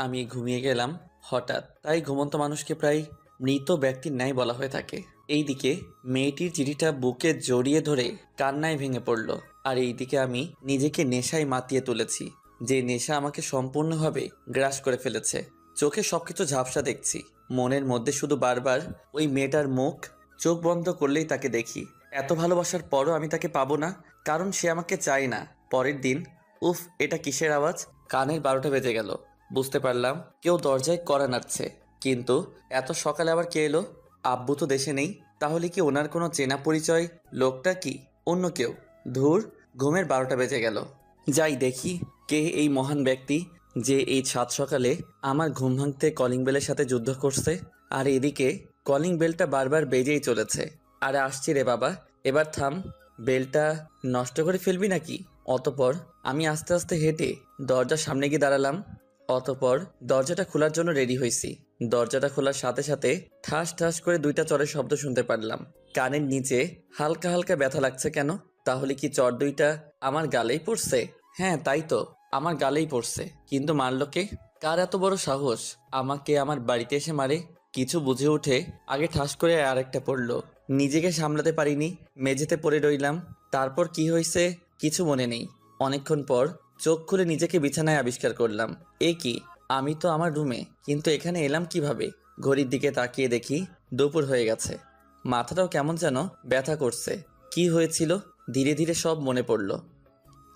আমি ঘুমিয়ে গেলাম হঠাৎ। তাই ঘুমন্ত মানুষকে প্রায় মৃত ব্যক্তির ন্যায় বলা হয়ে থাকে। এইদিকে মেয়েটির চিঠিটা বুকে জড়িয়ে ধরে কান্নায় ভেঙে পড়ল, আর এইদিকে আমি নিজেকে নেশায় মাতিয়ে তুলেছি, যে নেশা আমাকে সম্পূর্ণভাবে গ্রাস করে ফেলেছে। চোখে সবকিছু ঝাপসা দেখছি, মনের মধ্যে শুধু বারবার ওই মেয়েটার মুখ। চোখ বন্ধ করলেই তাকে দেখি। এত ভালোবাসার পরও আমি তাকে পাবো না, কারণ সে আমাকে চায় না। পরের দিন, উফ, এটা কিসের আওয়াজ? কানের 12টা বেজে গেল। বুঝতে পারলাম কেউ দরজায় কড়া নাড়ছে, কিন্তু এত সকালে আবার কে এলো? আব্বু তো দেশে নেই। তাহলে কি ওনার কোনো চেনা পরিচয় লোকটা, কি অন্য কেউ? ধুর, ঘুমের 12টা বেজে গেল। যাই দেখি কে এই মহান ব্যক্তি, যে এই সাত সকালে আমার ঘুম ভাঙতে কলিং বেলের সাথে যুদ্ধ করছে। আর এদিকে কলিং বেলটা বারবার বেজেই চলেছে। আরে আসছি রে বাবা, এবার থাম। বেলটা নষ্ট করে ফেলবি নাকি? অতপর আমি আস্তে আস্তে হেঁটে দরজার সামনে গিয়ে দাঁড়ালাম। অতপর দরজাটা খোলার জন্য রেডি হয়েছি। দরজাটা খোলার সাথে সাথে ঠাস ঠাস করে 2টা চরের শব্দ শুনতে পারলাম। কানের নিচে হালকা হালকা ব্যথা লাগছে কেন? তাহলে কি চর 2টা আমার গালেই পড়ছে? হ্যাঁ, তাই তো, আমার গালেই পড়ছে। কিন্তু মারলো কে? কার এত বড় সাহস আমাকে আমার বাড়িতে এসে মারে? কিছু বুঝে উঠে আগে ঠাস করে আরেকটা পড়লো। নিজেকে সামলাতে পারিনি, মেঝেতে পড়ে রইলাম। তারপর কি হয়েছে কিছু মনে নেই। অনেকক্ষণ পর চোখ খুলে নিজেকে বিছানায় আবিষ্কার করলাম। এ কি, আমি তো আমার রুমে, কিন্তু এখানে এলাম কিভাবে? ঘড়ির দিকে তাকিয়ে দেখি দুপুর হয়ে গেছে। মাথাটাও কেমন যেন ব্যথা করছে। কি হয়েছিল ধীরে ধীরে সব মনে পড়ল।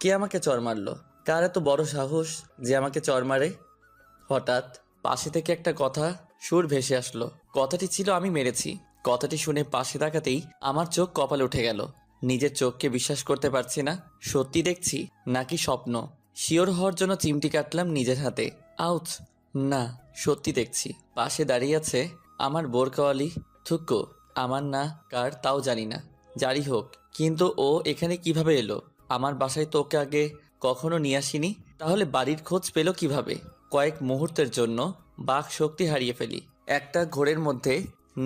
কে আমাকে চর মারলো? কার এত বড় সাহস যে আমাকে চর মারে? হঠাৎ পাশে থেকে একটা কথা সুর ভেসে আসলো। কথাটি ছিল আমি মেরেছি। কথাটি শুনে পাশে তাকাতেই আমার চোখ কপালে উঠে গেল। নিজের চোখকে বিশ্বাস করতে পারছি না। সত্যি দেখছি নাকি স্বপ্ন? শিওর হওয়ার জন্য চিমটি কাটলাম নিজের হাতে। আউচ! না, সত্যি দেখছি। পাশে দাঁড়িয়ে আছে আমার বোরকাওয়ালি থুক্কো। আমার না কার তাও জানি না, যারই হোক, কিন্তু ও এখানে কিভাবে এলো? আমার বাসায় তো ওকে আগে কখনো নিয়ে আসিনি। তাহলে বাড়ির খোঁজ পেল কিভাবে? কয়েক মুহূর্তের জন্য বাক শক্তি হারিয়ে ফেলি। একটা ঘোরের মধ্যে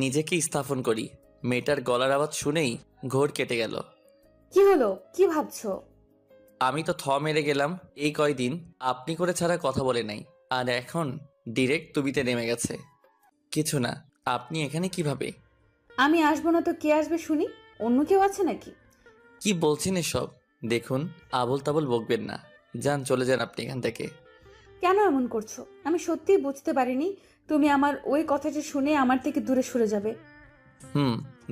নিজেকে স্থাপন করি। মেয়েটার গলার আওয়াজ শুনেই ঘোর কেটে গেল। কি হলো? কি ভাবছো? আমি তো মেরে গেলাম। এই কয়দিন আপনি করে ছাড়া কথা বলে নাই, আর এখন ডিরেক্ট তুবিতে নেমে গেছে। কিছু না, আপনি এখানে কিভাবে? আমি আসবো না তো কে আসবে শুনি? অন্য কেউ আছে নাকি? কি বলছেন এসব? দেখুন, আবল তাবল বকবেন না। যান, চলে যান আপনি এখান থেকে। কেন এমন করছো? আমি সত্যিই বুঝতে পারিনি তুমি আমার ওই কথাটা শুনে আমার থেকে দূরে সরে যাবে।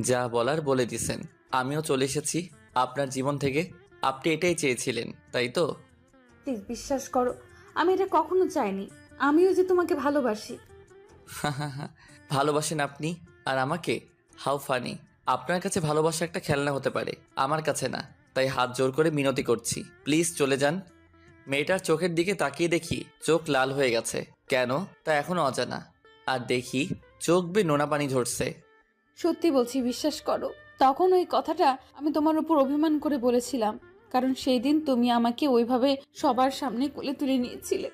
যা বলার বলে দিছেন। আমিও চলে এসেছি আপনার জীবন থেকে। আপনি এটাই চেয়েছিলেন, তাই তো? প্লিজ বিশ্বাস করো, আমি এটা কখনো চাইনি। আমিও যে তোমাকে ভালোবাসি। ভালোবাসেন আপনি আর আমাকে? How funny! আপনার কাছে ভালোবাসা একটা খেলনা হতে পারে, আমার কাছে না। তাই হাত জোর করে মিনতি করছি, প্লিজ চলে যান। মেয়েটার চোখের দিকে তাকিয়ে দেখি চোখ লাল হয়ে গেছে। কেন তা এখনো অজানা। আর দেখি চোখ বেয়ে নোনা পানি ঝরছে। সত্যি বলছি, বিশ্বাস করো। তখন ওই কথাটা আমি তোমার উপর অভিমান করে বলেছিলাম, কারণ সেই দিন তুমি আমাকে ওইভাবে সবার সামনে কোলে তুলে নিয়েছিলে।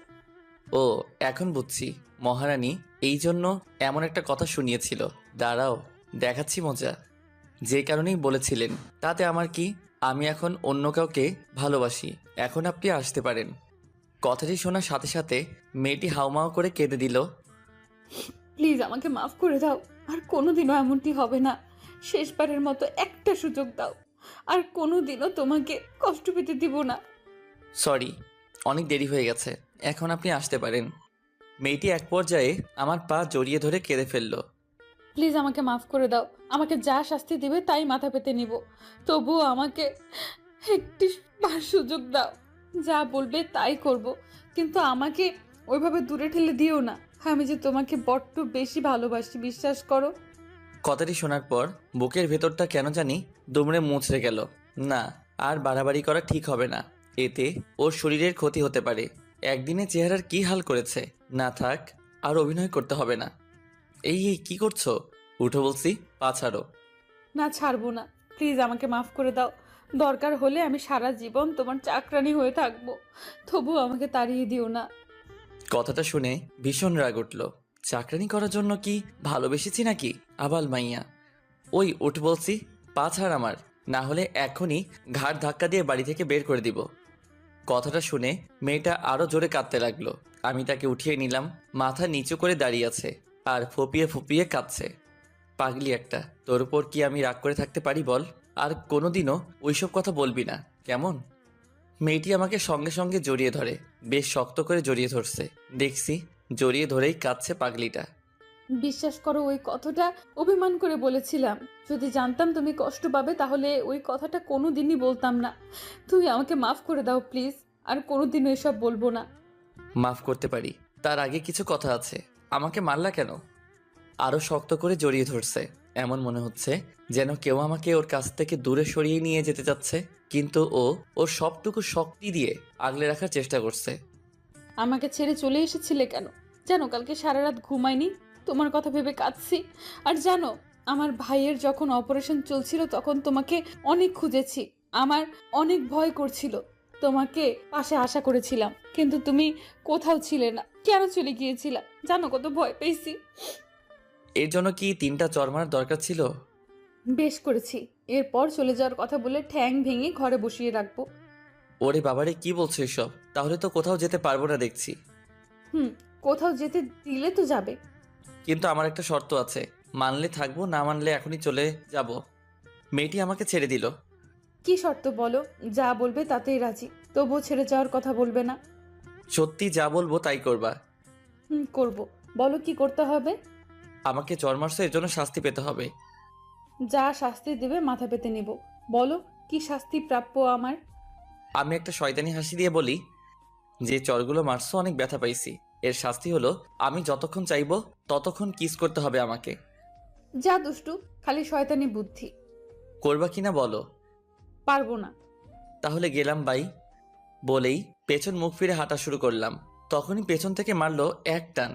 ও, এখন বুঝছি। মহারানী এই জন্য এমন একটা কথা শুনিয়েছিল। দাঁড়াও, দেখাচ্ছি মজা। যে কারণেই বলেছিলেন, তাতে আমার কি? আমি এখন অন্য কাউকে ভালোবাসি। এখন আপনি আসতে পারেন। কথাটি শোনার সাথে সাথে মেয়েটি হাউমাউ করে কেঁদে দিল। প্লিজ আমাকে মাফ করে দাও, আর কোনোদিনও এমনটি হবে না। শেষবারের মতো একটা সুযোগ দাও, আর কোনোদিনও তোমাকে কষ্ট পেতে দিব না। সরি, অনেক দেরি হয়ে গেছে। এখন আপনি আসতে পারেন। মেয়েটি এক পর্যায়ে আমার পা জড়িয়ে ধরে কেঁদে ফেলল। প্লিজ আমাকে মাফ করে দাও। আমাকে যা শাস্তি দিবে তাই মাথা পেতে নিব, তবুও আমাকে একটি সুযোগ দাও। যা বলবে তাই করব, কিন্তু আমাকে ওইভাবে দূরে ঠেলে দিও না। আমি যে তোমাকে বড্ড বেশি ভালোবাসি, বিশ্বাস করো। কথাটি শোনার পর বুকের ভেতরটা কেন জানি দুমড়ে মুচড়ে গেল। না, আর বাড়াবাড়ি করা ঠিক হবে না। এতে ওর শরীরের ক্ষতি হতে পারে। একদিনে চেহারার কি হাল করেছে। না থাক, আর অভিনয় করতে হবে না। এই কি করছো? উঠো বলছি, পা ছাড়ো। না, ছাড়বো না। প্লিজ আমাকে মাফ করে দাও। দরকার হলে আমি সারা জীবন তোমার চাকরানি হয়ে থাকবো, তবু আমাকে তাড়িয়ে দিও না। কথাটা শুনে ভীষণ রাগ উঠল। চাকরানি করার জন্য কি ভালোবেসেছি নাকি? আবাল মাইয়া। ওই উঠ বলছি, পা ছাড় আমার, না হলে এখনই ঘাড় ধাক্কা দিয়ে বাড়ি থেকে বের করে দিব। কথাটা শুনে মেয়েটা আরো জোরে কাঁদতে লাগলো। আমি তাকে উঠিয়ে নিলাম। মাথা নিচু করে দাঁড়িয়ে আছে আর ফুপিয়ে ফুপিয়ে কাঁদছে। পাগলি একটা, তোর উপর কি আমি রাগ করে থাকতে পারি বল? আর কোনোদিনও ওইসব কথা বলবি না, কেমন? মেয়েটি আমাকে সঙ্গে সঙ্গে জড়িয়ে ধরে, বেশ শক্ত করে জড়িয়ে ধরছে। দেখছি জড়িয়ে ধরেই কাঁদছে পাগলিটা। বিশ্বাস করো, ওই কথাটা অভিমান করে বলেছিলাম। যদি জানতাম তুমি কষ্ট পাবে তাহলে ওই কথাটা কোনোদিনই বলতাম না। তুমি আমাকে মাফ করে দাও প্লিজ, আর কোনোদিনও এসব বলবো না। মাফ করতে পারি, তার আগে কিছু কথা আছে। আমাকে মারলা কেন? আরো শক্ত করে জড়িয়ে ধরছে। এমন মনে হচ্ছে যেন কেউ আমাকে ওর কাছ থেকে দূরে সরিয়ে নিয়ে যেতে চাচ্ছে, কিন্তু ও ওর সবটুকু শক্তি দিয়ে আগলে রাখার চেষ্টা করছে। আমাকে ছেড়ে চলে এসেছিলে কেন? জানো কালকে সারা রাত ঘুমাইনি, তোমার কথা ভেবে কাঁদছি। আর জানো, আমার ভাইয়ের যখন অপারেশন চলছিল তখন তোমাকে অনেক খুঁজেছি। আমার অনেক ভয় করছিল, তোমাকে পাশে আশা করেছিলাম, কিন্তু তুমি কোথাও ছিলে না। কেন চলে গিয়েছিলা জানো? কত ভয় পেয়েছি। এর জন্য কি 3টা চড় মারার দরকার ছিল? বেশ করেছি। এরপর চলে যাওয়ার কথা বলে ঠ্যাং ভেঙে ঘরে বসিয়ে রাখবো। ওরে বাবারে, কি বলছো এসব? তাহলে তো কোথাও যেতে পারবো না দেখছি। কোথাও যেতে দিলে তো যাবে। কিন্তু আমার একটা শর্ত আছে, মানলে থাকবো, না মানলে এখনই চলে যাব। মেয়েটি আমাকে ছেড়ে দিল। কি শর্ত বলো? যা বলবে তাতেই রাজি, তবুও ছেড়ে যাওয়ার কথা বলবে না। সত্যি যা বলবো তাই করবা? করবো। বলো কি করতে হবে? আমাকে চড় মারছো, এর জন্য শাস্তি পেতে হবে। যা শাস্তি দেবে মাথা পেতে নেব। বলো কি শাস্তি প্রাপ্য আমার? আমি একটা শয়তানি হাসি দিয়ে বলি, যে চড়গুলো মারছো অনেক ব্যথা পাইছি। এর শাস্তি হলো আমি যতক্ষণ চাইবো ততক্ষণ কিস করতে হবে আমাকে। যা দুষ্টু, খালি শয়তানি বুদ্ধি। করবা কিনা বলো? পারবো না। তাহলে গেলাম বাই বলেই পেছন মুখ ফিরে হাঁটা শুরু করলাম। তখনই পেছন থেকে মারলো এক টান।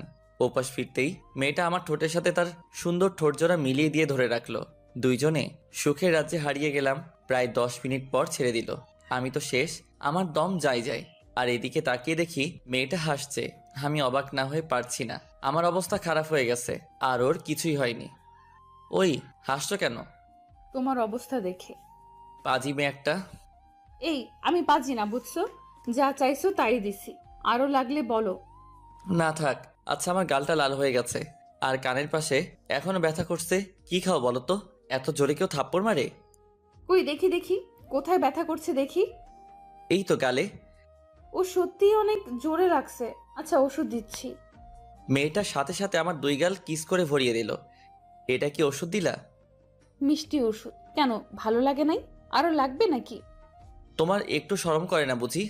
ওপাশ ফিরতেই মেয়েটা আমার ঠোঁটের সাথে তার সুন্দর ঠোঁটজোড়া মিলিয়ে দিয়ে ধরে রাখলো। দুইজনে সুখের রাজ্যে হারিয়ে গেলাম। প্রায় 10 মিনিট পর ছেড়ে দিল। আমি তো শেষ, আমার দম যায়। আর এদিকে তাকিয়ে দেখি মেয়েটা হাসছে। আমি অবাক না হয়ে পারছি না। আমার অবস্থা খারাপ হয়ে গেছে, আর ওর কিছুই হয়নি। ওই হাসছো কেন? তোমার অবস্থা দেখে। পাজি মেয়ে একটা। এই আমি পাজি না, বুঝছো? যা চাইছো তাই দিছি, আরো লাগলে বলো। না থাক। আচ্ছা, আমার গালটা লাল হয়ে গেছে আর কানের পাশে এখনো ব্যথা করছে। কি খাও বলো তো? এত জোরে কেউ থাপ্পড় মারে? কই দেখি দেখি, কোথায় ব্যথা করছে দেখি। এই তো গালে। ও সত্যিই অনেক জোরে লাগছে। আচ্ছা ওষুধ দিচ্ছি। মেয়েটার সাথে সাথে আমার 2 গাল কিস করে ভরিয়ে দিল। এটা কি ওষুধ দিলা? মিষ্টি ওষুধ। কেন, ভালো লাগে নাই? আরো লাগবে নাকি? তোমার একটু শরম করে না বুঝি?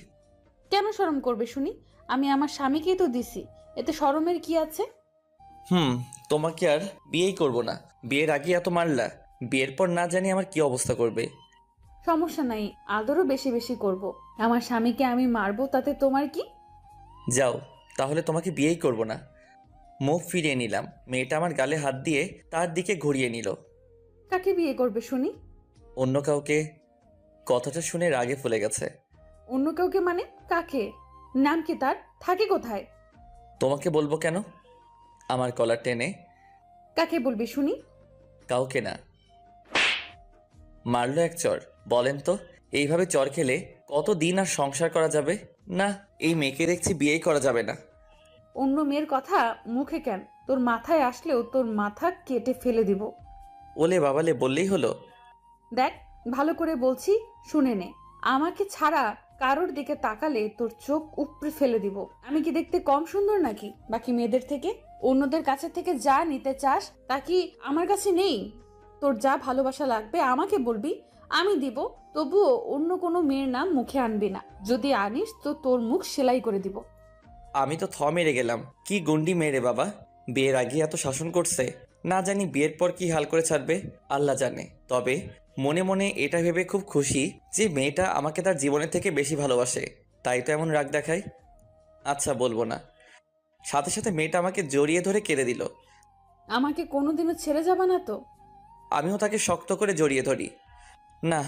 কেন শরম করবে শুনি? আমি আমার স্বামীকেই তো দিছি, এতে শরমের কি আছে? তোমাকে আর বিয়েই করব না। বিয়ের আগে এত মারলা, বিয়ের পর না জানি আমার কি অবস্থা করবে। সমস্যা নাই, আদরও বেশি বেশি করব। আমার স্বামীকে আমি মারবো, তাতে তোমার কি? যাও, তাহলে তোমাকে বিয়েই করব না। মুখ ফিরিয়ে নিলাম। মেয়েটা আমার গালে হাত দিয়ে তার দিকে ঘুরিয়ে নিল। কাকে বিয়ে করবে শুনি? অন্য কাউকে। কথাটা শুনে রাগে ফুলে গেছে। অন্য কাউকে মানে কাকে? নাম কি তার? থাকে কোথায়? তোমাকে বলবো কেন? আমার কলার টেনে। কাকে বলবি শুনি? কাউকে না। মারলো এক চর। বলেন তো, এইভাবে চর খেলে কত দিন আর সংসার করা যাবে? না, এই মেয়েকে দেখছি বিয়েই করা যাবে না। অন্য মেয়ের কথা মুখে কেন? তোর মাথায় আসলেও তোর মাথা কেটে ফেলে দিব। ওলে বাবালে বললেই হলো। দেখ, ভালো করে বলছি, শুনে নে। আমাকে ছাড়া কারোর দিকে তাকালে তোর চোখ উপড়ে ফেলে দিব। আমি কি দেখতে কম সুন্দর নাকি বাকি মেয়েদের থেকে? অন্যদের কাছে থেকে যা নিতে চাস তা কি আমার কাছে নেই? তোর যা ভালোবাসা লাগবে আমাকে বলবি, আমি দিব। তবুও অন্য কোনো মেয়ের নাম মুখে আনবি না। যদি আনিস তো তোর মুখ সেলাই করে দিব। আমি তো মেরে গেলাম। কি গুন্ডি মেরে বাবা, বিয়ের আগে এত শাসন করছে। না জানি বিয়ের পর কি হাল করে ছাড়বে, আল্লাহ জানে। তবে মনে মনে এটা ভেবে খুব খুশি যে মেয়েটা আমাকে তার জীবনের থেকে বেশি ভালোবাসে, তাই তো এমন রাগ দেখায়। আচ্ছা বলবো না। সাথে সাথে মেয়েটা আমাকে জড়িয়ে ধরে কেঁদে দিল। আমাকে কোনোদিনও ছেড়ে যাবে না তো? আমিও তাকে শক্ত করে জড়িয়ে ধরি। না।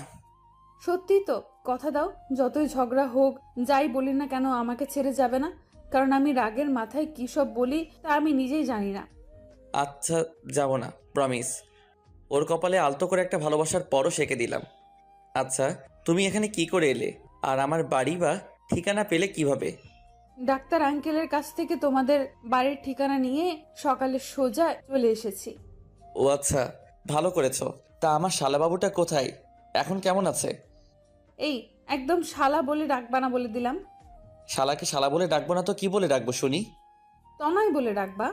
সত্যি তো? কথা দাও, যতই ঝগড়া হোক, যাই বলি না কেন আমাকে ছেড়ে যাবে না? কারণ আমি রাগের মাথায় কী সব বলি তা আমি নিজেই জানি না। আচ্ছা যাব না, প্রমিস। ওর কপালে আলতো করে একটা ভালোবাসার পরও সেঁকে দিলাম। আচ্ছা তুমি এখানে কি করে এলে, আর আমার বাড়ি বা ঠিকানা পেলে কিভাবে? ডাক্তার আঙ্কেলের কাছ থেকে তোমাদের বাড়ির ঠিকানা নিয়ে সকালে সোজা চলে এসেছি। ও আচ্ছা, ভালো করেছো। তা আমার শালাবাবুটা কোথায়, এখন কেমন আছে? এই, একদম শালা বলে ডাকবা না বলে দিলাম। শালাকে শালা বলে ডাকবো না তো কি বলে ডাকবো শুনি? তনয় বলে ডাকবা।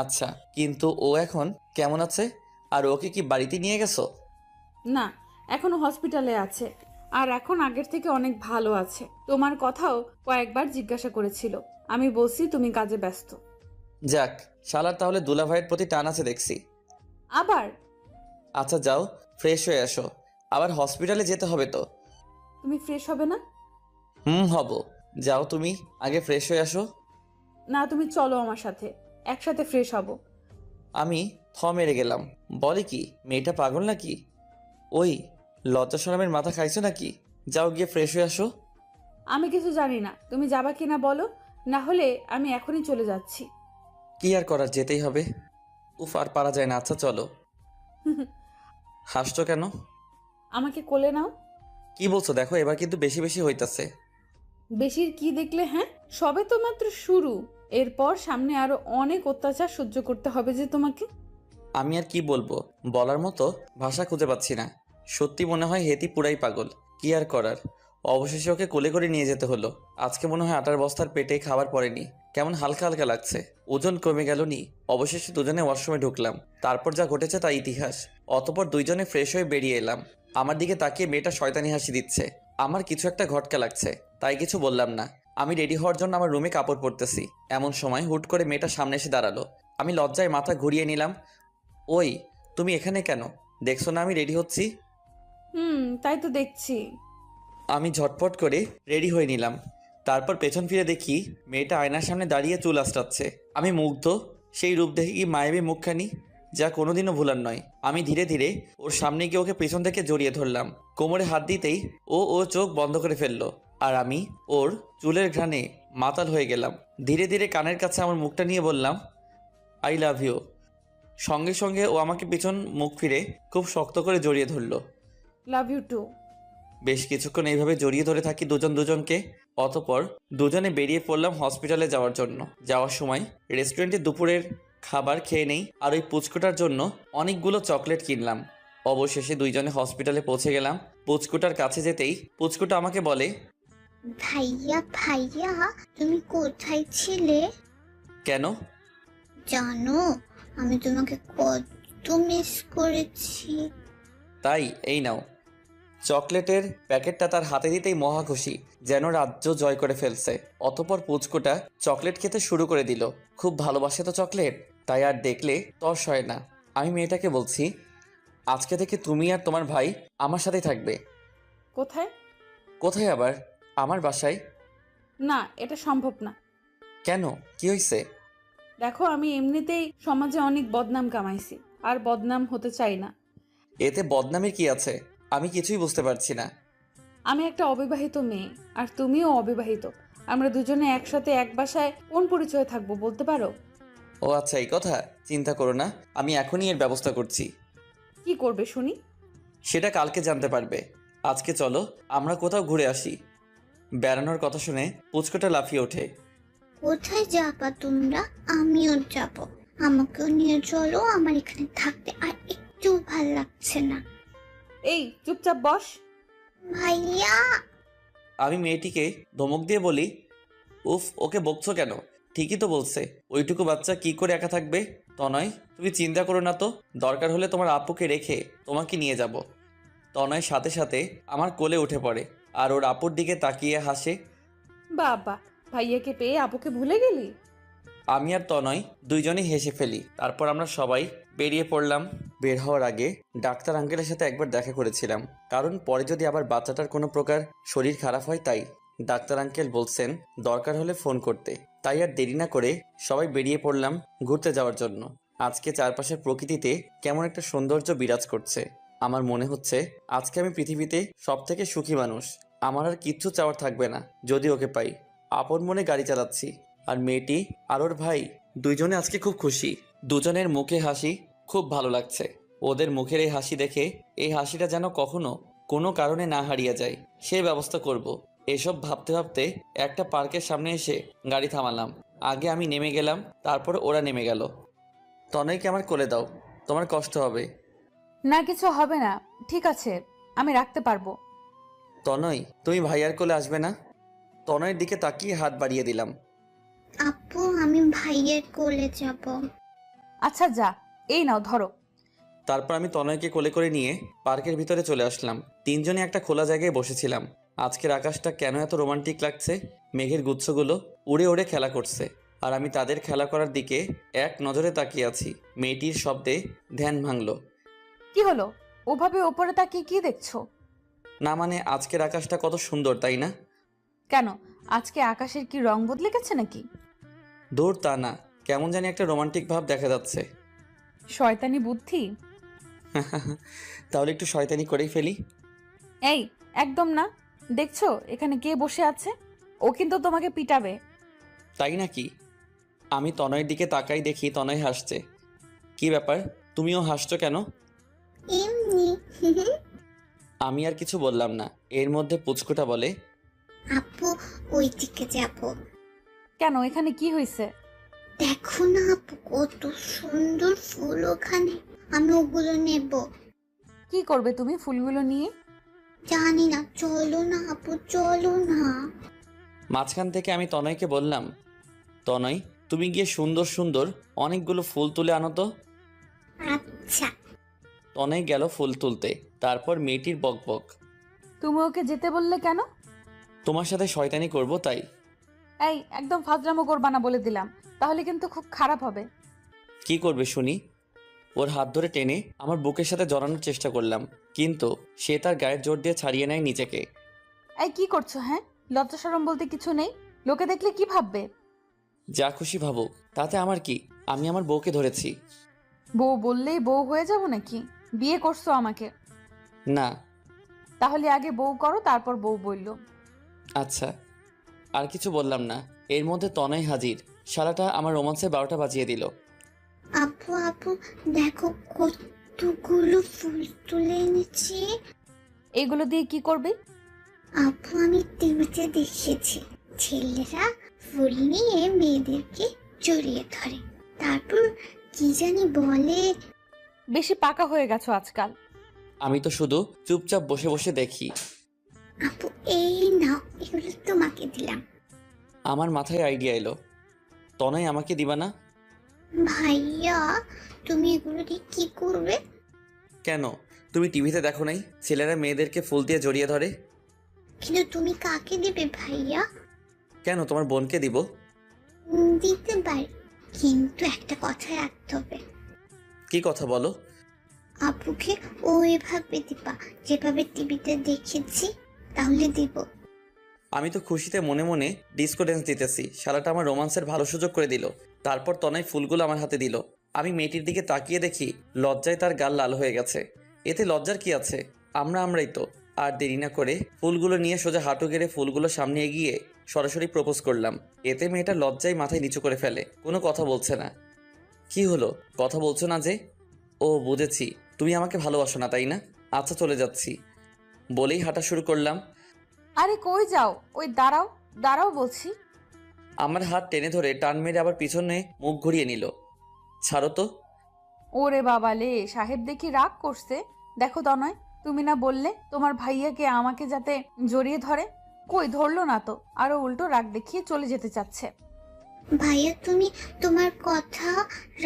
আচ্ছা, কিন্তু ও এখন কেমন আছে? আর ওকে কি বাড়িতে নিয়ে গেছো? না, এখনো হসপিটালে আছে। আর এখন আগের থেকে অনেক ভালো আছে। তোমার কথাও কয়েকবার জিজ্ঞাসা করেছিল। আমি বলছি তুমি কাজে ব্যস্ত। যাক, শালার তাহলে দুলাভাইয়ের প্রতি টান আছে দেখছি। আবার? আচ্ছা যাও, ফ্রেশ হয়ে আসো, আবার হসপিটালে যেতে হবে তো। তুমি ফ্রেশ হবে না? হব। যাও তুমি আগে ফ্রেশ হয়ে আসো। না, তুমি চলো আমার সাথে, একসাথে ফ্রেশ হব। আমি মেরে গেলাম। বলে কি, মেয়েটা পাগল নাকি? ওই লজ্জা শরমের মাথা খাইছো নাকি? যাও গিয়ে ফ্রেশ হয়ে আসো। আমি কিছু জানি না, তুমি যাবা কিনা বলো, না হলে আমি এখনই চলে যাচ্ছি। কি আর করার, যেতেই হবে। উফ, আর পারা যায় না। আচ্ছা চলো। হাসছো কেন? আমাকে কোলে নাও। কি বলছো? দেখো এবার কিন্তু বেশি বেশি হইতাছে। বেশির কি দেখলে? হ্যাঁ, সবে তো মাত্র শুরু। এরপর সামনে আরো অনেক অত্যাচার সহ্য করতে হবে যে তোমাকে। আমি আর কি বলবো, বলার মতো ভাষা খুঁজে পাচ্ছি না। সত্যি মনে হয় হেতি পুরাই পাগল। কি আর করার, অবশেষে ওকে কোলে করে নিয়ে যেতে হলো। আজকে মনে হয় আটার বস্তার পেটে খাবার পড়েনি, কেমন হালকা হালকা লাগছে। ওজন কমে গেল নি। অবশেষে দুজনে ওয়াশরুমে ঢুকলাম। তারপর যা ঘটেছে তা ইতিহাস। অতপর দুইজনে ফ্রেশ হয়ে বেরিয়ে এলাম। আমার দিকে তাকিয়ে মেয়েটা শয়তানি হাসি দিচ্ছে। আমার কিছু একটা ঘটকা লাগছে, তাই কিছু বললাম না। আমি রেডি হওয়ার জন্য আমার রুমে কাপড় পরতেছি, এমন সময় হুট করে মেয়েটা সামনে এসে দাঁড়ালো। আমি লজ্জায় মাথা ঘুরিয়ে নিলাম। ওই, তুমি এখানে কেন? দেখছো না আমি রেডি হচ্ছি? তাই তো দেখছি। আমি ঝটপট করে রেডি হয়ে নিলাম। তারপর পেছন ফিরে দেখি মেয়েটা আয়নার সামনে দাঁড়িয়ে চুল আঁচড়াচ্ছে। আমি মুগ্ধ। সেই রূপ দেখে কি মায়াবী মুখখানি, যা কোনোদিনও ভুলার নয়। আমি ধীরে ধীরে ওর সামনে গিয়ে ওকে পেছন থেকে জড়িয়ে ধরলাম। কোমরে হাত দিতেই ও চোখ বন্ধ করে ফেললো। আর আমি ওর চুলের ঘ্রাণে মাতাল হয়ে গেলাম। ধীরে ধীরে কানের কাছে আমার মুখটা নিয়ে বললাম, আই লাভ ইউ। সঙ্গে সঙ্গে ও আমাকে পিছন মুখ ফিরে খুব শক্ত করে জড়িয়ে ধরলো। Love you too. বেশ কিছুক্ষণ এইভাবে জড়িয়ে ধরে থাকি দুজন দুজনকে। অতপর দুজনে বেরিয়ে পড়লাম হসপিটালে যাওয়ার জন্য। যাওয়ার সময় রেস্টুরেন্টে দুপুরের খাবার খেয়ে নেই, আর ওই পুচকুটার জন্য অনেকগুলো চকলেট কিনলাম। অবশেষে দুইজনে হসপিটালে পৌঁছে গেলাম। পুচকুটার কাছে যেতেই পুচকুটা আমাকে বলে, ভাইয়া ভাইয়া, তুমি কোথায় ছিলে? কেন? জানো, আমি তোমাকে কত মিস করেছি। তাই? এই নাও। চকলেটের প্যাকেটটা তার হাতে দিতেই মহা খুশি, যেন রাজ্য জয় করে ফেলছে। অতপর পুচকুটা চকলেট খেতে শুরু করে দিল। খুব ভালোবাসে তো চকলেট, তাই আর দেখলে তর সয় না। আমি মেয়েটাকে বলছি, আজকে থেকে তুমি আর তোমার ভাই আমার সাথেই থাকবে। কোথায়? কোথায় আবার? আমার বাসায়। না, এটা সম্ভব না। কেন, কি হয়েছে? দেখো, আমি এমনিতেই সমাজে অনেক বদনাম কামাইছি, আর বদনাম হতে চাই না। এতে বদনামের কি আছে? আমি কিছুই বুঝতে পারছি না। আমি একটা অবিবাহিত মেয়ে, আর তুমিও অবিবাহিত। আমরা দুজনে একসাথে এক বাসায় কোন পরিচয়ে থাকবো বলতে পারো? ও আচ্ছা, এই কথা। চিন্তা করো না, আমি এখনই এর ব্যবস্থা করছি। কি করবে শুনি? সেটা কালকে জানতে পারবে। আজকে চলো আমরা কোথাও ঘুরে আসি। বেড়ানোর কথা শুনে পুচকুটা লাফিয়ে ওঠে। কোথায় যাবা তোমরা? আমিও যাব, আমাকেও নিয়ে চলো। আমার এখানে থাকতে আর একটু ভাল লাগছে না। এই, চুপচাপ বস। ভাইয়া। আমি মেয়েটিকে ধমক দিয়ে বলি, উফ, ওকে বকছো কেন? ঠিকই তো বলছে, ওইটুকু বাচ্চা কি করে একা থাকবে? তনয়, তুমি চিন্তা করো না তো, দরকার হলে তোমার আপুকে রেখে তোমাকে নিয়ে যাব। তনয় সাথে সাথে আমার কোলে উঠে পড়ে, আর ওর আপুর দিকে তাকিয়ে হাসে। বাবা, ভাইয়াকে পেয়ে আপুকে ভুলে গেলি? আমি আর তনয় দুইজনেই হেসে ফেলি। তারপর আমরা সবাই বেরিয়ে পড়লাম। বের হওয়ার আগে ডাক্তার আঙ্কেলের সাথে একবার দেখা করেছিলাম, কারণ পরে যদি আবার বাচ্চাটার কোনো প্রকার শরীর খারাপ হয় তাই। ডাক্তার আঙ্কেল বলছেন দরকার হলে ফোন করতে। তাই আর দেরি না করে সবাই বেরিয়ে পড়লাম ঘুরতে যাওয়ার জন্য। আজকে চারপাশের প্রকৃতিতে কেমন একটা সৌন্দর্য বিরাজ করছে। আমার মনে হচ্ছে আজকে আমি পৃথিবীতে সবথেকে সুখী মানুষ। আমার আর কিচ্ছু চাওয়ার থাকবে না যদি ওকে পাই। আপন মনে গাড়ি চালাচ্ছি, আর মেয়েটি আর ওর ভাই দুইজনে আজকে খুব খুশি। দুজনের মুখে হাসি, খুব ভালো লাগছে। ওদের মুখের এই হাসি দেখে এই হাসিটা যেন কখনো কোনো কারণে না হারিয়ে যায়, সেই ব্যবস্থা করব। এসব ভাবতে ভাবতে একটা পার্কের সামনে এসে গাড়ি থামালাম। আগে আমি নেমে গেলাম, তারপর ওরা নেমে গেল। তনয়কে আমার কোলে দাও, তোমার কষ্ট হবে। না, কিছু হবে না, ঠিক আছে, আমি রাখতে পারবো। তনয়, তুমি ভাইয়ার কোলে আসবে না? তনয়ের দিকে তাকিয়ে হাত বাড়িয়ে দিলাম। আপু আমি ভাইয়ের কোলে যাব। আচ্ছা যা, এই নাও ধরো। তারপর আমি তনয়কে কোলে করে নিয়ে পার্কের ভিতরে চলে আসলাম। তিনজনে একটা খোলা জায়গায় বসেছিলাম। আজকের আকাশটা কেন এত রোমান্টিক লাগছে। মেঘের গুচ্ছগুলো উড়ে উড়ে খেলা করছে, আর আমি তাদের খেলা করার দিকে এক নজরে তাকিয়ে আছি। মেয়েটির শব্দে ধ্যান ভাঙল। কি হলো? ওভাবে ওপরে তাকিয়ে কি দেখছো? না মানে আজকের আকাশটা কত সুন্দর, তাই না? কেন, আজকে আকাশের কি রং বদলে গেছে নাকি? দূর তা না, কেমন জানি একটা রোমান্টিক ভাব দেখা যাচ্ছে। শয়তানি বুদ্ধি। তাহলে একটু শয়তানি করেই ফেলি। এই, একদম না। দেখছো এখানে কে বসে আছে? ও কিন্তু তোমাকে পিটাবে। তাই নাকি? আমি তনয়ের দিকে তাকাই, দেখি তনয় হাসছে। কি ব্যাপার, তুমিও হাসছো কেন? এমনি। আমি আর কিছু বললাম না। এর মধ্যে পুচকুটা বলে, আপু ওই দিকে যাব। কেন, এখানে কি হয়েছে? দেখো না আপু কত সুন্দর ফুল ওখানে, আমি ওগুলো নেব। কি করবে তুমি ফুলগুলো নিয়ে? জানি না, চলো না আপু, চলো না। মাঝখান থেকে আমি তনয়কে বললাম, তনয় তুমি গিয়ে সুন্দর সুন্দর অনেকগুলো ফুল তুলে আনো তো। আচ্ছা। তনয় গেল ফুল তুলতে। তারপর মেয়েটির বকবক, তুমি ওকে যেতে বললে কেন? তোমার সাথে শয়তানি করব তাই। এই, একদম ফাজলামো করবা না বলে দিলাম, তাহলে কিন্তু খুব খারাপ হবে। কি করবে শুনি? ওর হাত ধরে টেনে আমার বুকের সাথে জড়ানোর চেষ্টা করলাম, কিন্তু সে তার গায়ের জোর দিয়ে ছাড়িয়ে নেয় নিজেকে। এই কি করছো? হ্যাঁ, লজ্জা শরম বলতে কিছু নেই? লোকে দেখলে কি ভাববে? যা খুশি ভাবুক, তাতে আমার কি? আমি আমার বউকে ধরেছি। বউ বললেই বউ হয়ে যাব নাকি? বিয়ে করছো আমাকে। না। তাহলে আগে বউ করো, তারপর বউ বলল। আচ্ছা, আর কিছু বললাম না। এর মধ্যে তনয় হাজির। শালাটা আমার রোমান্সের 12টা বাজিয়ে দিল। আপু আপু দেখো কতগুলো ফুল তুলে এনেছি। এগুলো দিয়ে কি করবে? আপু আমি টিভিতে দেখেছি ছেলেরা ফুল নিয়ে মেয়েদেরকে জড়িয়ে ধরে, তারপর কি জানি বলে। বেশি পাকা হয়ে গেছো আজকাল। আমি তো শুধু চুপচাপ বসে বসে দেখি। আপু এই নাও, এগুলো তোমাকে দিলাম। আমার মাথায় আইডিয়া এলো, তনয় আমাকে দিবা না? ভাইয়া তুমি এগুলো দিয়ে কি করবে? কেন, তুমি টিভিতে দেখো নাই ছেলেরা মেয়েদেরকে ফুল দিয়ে জড়িয়ে ধরে? কিন্তু তুমি কাকে দেবে ভাইয়া? কেন, তোমার বোনকে দিব। দিতে পারি, কিন্তু একটা কথা রাখতে হবে। কি কথা বলো? আপুকে ওইভাবে দিবা যেভাবে টিভিতে দেখেছি, তাহলে দিব। আমি তো খুশিতে মনে মনে ডিস্কো ড্যান্স দিতেছি। শালাটা আমার রোমান্সের ভালো সুযোগ করে দিল। তারপর তনয় ফুলগুলো আমার হাতে দিল। আমি মেয়েটির দিকে তাকিয়ে দেখি লজ্জায় তার গাল লাল হয়ে গেছে। এতে লজ্জার কি আছে? আমরাই তো। আর দেরি না করে ফুলগুলো নিয়ে সোজা হাঁটু গেড়ে ফুলগুলো সামনে এগিয়ে সরাসরি প্রপোজ করলাম। এতে মেয়েটা লজ্জায় মাথায় নিচু করে ফেলে, কোনো কথা বলছে না। কি হলো, কথা বলছো না যে? ও বুঝেছি, তুমি আমাকে ভালোবাসো না তাই না? আচ্ছা চলে যাচ্ছি বলেই হাঁটা শুরু করলাম। আরে কই যাও? ওই দাঁড়াও, দাঁড়াও বলছি। আমার হাত টেনে ধরে টান মেরে আবার পিছনে মুখ ঘুরিয়ে নিল। ছাড়ো তো। ওরে বাবা লে, সাহেব দেখি রাগ করছে। দেখো তনয়, তুমি না বললে তোমার ভাইয়াকে আমাকে যাতে জড়িয়ে ধরে? কই ধরলো না তো, আরো উল্টো রাগ দেখিয়ে চলে যেতে চাচ্ছে। ভাইয়া তুমি তোমার কথা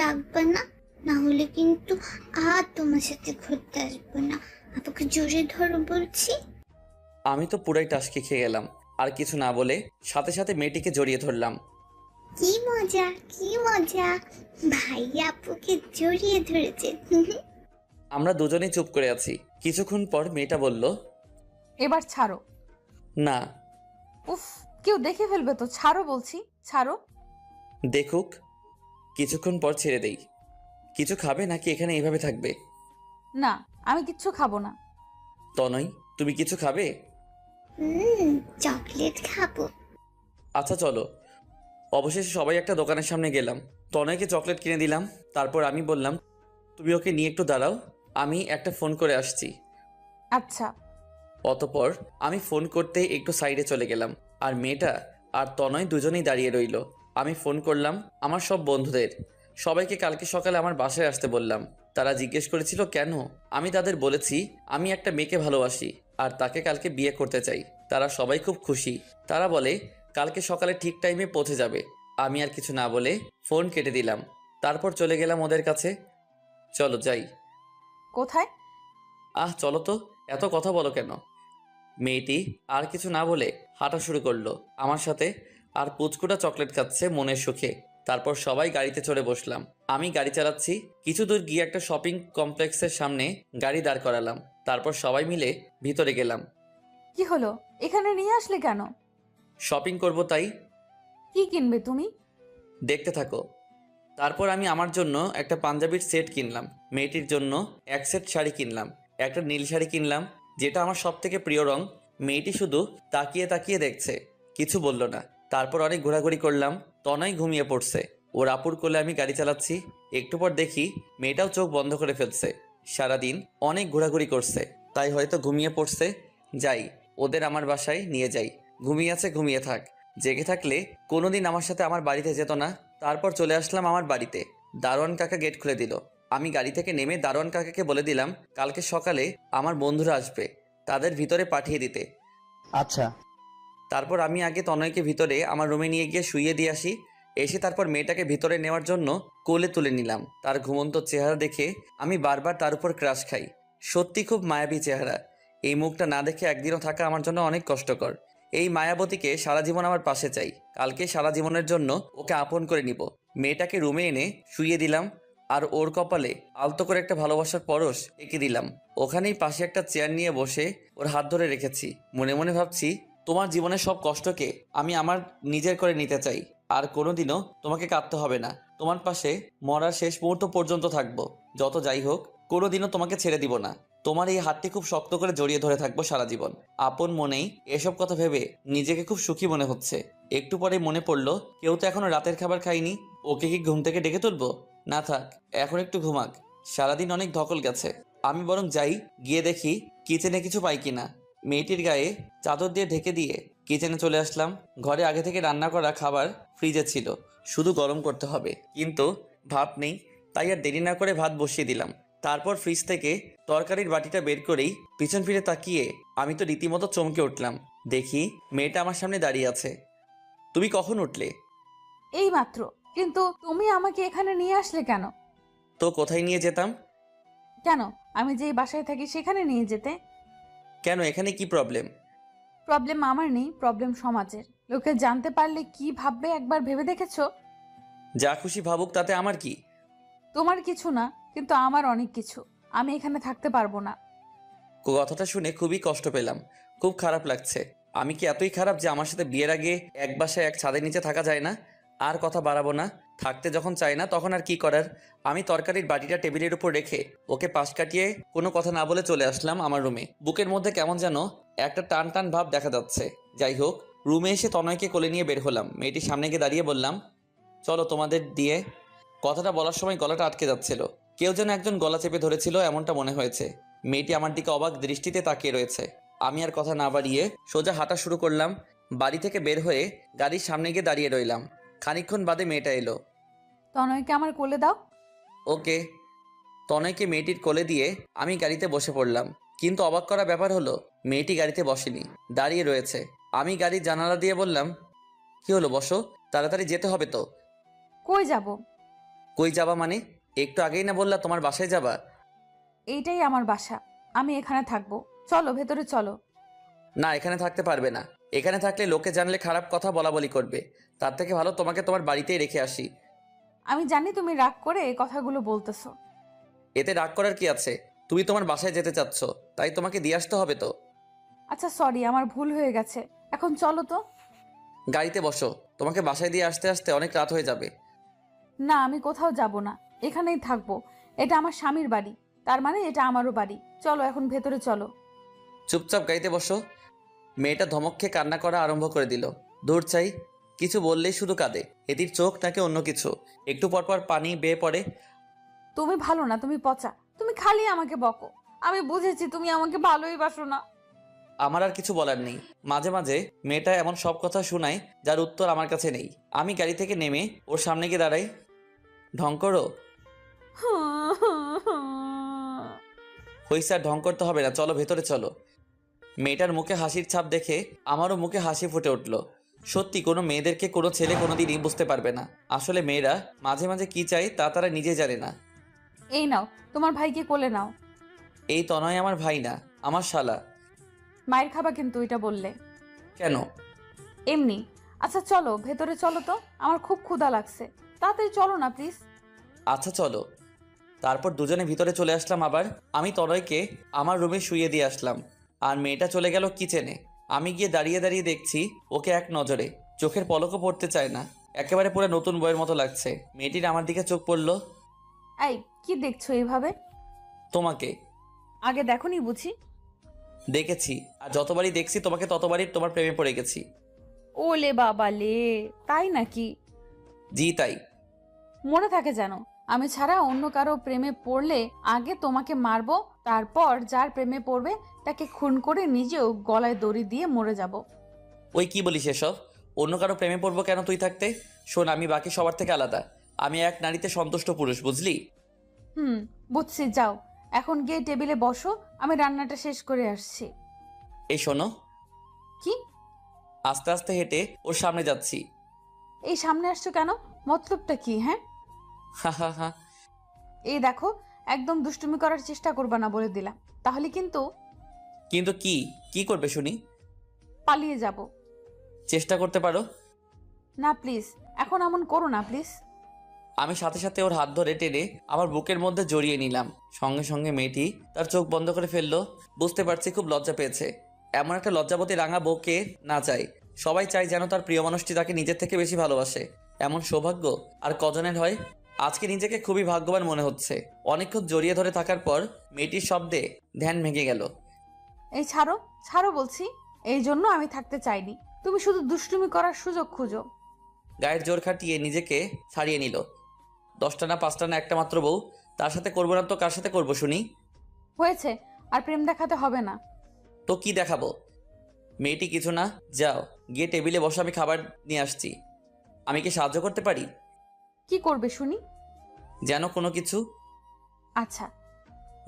রাখবে না, না হলে কিন্তু আর তোমার সাথে ঘুরতে আসবো না। আপুকে জোরে ধরো বলছি। আমি তো পুরাই টাসকে খেয়ে গেলাম। আর কিছু না বলে সাথে সাথে মেয়েটিকে জড়িয়ে ধরলাম। কি মজা কি মজা, ভাইয়া আপুকে জড়িয়ে ধরেছে। আমরা দুজনেই চুপ করে আছি। কিছুক্ষণ পর মেয়েটা বলল, এবার ছাড়ো। না। উফ, কেউ দেখে ফেলবে তো, ছাড়ো বলছি, ছাড়ো। দেখুক। কিছুক্ষণ পর ছেড়ে দেই। কিছু খাবে নাকি এখানে এইভাবে থাকবে? না, আমি কিচ্ছু খাবো না। তনয়, তুমি কিছু খাবে? চকলেট খাবো। আচ্ছা চলো। অবশেষে সবাই একটা দোকানের সামনে গেলাম। তনয়কে চকলেট কিনে দিলাম। তারপর আমি বললাম, তুমি ওকে নিয়ে একটু দাঁড়াও, আমি একটা ফোন করে আসছি। আচ্ছা। অতপর আমি ফোন করতে একটু সাইডে চলে গেলাম, আর মেয়েটা আর তনয় দুজনেই দাঁড়িয়ে রইল। আমি ফোন করলাম আমার সব বন্ধুদের। সবাইকে কালকে সকালে আমার বাসায় আসতে বললাম। তারা জিজ্ঞেস করেছিল কেন। আমি তাদের বলেছি আমি একটা মেয়েকে ভালোবাসি আর তাকে কালকে বিয়ে করতে চাই। তারা সবাই খুব খুশি। তারা বলে কালকে সকালে ঠিক টাইমে পৌঁছে যাবে। আমি আর কিছু না বলে ফোন কেটে দিলাম। তারপর চলে গেলাম ওদের কাছে। চলো যাই। কোথায়? চলো তো, এত কথা বলো কেন? মেয়েটি আর কিছু না বলে হাঁটা শুরু করলো আমার সাথে, আর পুচকুটা চকলেট খাচ্ছে মনের সুখে। তারপর সবাই গাড়িতে চড়ে বসলাম। আমি গাড়ি চালাচ্ছি। কিছু দূর গিয়ে একটা শপিং কমপ্লেক্সের সামনে গাড়ি দাঁড় করালাম। তারপর সবাই মিলে ভিতরে গেলাম। কি হলো, এখানে নিয়ে আসলে কেন? শপিং করব তাই। কি কিনবে তুমি? দেখতে থাকো। তারপর আমি আমার জন্য একটা পাঞ্জাবির সেট কিনলাম, মেয়েটির জন্য এক সেট শাড়ি কিনলাম, একটা নীল শাড়ি কিনলাম যেটা আমার সব থেকে প্রিয় রং। মেয়েটি শুধু তাকিয়ে তাকিয়ে দেখছে, কিছু বলল না। তারপর অনেক ঘোরাঘুরি করলাম। তনয় ঘুমিয়ে পড়ছে। ওর আপুর কোলে আমি গাড়ি চালাচ্ছি। একটু পর দেখি মেয়েটাও চোখ বন্ধ করে ফেলছে। সারাদিন অনেক ঘোরাঘুরি করছে, তাই হয়তো ঘুমিয়ে পড়ছে। যাই, ওদের আমার বাসায় নিয়ে যাই। ঘুমিয়ে আছে, ঘুমিয়ে থাক। জেগে থাকলে কোনোদিন আমার সাথে আমার বাড়িতে যেত না। তারপর চলে আসলাম আমার বাড়িতে। দারোয়ান কাকা গেট খুলে দিল। আমি গাড়ি থেকে নেমে দারোয়ান কাকাকে বলে দিলাম কালকে সকালে আমার বন্ধুরা আসবে, তাদের ভিতরে পাঠিয়ে দিতে। আচ্ছা। তারপর আমি আগে তনয়কে ভিতরে আমার রুমে নিয়ে গিয়ে শুইয়ে দিয়ে আসি। এসে তারপর মেয়েটাকে ভিতরে নেওয়ার জন্য কোলে তুলে নিলাম। তার ঘুমন্ত চেহারা দেখে আমি বারবার তার উপর ক্রাশ খাই। সত্যি খুব মায়াবী চেহারা। এই মুখটা না দেখে একদিনও থাকা আমার জন্য অনেক কষ্টকর। এই মায়াবতীকে সারা জীবন আমার পাশে চাই। কালকে সারা জীবনের জন্য ওকে আপন করে নিব। মেয়েটাকে রুমে এনে শুইয়ে দিলাম, আর ওর কপালে আলতো করে একটা ভালোবাসার পরশ এঁকে দিলাম। ওখানেই পাশে একটা চেয়ার নিয়ে বসে ওর হাত ধরে রেখেছি। মনে মনে ভাবছি, তোমার জীবনের সব কষ্টকে আমি আমার নিজের করে নিতে চাই। আর কোনোদিনও তোমাকে কাঁদতে হবে না। তোমার পাশে মরার শেষ মুহূর্ত পর্যন্ত থাকবো। যত যাই হোক, কোনোদিনও তোমাকে ছেড়ে দিব না। তোমার এই হাতটি খুব শক্ত করে জড়িয়ে ধরে থাকবো সারা জীবন। আপন মনেই এসব কথা ভেবে নিজেকে খুব সুখী মনে হচ্ছে। একটু পরে মনে পড়লো কেউ তো এখনো রাতের খাবার খায়নি। ওকে কি ঘুম থেকে ডেকে তুলবো? না থাক, এখন একটু ঘুমাক। সারাদিন অনেক ধকল গেছে। আমি বরং যাই, গিয়ে দেখি কিচেনে কিছু পাই কিনা। মেয়েটির গায়ে চাদর দিয়ে ঢেকে দিয়ে কিচেনে চলে আসলাম। ঘরে আগে থেকে রান্না করা খাবার ফ্রিজে ছিল, শুধু গরম করতে হবে। কিন্তু ভাত নেই, তাই আর দেরি না করে ভাত বসিয়ে দিলাম। তারপর ফ্রিজ থেকে তরকারির বাটিটা বের করেই পিছন ফিরে তাকিয়ে আমি তো রীতিমতো চমকে উঠলাম। দেখি মেয়েটা আমার সামনে দাঁড়িয়ে আছে। তুমি কখন উঠলে? এই মাত্র। কিন্তু তুমি আমাকে এখানে নিয়ে আসলে কেন? তো কোথায় নিয়ে যেতাম? কেন, আমি যেই বাসায় থাকি সেখানে নিয়ে যেতে। কেন, এখানে কি প্রবলেম? প্রবলেম আমার নেই, প্রবলেম সমাজের। লোকে জানতে পারলে কি ভাববে একবার ভেবে দেখেছো? যা খুশি ভাবুক, তাতে আমার কি? তোমার কিছু না, কিন্তু আমার অনেক কিছু। আমি এখানে থাকতে পারবো না। কথাটা শুনে খুবই কষ্ট পেলাম, খুব খারাপ লাগছে। আমি কি এতই খারাপ যে আমার সাথে বিয়ের আগে এক বাসায় এক ছাদের নিচে থাকা যায় না? আর কথা বাড়াবো না। থাকতে যখন চাই না তখন আর কি করার। আমি তরকারির বাটিটা টেবিলের উপর রেখে ওকে পাশ কাটিয়ে কোনো কথা না বলে চলে আসলাম আমার রুমে। বুকের মধ্যে কেমন যেন একটা টান টান ভাব দেখা যাচ্ছে। যাই হোক, রুমে এসে তনয়কে কোলে নিয়ে বের হলাম। মেয়েটির সামনে গিয়ে দাঁড়িয়ে বললাম, চলো তোমাদের দিয়ে। কথাটা বলার সময় গলাটা আটকে যাচ্ছিল। কেউ যেন একজন গলা চেপে ধরেছিল এমনটা মনে হয়েছে। মেয়েটি আমার দিকে অবাক দৃষ্টিতে তাকিয়ে রয়েছে। আমি আর কথা না বাড়িয়ে সোজা হাঁটা শুরু করলাম। বাড়ি থেকে বের হয়ে গাড়ির সামনে গিয়ে দাঁড়িয়ে রইলাম। খানিকক্ষণ বাদে মেয়েটা এলো। তনয়কে আমার কোলে দাও। ওকে। তনয়কে মেয়েটির কোলে দিয়ে আমি গাড়িতে বসে পড়লাম। কিন্তু অবাক করা ব্যাপার হলো, মেয়েটি গাড়িতে বসেনি, দাঁড়িয়ে রয়েছে। আমি গাড়ির জানালা দিয়ে বললাম, কি হলো, বসো, তাড়াতাড়ি যেতে হবে তো। কই যাব? কই যাবা মানে? একটু আগেই না বললা তোমার বাসায় যাবা? এইটাই আমার বাসা, আমি এখানে থাকবো। চলো ভেতরে চলো। না, এখানে থাকতে পারবে না। এখানে থাকলে লোকে জানলে খারাপ কথা বলা বলি করবে। তার থেকে ভালো তোমাকে তোমার বাড়িতেই রেখে আসি। আমি জানি তুমি রাগ করে এই কথাগুলো বলতেছো। এতে রাগ করার কি আছে? তুমি তোমার বাসায় যেতে চাচ্ছ, তাই তোমাকে দিয়ে আসতে হবে তো। আচ্ছা সরি, আমার ভুল হয়ে গেছে। এখন চলো তো। গাড়িতে বসো, তোমাকে বাসায় দিয়ে আসতে আসতে অনেক রাত হয়ে যাবে। না, আমি কোথাও যাব না, এখানেই থাকবো। এটা আমার স্বামীর বাড়ি, তার মানে এটা আমারও বাড়ি। চলো এখন ভেতরে চলো। চুপচাপ গাড়িতে বসো। মেয়েটা ধমক খেয়ে কান্না করা আরম্ভ করে দিল। দূর চাই, কিছু বললেই শুধু কাঁদে। এটির চোখ নাকি অন্য কিছু, একটু পরপর পানি বেয়ে পড়ে। তুমি ভালো না, তুমি পচা। তুমি খালি আমাকে বকো। আমি বুঝেছি তুমি আমাকে ভালোই বাসো না। আমার আর কিছু বলার নেই। মাঝে মাঝে মেয়েটা এমন সব কথা শোনায় যার উত্তর আমার কাছে নেই। আমি গাড়ি থেকে নেমে ওর সামনে গিয়ে দাঁড়াই। ঢং করো। হইছে আর ঢং করতে হবে না, চলো ভেতরে চলো। মেয়েটার মুখে হাসির ছাপ দেখে আমারও মুখে হাসি ফুটে উঠল। সত্যি কোনো মেয়েদেরকে কোনো ছেলে কোনোদিনই বুঝতে পারবে না। আসলে মেয়েরা মাঝে মাঝে কি চায় তা তারা নিজে জানে না। এই নাও, তোমার ভাইকে কোলে নাও। এই তনয় আমার ভাই না, আমার শালা। মায়ের খাবা কিন্তু এটা বললে। কেন? এমনি। আচ্ছা চলো ভেতরে চলো তো, আমার খুব ক্ষুধা লাগছে। তাড়াতাড়ি চলো না প্লিজ। আচ্ছা চলো। তারপর দুজনে ভিতরে চলে আসলাম। আবার আমি তনয়কে আমার রুমে শুইয়ে দিয়ে আসলাম, আর মেয়েটা চলে গেল কিচেনে। আমি গিয়ে দাঁড়িয়ে দাঁড়িয়ে দেখছি ওকে এক নজরে, চোখের পলকও পড়তে চায় না। একেবারে পুরো নতুন বইয়ের মতো লাগছে। মেয়েটির আমার দিকে চোখ পড়ল। এই কি দেখছো এইভাবে? তোমাকে আগে দেখোনি বুঝি? দেখেছি, আর যতবারই দেখছি তোমাকে ততবারই তোমার প্রেমে পড়ে গেছি। ওলে বাবা লে, তাই নাকি? জি তাই। মনে থাকে যেন, আমি ছাড়া অন্য কারো প্রেমে পড়লে আগে তোমাকে মারবো, তারপর যার প্রেমে পড়বে তাকে খুন করে নিজেও গলায় দড়ি দিয়ে মরে যাব। ওই কি বলিস এসব? অন্য কারো প্রেমে পড়বো কেন তুই থাকতে? শোন, আমি বাকি সবার থেকে আলাদা। আমি এক নারীতে সন্তুষ্ট পুরুষ, বুঝলি? বুঝছি, যাও এখন গিয়ে টেবিলে বসো, আমি রান্নাটা শেষ করে আসছি। এই শোনো। কি? আস্তে আস্তে হেঁটে ওর সামনে যাচ্ছি। এই সামনে আসছো কেন? মতলবটা কি? হ্যাঁ, হা হা হা। এই দেখো, একদম দুষ্টুমি করার চেষ্টা করবা না বলে দিলাম, তাহলে কিন্তু কিন্তু কি কি করবে শুনি? পালিয়ে যাব। চেষ্টা করতে পারো। না প্লিজ, এখন এমন করো না প্লিজ। আমি সাথে সাথে ওর হাত ধরে টেনে আমার বুকের মধ্যে জড়িয়ে নিলাম। সঙ্গে সঙ্গে মেয়েটি তার চোখ বন্ধ করে ফেললো। বুঝতে পারছি খুব লজ্জা পেয়েছে। এমন একটা লজ্জাবতী রাঙা বউকে না চাই। সবাই চায় যেন তার প্রিয় মানুষটি তাকে নিজের থেকে বেশি ভালোবাসে। এমন সৌভাগ্য আর কজনের হয়? আজকে নিজেকে খুবই ভাগ্যবান মনে হচ্ছে। অনেকক্ষণ জড়িয়ে ধরে থাকার পর মেয়েটির শব্দে ধ্যান ভেঙে গেল। এই ছাড়ো, ছাড়ো বলছি। এই জন্য আমি থাকতে চাইনি, তুমি শুধু দুষ্টুমি করার সুযোগ খুঁজো। গায়ের জোর খাটিয়ে নিজেকে ছাড়িয়ে নিল। 10টা না 5টা না একটা মাত্র বউ, তার সাথে করবো না তো কার সাথে করবো শুনি? হয়েছে, আর প্রেম দেখাতে হবে না। তো কি দেখাবো? মেয়েটি কিছু না, যাও গিয়ে টেবিলে বসো, আমি খাবার নিয়ে আসছি। আমি কি সাহায্য করতে পারি? কি করবে শুনি? যেন কোনো কিছু। আচ্ছা।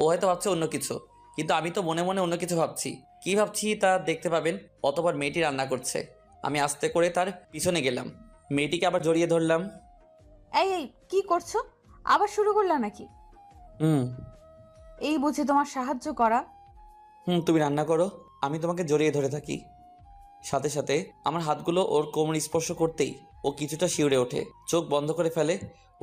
ও হয়তো ভাবছে অন্য কিছু, কিন্তু আমি তো মনে মনে অন্য কিছু ভাবছি। কি ভাবছি তা দেখতে পাবেন। অতবার মেয়েটি রান্না করছে। আমি আস্তে করে তার পিছনে গেলাম, মেয়েটিকে আবার জড়িয়ে ধরলাম। এই এই কি করছো? আবার শুরু করলা নাকি? হুম এই বুঝি তোমার সাহায্য করা? হুম, তুমি রান্না করো, আমি তোমাকে জড়িয়ে ধরে থাকি। সাথে সাথে আমার হাতগুলো ওর কোমর স্পর্শ করতেই ও কিছুটা শিউরে ওঠে, চোখ বন্ধ করে ফেলে।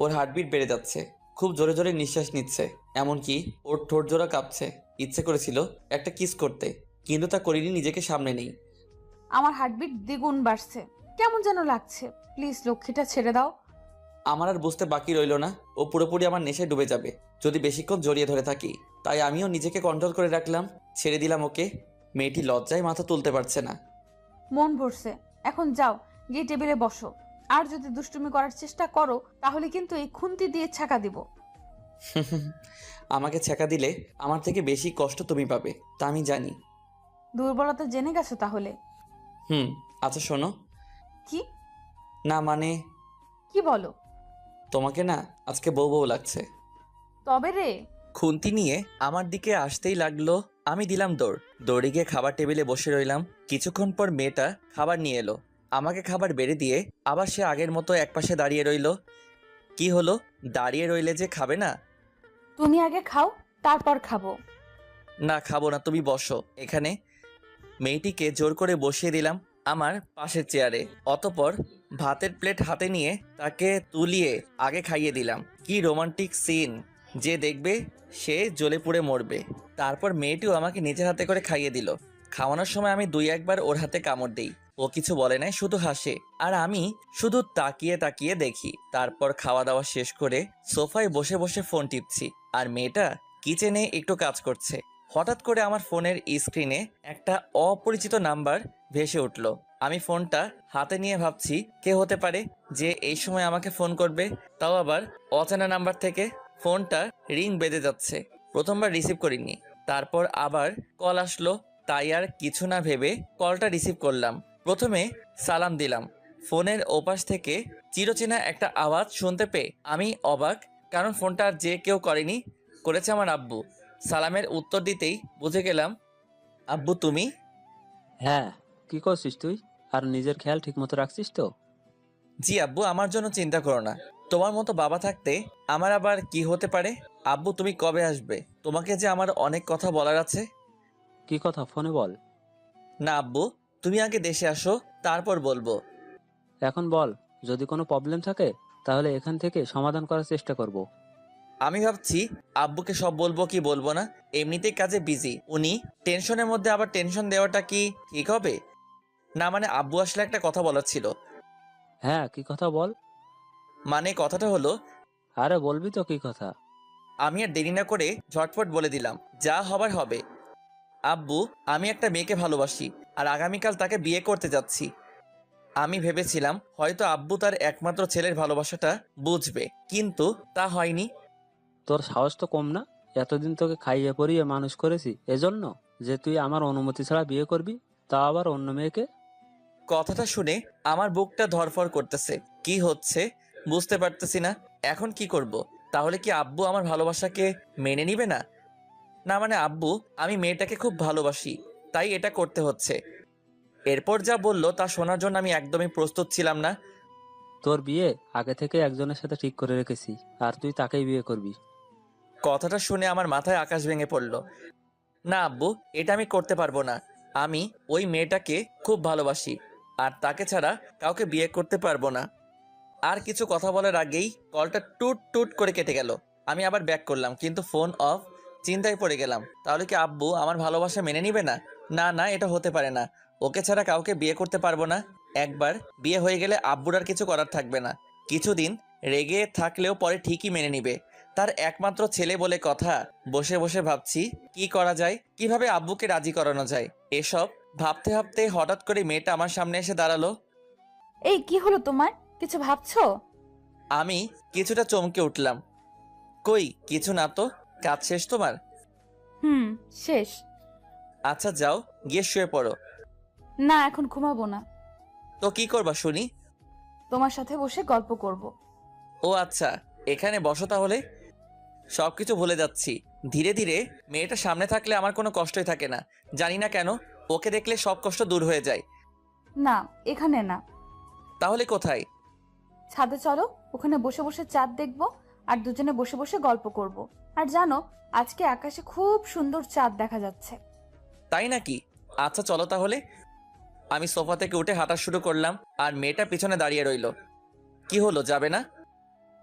ওর হার্টবিট বেড়ে যাচ্ছে, খুব জোরে জোরে নিঃশ্বাস নিচ্ছে। এমনকি ওর ঠোঁট জোড়া কাঁপছে। ইচ্ছে করেছিল একটা কিস করতে, কিন্তু তা করিনি, নিজেকে সামনে নেই। আমার হার্টবিট দ্বিগুণ বাড়ছে, কেমন যেন লাগছে। প্লিজ লক্ষ্মীটা ছেড়ে দাও। আমার আর বুঝতে বাকি রইল না, ও পুরোপুরি আমার নেশায় ডুবে যাবে যদি বেশিক্ষণ জড়িয়ে ধরে থাকি। তাই আমিও নিজেকে কন্ট্রোল করে রাখলাম, ছেড়ে দিলাম ওকে। মেয়েটি লজ্জায় মাথা তুলতে পারছে না। মন ভরছে, এখন যাও গিয়ে টেবিলে বসো। আর যদি দুষ্টুমি করার চেষ্টা করো তাহলে কিন্তু এই খুন্তি দিয়ে ছাকা দিব। আমাকে ছ্যাঁকা দিলে আমার থেকে বেশি কষ্ট তুমি পাবে, তা আমি জানি। দুর্বলতা জেনে গেছো তাহলে? আচ্ছা শোনো। কি? না মানে, কি বলো? তোমাকে না আজকে বউ বউ লাগছে। তবে রে। খুন্তি নিয়ে আমার দিকে আসতেই লাগলো। আমি দিলাম দৌড়। দৌড়ে গিয়ে খাবার টেবিলে বসে রইলাম। কিছুক্ষণ পর মেয়েটা খাবার নিয়ে এলো। আমাকে খাবার বেড়ে দিয়ে আবার সে আগের মতো একপাশে দাঁড়িয়ে রইল। কি হলো, দাঁড়িয়ে রইলে যে খাবে না? তুমি আগে খাও, তারপর খাবো। না খাবো না, তুমি বসো এখানে। মেয়েটিকে জোর করে বসিয়ে দিলাম। আমার পাশের চেয়ারে। অতপর ভাতের প্লেট হাতে নিয়ে তাকে তুলিয়ে আগে খাইয়ে দিলাম। কি রোমান্টিক সিন, যে দেখবে সে জ্বলে পুড়ে মরবে। তারপর মেয়েটিও আমাকে নিজের হাতে করে খাইয়ে দিল। খাওয়ানোর সময় আমি 2-1 বার ওর হাতে কামড় দিই। ও কিছু বলে নাই, শুধু হাসে, আর আমি শুধু তাকিয়ে তাকিয়ে দেখি। তারপর খাওয়া দাওয়া শেষ করে সোফায় বসে বসে ফোন টিপছি, আর মেয়েটা কিচেনে একটু কাজ করছে। হঠাৎ করে আমার ফোনের স্ক্রিনে একটা অপরিচিত নাম্বার ভেসে উঠল। আমি ফোনটা হাতে নিয়ে ভাবছি কে হতে পারে যে এই সময় আমাকে ফোন করবে, তাও আবার অচেনা নাম্বার থেকে। ফোনটা রিং বেজে যাচ্ছে। প্রথমবার রিসিভ করিনি, তারপর আবার কল আসলো, তাই আর কিছু না ভেবে কলটা রিসিভ করলাম। প্রথমে সালাম দিলাম। ফোনের ওপাশ থেকে চিরচেনা একটা আওয়াজ শুনতে পেয়ে আমি অবাক, কারণ ফোনটা আর যে কেউ করেনি, করেছে আমার আব্বু। সালামের উত্তর দিতেই বুঝে গেলাম, আব্বু তুমি? হ্যাঁ, কি করছিস তুই? আর নিজের খেয়াল ঠিক মতো রাখছিস তো? জি আব্বু, আমার জন্য চিন্তা করো না। তোমার মতো বাবা থাকতে আমার আবার কি হতে পারে। আব্বু তুমি কবে আসবে? তোমাকে যে আমার অনেক কথা বলার আছে। কি কথা, ফোনে বল। না আব্বু, তুমি আগে দেশে আসো, তারপর বলবো। এখন বল, যদি কোনো প্রবলেম থাকে তাহলে এখান থেকে সমাধান করার চেষ্টা করব। আমি ভাবছি আব্বুকে সব বলবো কি বলবো না। এমনিতেই কাজে বিজি উনি, টেনশনের মধ্যে আবার টেনশন দেওয়াটা কি ঠিক হবে? না মানে আব্বু আসলে একটা কথা বলার ছিল। হ্যাঁ, কি কথা বল। মানে কথাটা হলো, আরে বলবি তো কি কথা? আমি আর দেরি না করে ঝটপট বলে দিলাম, যা হবার হবে। আব্বু, আমি একটা মেয়েকে ভালোবাসি, আর আগামীকাল তাকে বিয়ে করতে যাচ্ছি। আমি ভেবেছিলাম হয়তো আব্বু তার একমাত্র ছেলের ভালোবাসাটা বুঝবে, কিন্তু তা হয়নি। তোর সাহস তো কম না? এতদিন তোকে খাইয়ে পরিয়ে মানুষ করেছি এজন্য যে তুই আমার অনুমতি ছাড়া বিয়ে করবি, তা আবার অন্য মেয়েকে? কথাটা শুনে আমার বুকটা ধড়ফড় করতেছে। কি হচ্ছে বুঝতে পারতেছি না। এখন কি করব? তাহলে কি আব্বু আমার ভালোবাসাকে মেনে নিবে না? না মানে আব্বু, আমি মেয়েটাকে খুব ভালোবাসি, তাই এটা করতে হচ্ছে। এরপর যা বললো তা শোনার জন্য আমি একদমই প্রস্তুত ছিলাম না। তোর বিয়ে আগে থেকে একজনের সাথে ঠিক করে রেখেছি, আর তুই তাকেই বিয়ে করবি। কথাটা শুনে আমার মাথায় আকাশ ভেঙে পড়ল। না আব্বু, এটা আমি করতে পারবো না। আমি ওই মেয়েটাকে খুব ভালোবাসি, আর তাকে ছাড়া কাউকে বিয়ে করতে পারবো না। আর কিছু কথা বলার আগেই কলটা টুট টুট করে কেটে গেল। আমি আবার ব্যাক করলাম, কিন্তু ফোন অফ। চিন্তায় পড়ে গেলাম, তাহলে কি আব্বু আমার ভালোবাসা মেনে নিবে না? না না, এটা হতে পারে না। ওকে ছাড়া কাউকে বিয়ে করতে পারবো না। একবার বিয়ে হয়ে গেলে আব্বুর আর কিছু করার থাকবে না। কিছুদিন রেগে থাকলেও পরে ঠিকই মেনে নিবে। তার একমাত্র ছেলে বলে কথা। বসে বসে ভাবছি কি করা যায়, কিভাবে আব্বুকে রাজি করানো যায়। এসব ভাবতে ভাবতে হঠাৎ করে মেয়েটা আমার সামনে এসে দাঁড়ালো। এই কি হলো তোমার? কিছু ভাবছো? আমি কিছুটা চমকে উঠলাম। কই কিছু না তো, কাজ শেষ তোমার? শেষ। আচ্ছা যাও, গিয়ে শুয়ে পড়ো। না, এখন ঘুমাবো না। তো কি করবা শুনি? তোমার সাথে বসে গল্প করব। ও আচ্ছা, এখানে বসো তাহলে। সবকিছু ভুলে যাচ্ছি। ধীরে ধীরে মেয়েটা সামনে থাকলে আমার কোনো কষ্টই থাকে না। জানি না কেন, ওকে দেখলে সব কষ্ট দূর হয়ে যায়। না, এখানে না। তাহলে কোথায়? ছাদে চলো, ওখানে বসে বসে চাঁদ দেখবো, আর দুজনে বসে বসে গল্প করব। আর জানো, আজকে আকাশে খুব সুন্দর চাঁদ দেখা যাচ্ছে। তাই নাকি? আচ্ছা চলো তাহলে। আমি সোফা থেকে উঠে হাঁটা শুরু করলাম, আর মেয়েটা পিছনে দাঁড়িয়ে রইল। কি হলো, যাবে না?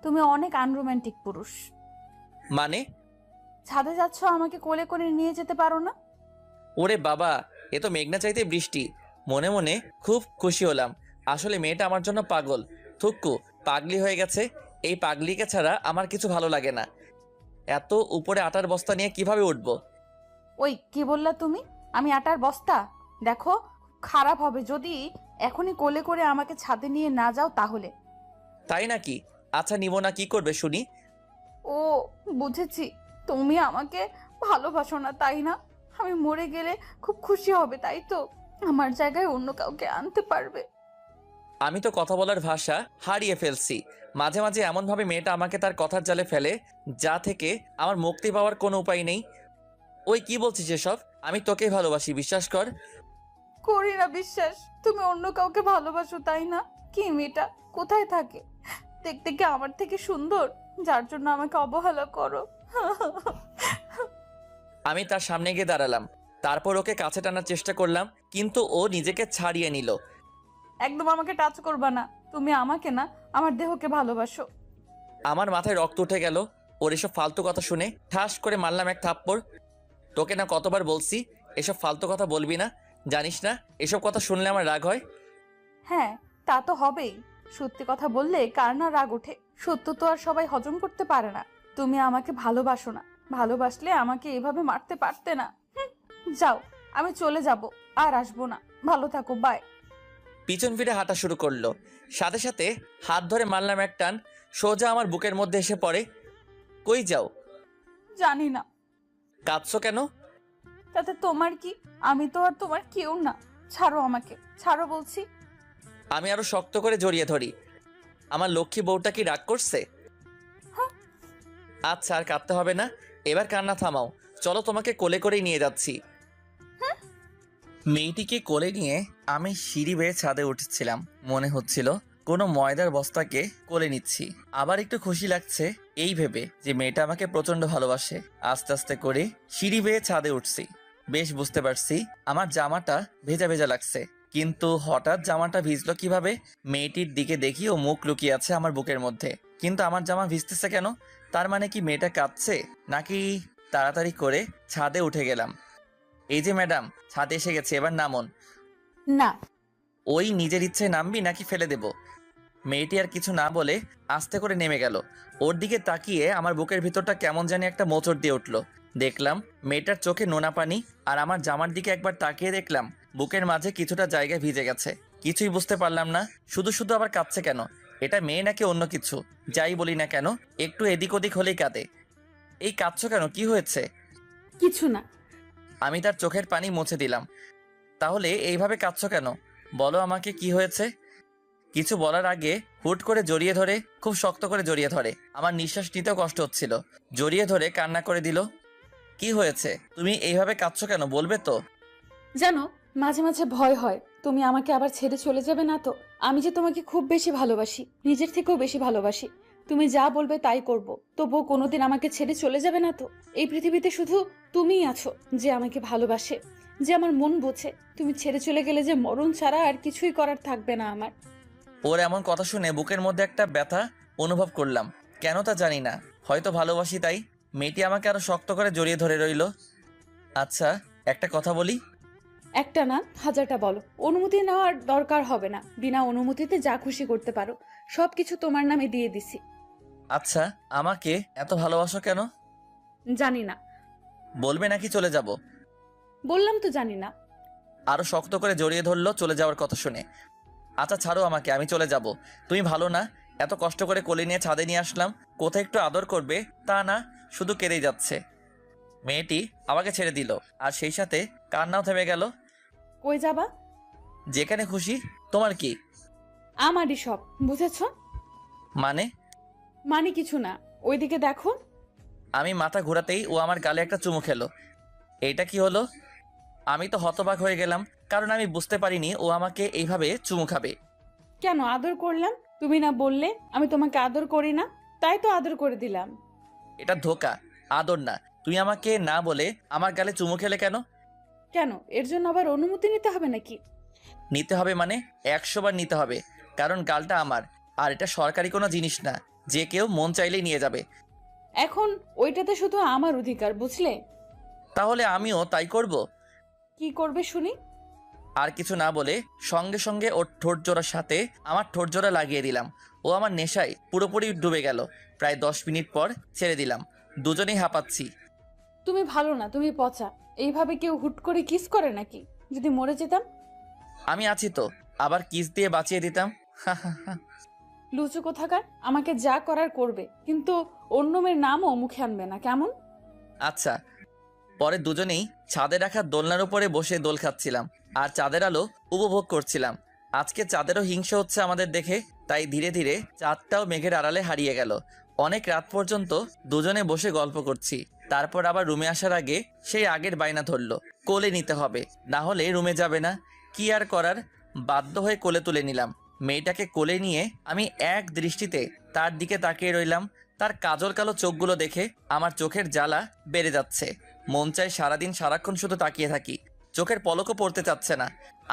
তুমি অনেক আনরোম্যান্টিক পুরুষ। মানে? ছাদে যাচ্ছ, আমাকে কোলে করে নিয়ে যেতে পারো না? ওরে বাবা, এ তো মেঘনা চাইতে বৃষ্টি। মনে মনে খুব খুশি হলাম। আসলে মেয়েটা আমার জন্য পাগল। থুক্কু, পাগলি হয়ে গেছে। এই পাগলিকে ছাড়া আমার কিছু ভালো লাগে না। এত উপরে আটার বস্তা নিয়ে কিভাবে উঠবো? ওই কি বললা তুমি? আমি আটার বস্তা? দেখো, খারাপ হবে যদি এখনই কোলে করে আমাকে ছাদে নিয়ে না যাও তাহলে। তাই নাকি? আচ্ছা নিব না, কি করবে শুনি? ও, বুঝেছি, তুমি আমাকে ভালোবাসো না তাই না? আমি মরে গেলে খুব খুশি হবে তাই তো? আমার জায়গায় অন্য কাউকে আনতে পারবে। আমি তো কথা বলার ভাষা হারিয়ে ফেলছি। মাঝে মাঝে এমনভাবে মেয়েটা আমাকে তার কথার জালে ফেলে, যা থেকে আমার মুক্তি পাওয়ার কোনো উপায় নেই। ওই কি বলছিস এসব? আমি তোকেই ভালোবাসি, বিশ্বাস কর। করি না বিশ্বাস। তুমি অন্য কাউকে ভালোবাসো তাই না? কি মেয়েটা কোথায় থাকে? দেখতে কি আমার থেকে সুন্দর, যার জন্য আমাকে অবহেলা করো? আমি তার সামনে গিয়ে দাঁড়ালাম। তারপর ওকে কাছে টানার চেষ্টা করলাম, কিন্তু ও নিজেকে ছাড়িয়ে নিল। একদম আমাকে টাচ করবা না। তুমি আমাকে না, আমার দেহকে ভালোবাসো। আমার মাথায় রক্ত উঠে গেল ওর এসব ফালতু কথা শুনে। ঠাস করে মারলাম এক থাপ্পড়। তোকে না কতবার বলছি এসব ফালতু কথা বলবি না, জানিস না এসব কথা শুনলে আমার রাগ হয়। হ্যাঁ, তা তো হবেই। সত্যি কথা বললে কার না রাগ ওঠে। সত্য তো আর সবাই হজম করতে পারে না। তুমি আমাকে ভালোবাসো না, ভালোবাসলে আমাকে এভাবে মারতে পারতে না। যাও, আমি চলে যাব, আর আসবো না। ভালো থাকো, বাই। পিছন ফিরে হাঁটা শুরু করলো। সাথে সাথে হাত ধরে মারলাম এক টান, সোজা আমার বুকের মধ্যে এসে পড়ে। কই যাও? জানি না। কাঁদছো কেন? তাতে তোমার কি? আমি তো আর তোমার কেউ না। ছাড়ো আমাকে, ছাড়ো বলছি। আমি আরো শক্ত করে জড়িয়ে ধরি। আমার লক্ষ্মী বউটা কি রাগ করছে? আচ্ছা, আর কাঁদতে হবে না, এবার কান্না থামাও। চলো, তোমাকে কোলে করেই নিয়ে যাচ্ছি। মেয়েটিকে কোলে নিয়ে আমি সিঁড়ি বেয়ে ছাদে উঠছিলাম। মনে হচ্ছিল কোনো ময়দার বস্তাকে কোলে নিচ্ছি। আবার একটু খুশি লাগছে এই ভেবে যে মেয়েটা আমাকে প্রচন্ড ভালোবাসে। আস্তে আস্তে করে সিঁড়ি বেয়ে ছাদে উঠছি। বেশ বুঝতে পারছি আমার জামাটা ভেজা ভেজা লাগছে, কিন্তু হঠাৎ জামাটা ভিজলো কিভাবে? মেয়েটির দিকে দেখি ও মুখ লুকিয়ে আছে আমার বুকের মধ্যে, কিন্তু আমার জামা ভিজতেছে কেন? তার মানে কি মেয়েটা কাঁদছে নাকি? তাড়াতাড়ি করে ছাদে উঠে গেলাম। এই যে ম্যাডাম, ছাদে এসে গেছে, এবার নামুন। না। ওই নিজের ইচ্ছে নামবি নাকি ফেলে দেব? মেয়েটি আর কিছু না বলে আস্তে করে নেমে গেল। ওর দিকে তাকিয়ে আমার বুকের ভিতরটা কেমন জানি একটা মোচড় দিয়ে উঠলো। দেখলাম মেয়েটার চোখে নোনা পানি, আর আমার জামার দিকে একবার তাকিয়ে দেখলাম বুকের মাঝে কিছুটা জায়গায় ভিজে গেছে। কিছুই বুঝতে পারলাম না, শুধু শুধু আবার কাঁদছে কেন? এটা মেয়ে নাকি অন্য কিছু? যাই বলি না কেন, একটু এদিক ওদিক হলেই কাঁদে। এই কাঁদছো কেন, কি হয়েছে? কিছু না। আমি তার চোখের পানি মুছে দিলাম। তাহলে এইভাবে কাঁদছো কেন? বলো আমাকে কি হয়েছে? কিছু বলার আগে হুট করে জড়িয়ে ধরে, খুব শক্ত করে জড়িয়ে ধরে। আমার নিঃশ্বাস নিতেও কষ্ট হচ্ছিল। জড়িয়ে ধরে কান্না করে দিল। কি হয়েছে? তুমি এইভাবে কাঁদছো কেন, বলবে তো? জানো, মাঝে মাঝে ভয় হয় তুমি আমাকে আবার ছেড়ে চলে যাবে না তো। আমি যে তোমাকে খুব বেশি ভালোবাসি, নিজের থেকেও বেশি ভালোবাসি। তুমি যা বলবে তাই করব, তবুও কোনোদিন আমাকে ছেড়ে চলে যাবে না তো। এই পৃথিবীতে শুধু তুমিই আছো যে আমাকে ভালোবাসে, যে আমার মন বোঝে। তুমি ছেড়ে চলে গেলে যে মরণ ছাড়া আর কিছুই করার থাকবে না আমার। ওর এমন কথা শুনে বুকের মধ্যে একটা ব্যথা অনুভব করলাম। কেন তা জানি না, হয়তো ভালোবাসি তাই। মেয়েটি আমাকে আরো শক্ত করে জড়িয়ে ধরে রইল। আচ্ছা, একটা কথা বলি। একটা না, হাজারটা বলো। অনুমতি নেওয়ার দরকার হবে না, বিনা অনুমতিতে যা খুশি করতে পারো। সবকিছু তোমার নামে দিয়ে দিছি। আচ্ছা, আমাকে এত ভালোবাসো কেন? জানি না। বলবে নাকি চলে যাব? বললাম তো জানি না। আরো শক্ত করে জড়িয়ে ধরলো চলে যাওয়ার কথা শুনে। আচ্ছা ছাড়ো আমাকে, আমি চলে যাব। তুমি ভালো না, এত কষ্ট করে কোলে নিয়ে ছাদে নিয়ে আসলাম, কোথায় একটু আদর করবে তা না, শুধু কেঁদেই যাচ্ছে। মেয়েটি আমাকে ছেড়ে দিল, আর সেই সাথে কান্নাও থেমে গেল। কই যাবা? যেখানে খুশি। তোমার কি? আমারই সব, বুঝেছো? মানে? মানে কিছু না, ওইদিকে দেখো। আমি মাথা ঘোরাতেই ও আমার গালে একটা চুমু খেলো। এইটা কি হলো? আমি তো হতবাক হয়ে গেলাম, কারণ আমি বুঝতে পারিনি ও আমাকে এইভাবে চুমু খাবে। কেন আদর করলাম? তুমি না বললে আমি তোমাকে আদর করি না, তাই তো আদর করে দিলাম। এটা ধোঁকা, আদর না। তুই আমাকে না বলে আমার গালে চুমু খেলে কেন? কেন, এর জন্য আবার অনুমতি নিতে হবে নাকি? নিতে হবে মানে 100 বার নিতে হবে, কারণ গালটা আমার, আর এটা সরকারি কোনো জিনিস না যে কেউ মন চাইলেই নিয়ে যাবে। এখন ওইটাতে শুধু আমার অধিকার, বুঝলে? তাহলে আমিও তাই করব। কি করবে শুনি? আর কিছু না বলে সঙ্গে সঙ্গে ওর ঠোঁট জোড়ার সাথে আমার ঠোঁট জোড়া লাগিয়ে দিলাম। ও আমার নেশায় পুরোপুরি ডুবে গেল। প্রায় 10 মিনিট পর ছেড়ে দিলাম। দুজনেই হাঁপাচ্ছি। তুমি ভালো না, তুমি পচা। এইভাবে কেউ হুট করে কিস করে নাকি? যদি মরে যেতাম? আমি আছি তো, আবার কিস দিয়ে বাঁচিয়ে দিতাম। লুচু কোথাকার, আমাকে যা করার করবে, কিন্তু অন্য মেয়ের নামও মুখে আনবে না, কেমন? আচ্ছা। পরে দুজনেই ছাদে রাখা দোলনার উপরে বসে দোল খাচ্ছিলাম আর চাঁদের আলো উপভোগ করছিলাম। আজকে চাঁদেরও হিংসা হচ্ছে আমাদের দেখে, তাই ধীরে ধীরে চাঁদটাও মেঘের আড়ালে হারিয়ে গেল। অনেক রাত পর্যন্ত দুজনে বসে গল্প করছি। তারপর আবার রুমে আসার আগে সেই আগের বায়না ধরলো, কোলে নিতে হবে, না হলে রুমে যাবে না। কি আর করার, বাধ্য হয়ে কোলে তুলে নিলাম। মেয়েটাকে কোলে নিয়ে আমি এক দৃষ্টিতে তার দিকে তাকিয়ে রইলাম। তার কাজল কালো চোখগুলো দেখে আমার চোখের জ্বালা বেড়ে যাচ্ছে। মন চায় সারাদিন সারাক্ষণ শুধু তাকিয়ে থাকি। চোখের পলকও পড়তে চাচ্ছে না।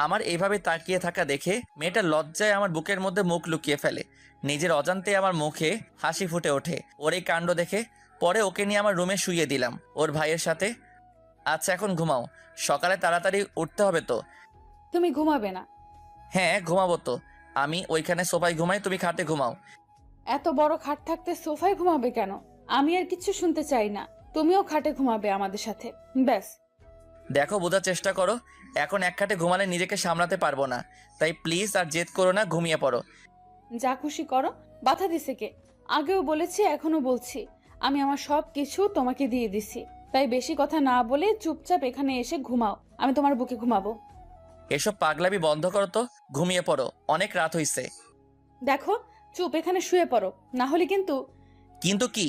আমার এইভাবে তাকিয়ে থাকা দেখে মেয়েটা লজ্জায় আমার বুকের মধ্যে মুখ লুকিয়ে ফেলে। নিজের অজান্তে আমার মুখে হাসি ফুটে ওঠে ওর এই কাণ্ড দেখে। পরে ওকে নিয়ে আমার রুমে শুইয়ে দিলাম ওর ভাইয়ের সাথে। আচ্ছা এখন ঘুমাও, সকালে তাড়াতাড়ি উঠতে হবে তো। তুমি ঘুমাবে না? হ্যাঁ ঘুমাবো তো, আমি ওইখানে সোফায় ঘুমাই, তুমি খাটে ঘুমাও। এত বড় খাট থাকতে সোফায় ঘুমাবে কেন? আমি আর কিচ্ছু শুনতে চাই না, তুমিও খাটে ঘুমাবে আমাদের সাথে, ব্যাস। দেখো বোঝার চেষ্টা করো, এখন এক খাটে ঘুমালে নিজেকে সামলাতে পারবো না, তাই প্লিজ আর জেদ করো না, ঘুমিয়ে পড়ো। যা খুশি করো, বাধা দিছে কে? আগেও বলেছি, এখনো বলছি, আমি আমার সব কিছু তোমাকে দিয়ে দিছি, তাই বেশি কথা না বলে চুপচাপ এখানে এসে ঘুমাও, আমি তোমার বুকে ঘুমাবো। এসব পাগলামি বন্ধ করো তো, ঘুমিয়ে পড়ো, অনেক রাত হইছে। দেখো, চুপ এখানে শুয়ে পড়ো, না হলে কিন্তু। কিন্তু কি?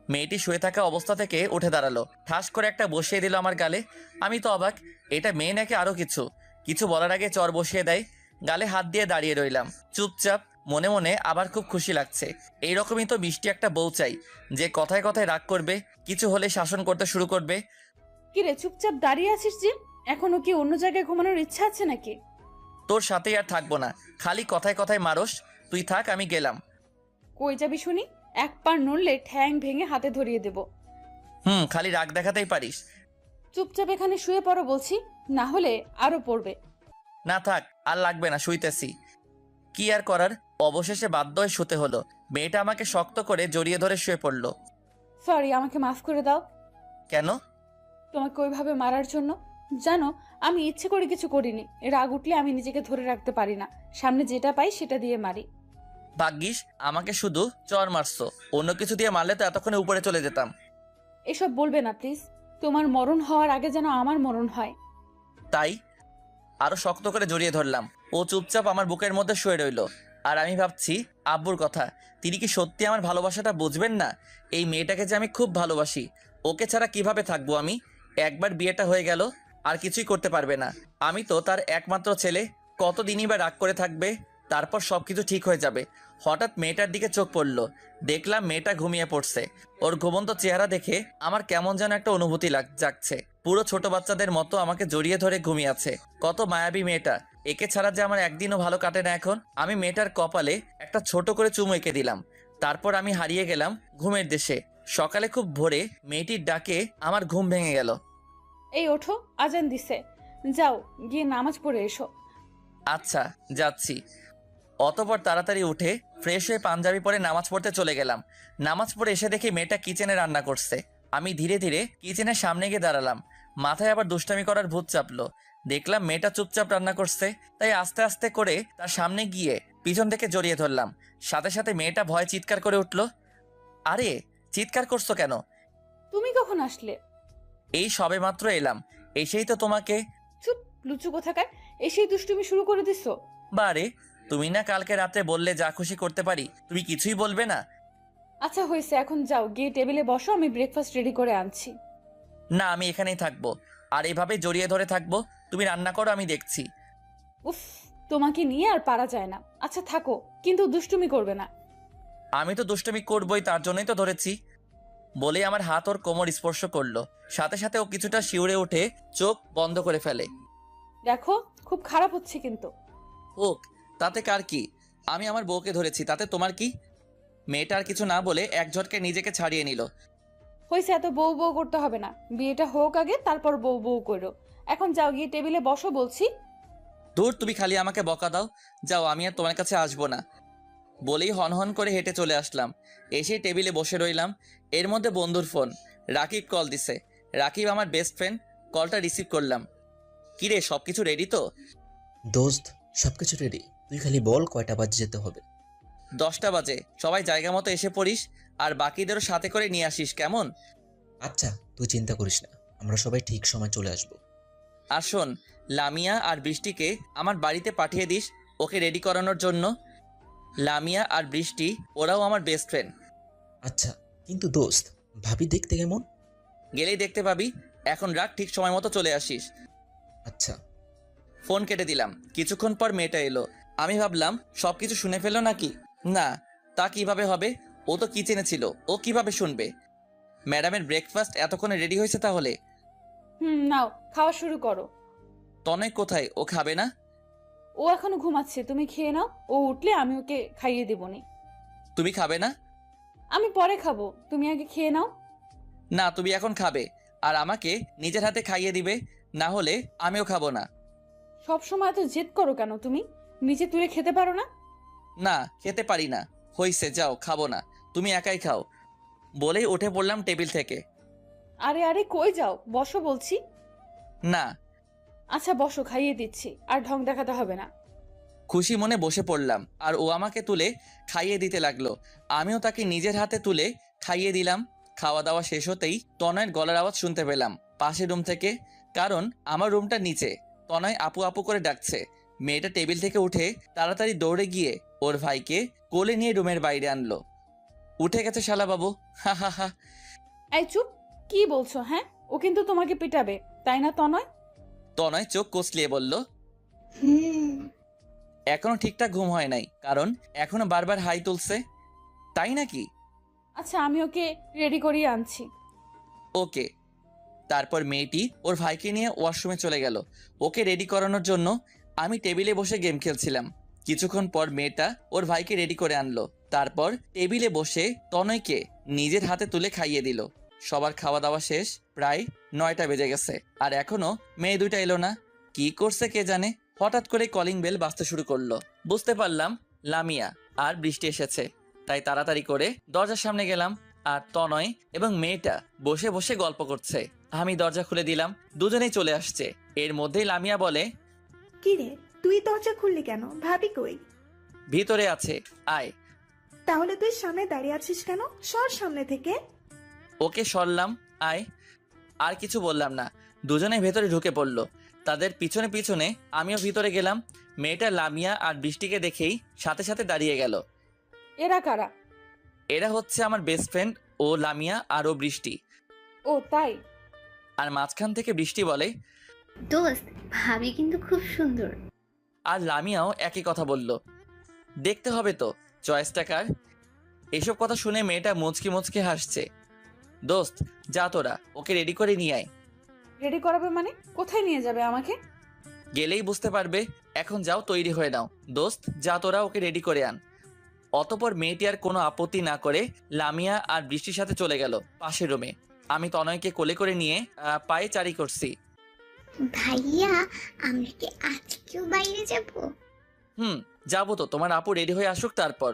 মেয়েটি শুয়ে থাকা অবস্থা থেকে উঠে দাঁড়ালো, ঠাস করে একটা বসিয়ে দিল আমার গালে। আমি তো অবাক, এটা মেয়ে নাকি আরো কিছু কিছু বলার আগে চর বসিয়ে দেয়। গালে হাত দিয়ে দাঁড়িয়ে রইলাম চুপচাপ, মনে মনে আবার খুব খুশি লাগছে। এইরকমই তো মিষ্টি একটা বউ চাই, যে কথায় কথায় রাগ করবে, কিছু হলে শাসন করতে শুরু করবে। কিরে চুপচাপ দাঁড়িয়ে আছিস যে? এখনো কি অন্য জায়গায় ঘুমানোর ইচ্ছা আছে নাকি? তোর সাথেই আর থাকবো না, খালি কথায় কথায় মারস। তুই থাক, আমি গেলাম। কই যাবি শুনি? এক পার নড়লে ঠ্যাং ভেঙে হাতে ধরিয়ে দেব। খালি রাগ দেখাতেই পারিস। চুপচাপ এখানে শুয়ে পড়ো বলছি, না হলে আরো পড়বে। না থাক, আর লাগবে না, শুইতেছি। কি আর করার, অবশেষে বাধ্য হয়ে শুতে হলো। মেয়েটা আমাকে শক্ত করে জড়িয়ে ধরে শুয়ে পড়লো। সরি, আমাকে মাফ করে দাও। কেন? তোমাকে ওইভাবে মারার জন্য। জানো, আমি ইচ্ছে করে কিছু করিনি, রাগ উঠলে আমি নিজেকে ধরে রাখতে পারি না, সামনে যেটা পাই সেটা দিয়ে মারি। ভাগ্যিস আমাকে শুধু চর মারছো, অন্য কিছু দিয়ে মারলে তো এতক্ষণে উপরে চলে যেতাম। এসব বলবে না প্লিজ, তোমার মরণ হওয়ার আগে যেন আমার মরণ হয়। তাই আরো শক্ত করে জড়িয়ে ধরলাম। ও চুপচাপ আমার বুকের মধ্যে শুয়ে রইল। আর আমি ভাবছি আব্বুর কথা, তিনি কি সত্যি আমার ভালোবাসাটা বুঝবেন না? এই মেয়েটাকে যে আমি খুব ভালোবাসি, ওকে ছাড়া কিভাবে থাকবো আমি? একবার বিয়েটা হয়ে গেল, আর কিছুই করতে পারবে না। আমি তো তার একমাত্র ছেলে, কতদিনই বা রাগ করে থাকবে, তারপর সবকিছু ঠিক হয়ে যাবে। হঠাৎ মেয়েটার দিকে চোখ পড়লো, দেখলাম মেয়েটা ঘুমিয়ে পড়ছে। ওর ঘুমন্ত চেহারা দেখে আমার কেমন যেন একটা অনুভূতি জাগছে। পুরো ছোট বাচ্চাদের মতো আমাকে জড়িয়ে ধরে ঘুমিয়ে আছে। কত মায়াবী মেয়েটা, একে ছাড়া যে আমার একদিনও ভালো কাটে না এখন। আমি মেয়েটার কপালে একটা ছোট করে চুমু এঁকে দিলাম। তারপর আমি হারিয়ে গেলাম ঘুমের দেশে। সকালে খুব ভোরে মেয়েটির ডাকে আমার ঘুম ভেঙে গেল। এই ওঠো, আজান দিছে, যাও গিয়ে নামাজ পড়ে এসো। আচ্ছা যাচ্ছি। অতপর তাড়াতাড়ি উঠে ফ্রেশ হয়ে পাঞ্জাবি পরে নামাজ পড়তে চলে গেলাম। নামাজ পড়ে এসে দেখি মেয়েটা কিচেনে রান্না করছে। আমি ধীরে ধীরে কিচেনের সামনে গিয়ে দাঁড়ালাম। মাথায় আবার দুষ্টামি করার ভূত চাপলো। দেখলাম মেয়েটা চুপচাপ রান্না করছে, তাই আস্তে আস্তে করে তার সামনে গিয়ে পিছন থেকে জড়িয়ে ধরলাম। সাথে সাথে মেয়েটা ভয়ে চিৎকার করে উঠল। আরে চিৎকার করছো কেন? তুমি কখন আসলে? এই সবে মাত্র এলাম, এসেই তো তোমাকে। চুপ, লুচু কোথাকার, এসেই দুষ্টুমি শুরু করে দিছো। বারে, তুমি না কালকে রাতে বললে যা খুশি করতে পারি, তুমি কিছুই বলবে না? আচ্ছা হয়েছে, এখন যাও গিয়ে টেবিলে বসো, আমি ব্রেকফাস্ট রেডি করে আনছি। না, আমি এখানেই থাকবো, আর এভাবে জড়িয়ে ধরে থাকবো। তুমি রান্না করো, আমি দেখছি। উফ, তোমাকে নিয়ে আর পারা যায় না। আচ্ছা থাকো, কিন্তু দুষ্টুমি করবে না। আমি তো দুষ্টুমি করবোই, তার জন্যই তো ধরেছি। বলে আমার হাত ওর কোমর স্পর্শ করলো। সাথে সাথে ও কিছুটা শিউরে উঠে চোখ বন্ধ করে ফেলে। দেখো, খুব খারাপ হচ্ছে কিন্তু। হোক, তাতে কার কি? আমি আমার বউকে ধরেছি, তাতে তোমার কি? মেয়েটা আর কিছু না বলে এক ঝটকে নিজেকে ছাড়িয়ে নিল। হয়েছে, এত বউ বউ করতে হবে না, বিয়েটা হোক আগে, তারপর বউ বউ করো। এখন যাও গিয়ে টেবিলে বসো বলছি। দূর, তুমি খালি আমাকে বকা দাও। যাও, আমি আর তোমার কাছে আসবো না। বলেই হনহন করে হেঁটে চলে আসলাম। এসে টেবিলে বসে রইলাম। এর মধ্যে বন্ধুর ফোন। রাকিব কল দিছে। রাকিব আমার বেস্ট ফ্রেন্ড। কলটা রিসিভ করলাম। কিরে, সবকিছু রেডি তো? দোস্ত, সবকিছু রেডি, তুই খালি বল কয়টা বাজে যেতে হবে। 10টা বাজে। সবাই জায়গা মতো এসে পড়িস, আর বাকিদেরও সাথে করে নিয়ে আসিস, কেমন? আচ্ছা, তুই চিন্তা করিস না, আমরা সবাই ঠিক সময় চলে আসব। আর শোন, লামিয়া আর বৃষ্টিকে আমার বাড়িতে পাঠিয়ে দিস ওকে রেডি করানোর জন্য। লামিয়া আর বৃষ্টি ওরাও আমার বেস্ট ফ্রেন্ড। আচ্ছা, কিন্তু দোস্ত, ভাবি দেখতে কেমন? গেলেই দেখতে পাবি। এখন রাখ, ঠিক সময় মতো চলে আসিস। আচ্ছা। ফোন কেটে দিলাম। কিছুক্ষণ পর মেয়েটা এলো। আমি ভাবলাম সবকিছু শুনে ফেললো নাকি। না, তা কিভাবে হবে? ও তো কিচেনে ছিল, ও কিভাবে শুনবে? ম্যাডামের ব্রেকফাস্ট এতক্ষণে রেডি হয়েছে তাহলে? নাও খাওয়া শুরু করো। তনয় কোথায়? ও খাবে না? ও এখনো ঘুমাচ্ছে, তুমি খেয়ে নাও। ও উঠলে আমি ওকে খাইয়ে দেবনি। তুমি খাবে না? আমি পরে খাবো, তুমি আগে খেয়ে নাও। না, তুমি এখন খাবে আর আমাকে নিজের হাতে খাইয়ে দিবে, না হলে আমিও খাবো না। সব সময় তো জেদ করো কেন তুমি? নিচে তুলে খেতে পারো না? না, খেতে পারি না। হইছে, যাও, খাবো না, তুমি একাই খাও। বলেই উঠে পড়লাম টেবিল থেকে। আরে আরে কই যাও, বসো বলছি। না। আচ্ছা বসো, খাইয়ে দিচ্ছি, আর ঢং দেখাতে হবে না। খুশি মনে বসে পড়লাম আর ও আমাকে তুলে খাইয়ে দিতে লাগলো। আমিও তাকে নিজের হাতে তুলে খাইয়ে দিলাম। খাওয়া দাওয়া শেষ হতেই তনয়ের গলার আওয়াজ শুনতে পেলাম পাশের রুম থেকে, কারণ আমার রুমটা নিচে। তনয় আপু আপু করে ডাকছে। মেয়েটা টেবিল থেকে উঠে তাড়াতাড়ি দৌড়ে গিয়ে ওর ভাইকে কোলে নিয়ে রুমের বাইরে আনলো। উঠে গেছে শালা বাবু, হা হা হা। এই চুপ, কি বলছো? হ্যাঁ, ও কিন্তু তোমাকে পিটাবে, তাই না তনয়? তনয় চোখ কষলিয়ে বলল, হুম। এখনো ঠিকঠাক ঘুম হয় নাই, কারণ এখনো বারবার হাই তুলছে। তাই নাকি? আচ্ছা আমি ওকে রেডি করিয়ে আনছি। ওকে। তারপর মেয়েটি ওর ভাইকে নিয়ে ওয়াশরুমে চলে গেল ওকে রেডি করানোর জন্য। আমি টেবিলে বসে গেম খেলছিলাম। কিছুক্ষণ পর মেয়েটা ওর ভাইকে রেডি করে আনলো। তারপর টেবিলে বসে তনয়কে নিজের হাতে তুলে খাইয়ে দিল। সবার খাওয়া দাওয়া শেষ, প্রায় 9টা বেজে গেছে আর এখনো মেয়ে দুইটা এলো না। কি করছে কে জানে। হঠাৎ করে কলিং বেল বাজতে শুরু করলো। বুঝতে পারলাম লামিয়া আর বৃষ্টি এসেছে, তাই তাড়াতাড়ি করে দরজার সামনে গেলাম। আর তনয় এবং মেয়েটা বসে বসে গল্প করছে। আমি দরজা খুলে দিলাম, দুজনেই চলে আসছে। এর মধ্যেই লামিয়া বলে, কি রে, তুই দরজা খুললি কেন? ভাবি কই? ভিতরে আছে, আয়। তাহলে তুই সামনে দাঁড়িয়ে আছিস কেন? সর সামনে থেকে। ওকে সরলাম, আয়। আর কিছু বললাম না, দুজনে ভেতরে ঢুকে পড়লো। তাদের পিছনে পিছনে আমিও ভিতরে গেলাম। মেয়েটা লামিয়া আর বৃষ্টিকে দেখেই সাথে সাথে দাঁড়িয়ে গেল। এরা কারা? এরা হচ্ছে আমার বেস্ট ফ্রেন্ড, ও লামিয়া আর ও বৃষ্টি। ও তাই? আর মাঝখান থেকে বৃষ্টি বলে, দোস্ত, ভাবি কিন্তু খুব সুন্দর। আর লামিয়াও একই কথা বলল। দেখতে হবে তো চয়েসটা কার। এসব কথা শুনে মেয়েটা মুচকি মুচকি হাসছে। দোস্ত যা, তোরা ওকে রেডি করে নিয়ে আয়। রেডি করাবে মানে? কোথায় নিয়ে যাবে আমাকে? গেলেই বুঝতে পারবে। এখন যাও, তৈরি হয়ে নাও। দোস্ত যা, তোরা ওকে রেডি করে আন। অতপর মেয়েটি আর কোনো আপত্তি না করে লামিয়া আর বৃষ্টির সাথে চলে গেল পাশের রুমে। আমি তনয়কে কোলে করে নিয়ে পায়ে চারি করছি। ভাইয়া, আমরা কি আজকেও বাইরে যাব? যাবো তো, তোমার আপু রেডি হয়ে আসুক তারপর।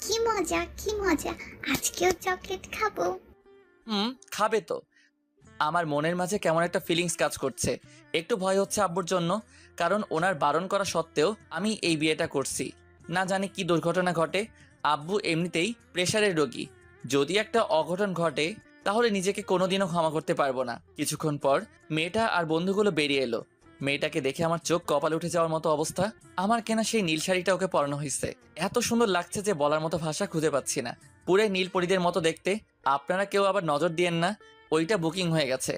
কি মজা, কি মজা! আজকেও চকলেট খাবো। খাবে তো। আমার মনের মাঝে কেমন একটা ফিলিংস কাজ করছে। একটু ভয় হচ্ছে আব্বুর জন্য, কারণ ওনার বারণ করা সত্ত্বেও আমি এই বিয়েটা করছি। না জানি কি দুর্ঘটনা ঘটে। আব্বু এমনিতেই প্রেশারের রোগী, যদি একটা অঘটন ঘটে তাহলে নিজেকে কোনোদিনও ক্ষমা করতে পারবো না। কিছুক্ষণ পর মেয়েটা আর বন্ধুগুলো বেরিয়ে এলো। মেয়েটাকে দেখে আমার চোখ কপালে উঠে যাওয়ার মতো অবস্থা। আমার কেনা সেই নীল শাড়িটা ওকে পরানো হয়েছে, এত সুন্দর লাগছে যে বলার মতো ভাষা খুঁজে পাচ্ছি না। পুরো নীল পরীদের মতো দেখতে। আপনারা কেউ আবার নজর দিয়েন না, ওইটা বুকিং হয়ে গেছে।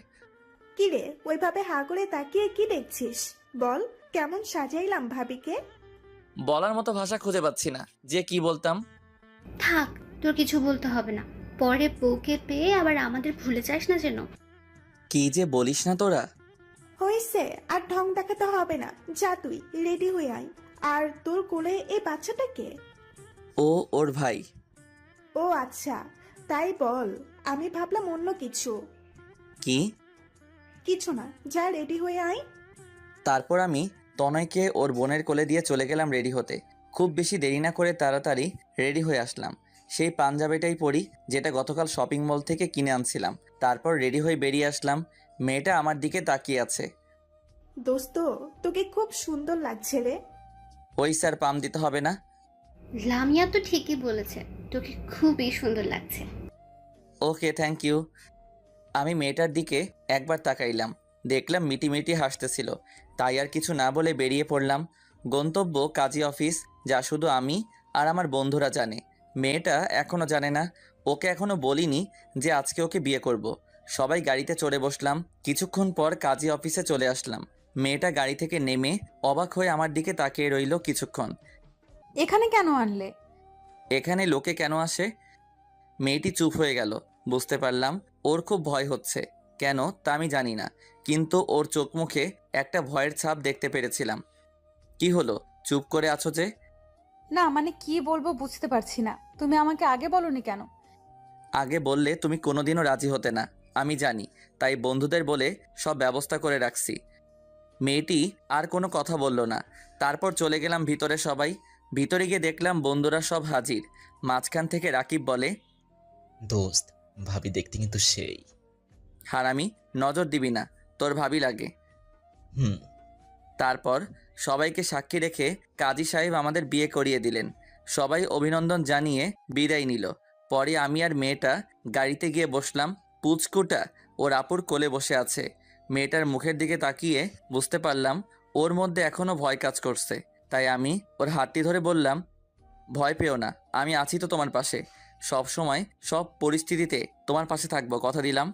কি রে, ওইভাবে হা করে তাকিয়ে কি দেখছিস? বল, কেমন সাজাইলাম ভাবিকে? বলার মতো ভাষা খুঁজে পাচ্ছি না যে কি বলতাম। থাক, তোর কিছু বলতে হবে না। পরে বউকে পেয়ে আবার আমাদের ভুলে যাস না যেন। কি যে বলিস না তোরা। হয়েছে, আর ঢং দেখাতে হবে না। যা তুই রেডি হয়ে আয়। আর তোর কোলে এই বাচ্চাটাকে? ও ওর ভাই। ও আচ্ছা, তাই বল। আমি ভাবলাম অন্য কিছু। কি? কিছু না, যা রেডি হয়ে আয়। তারপর আমি তনয়কে ওর বোনের কোলে দিয়ে চলে গেলাম রেডি হতে। খুব বেশি দেরি না করে তাড়াতাড়ি রেডি হয়ে আসলাম। সেই পাঞ্জাবিটাই পরি যেটা গতকাল শপিং মল থেকে কিনে আনছিলাম। তারপর রেডি হয়ে বেরিয়ে আসলাম। মেয়েটা আমার দিকে তাকিয়ে আছে। দোস্ত, তোকে খুব সুন্দর লাগছে রে। ওই স্যার, পাম দিতে হবে না। লামিয়া তো ঠিকই বলেছে, তোকে খুবই সুন্দর লাগছে। ওকে, থ্যাংক ইউ। আমি মেয়েটার দিকে একবার তাকাইলাম, দেখলাম মিটি মিটি হাসতেছিল। তাই আর কিছু না বলে বেরিয়ে পড়লাম। গন্তব্য কাজী অফিস, যা শুধু আমি আর আমার বন্ধুরা জানে। মেয়েটা এখনও জানে না। ওকে এখনও বলিনি যে আজকে ওকে বিয়ে করব। সবাই গাড়িতে চড়ে বসলাম। কিছুক্ষণ পর কাজী অফিসে চলে আসলাম। মেয়েটা গাড়ি থেকে নেমে অবাক হয়ে আমার দিকে তাকিয়ে রইল কিছুক্ষণ। এখানে কেন আনলে? এখানে লোকে কেন আসে? মেয়েটি চুপ হয়ে গেল। বুঝতে পারলাম ওর খুব ভয় হচ্ছে। কেন তা আমি জানি না, কিন্তু ওর চোখ মুখে একটা ভয়ের ছাপ দেখতে পেরেছিলাম। কি হলো, চুপ করে আছো যে? না মানে কি বলবো বুঝতে পারছি না, তুমি আমাকে আগে বলনি কেন? আগে বললে তুমি কোনোদিনও রাজি হতে না, আমি জানি, তাই বন্ধুদের বলে সব ব্যবস্থা করে রাখছি। মেয়েটি আর কোনো কথা বলল না। তারপর চলে গেলাম ভিতরে। সবাই ভিতরে গিয়ে দেখলাম বন্ধুরা সব হাজির। মাঝখান থেকে রাকিব বলে, দোস্ত, ভাবি দেখতে কিন্তু সেই। হারামি, নজর দিবি না, তোর ভাবি লাগে। হুম। তারপর সবাইকে সাক্ষী রেখে কাজী সাহেব আমাদের বিয়ে করিয়ে দিলেন। সবাই অভিনন্দন জানিয়ে বিদায় নিল। পরে আমি আর মেয়েটা গাড়িতে গিয়ে বসলাম। পুচকুটা ওর আপুর কোলে বসে আছে। মেয়েটার মুখের দিকে তাকিয়ে বুঝতে পারলাম ওর মধ্যে এখনও ভয় কাজ করছে। তাই আমি ওর হাতটি ধরে বললাম, ভয় পেও না, আমি আছি তো তোমার পাশে। সব সময় সব পরিস্থিতিতে তোমার পাশে থাকবো, কথা দিলাম।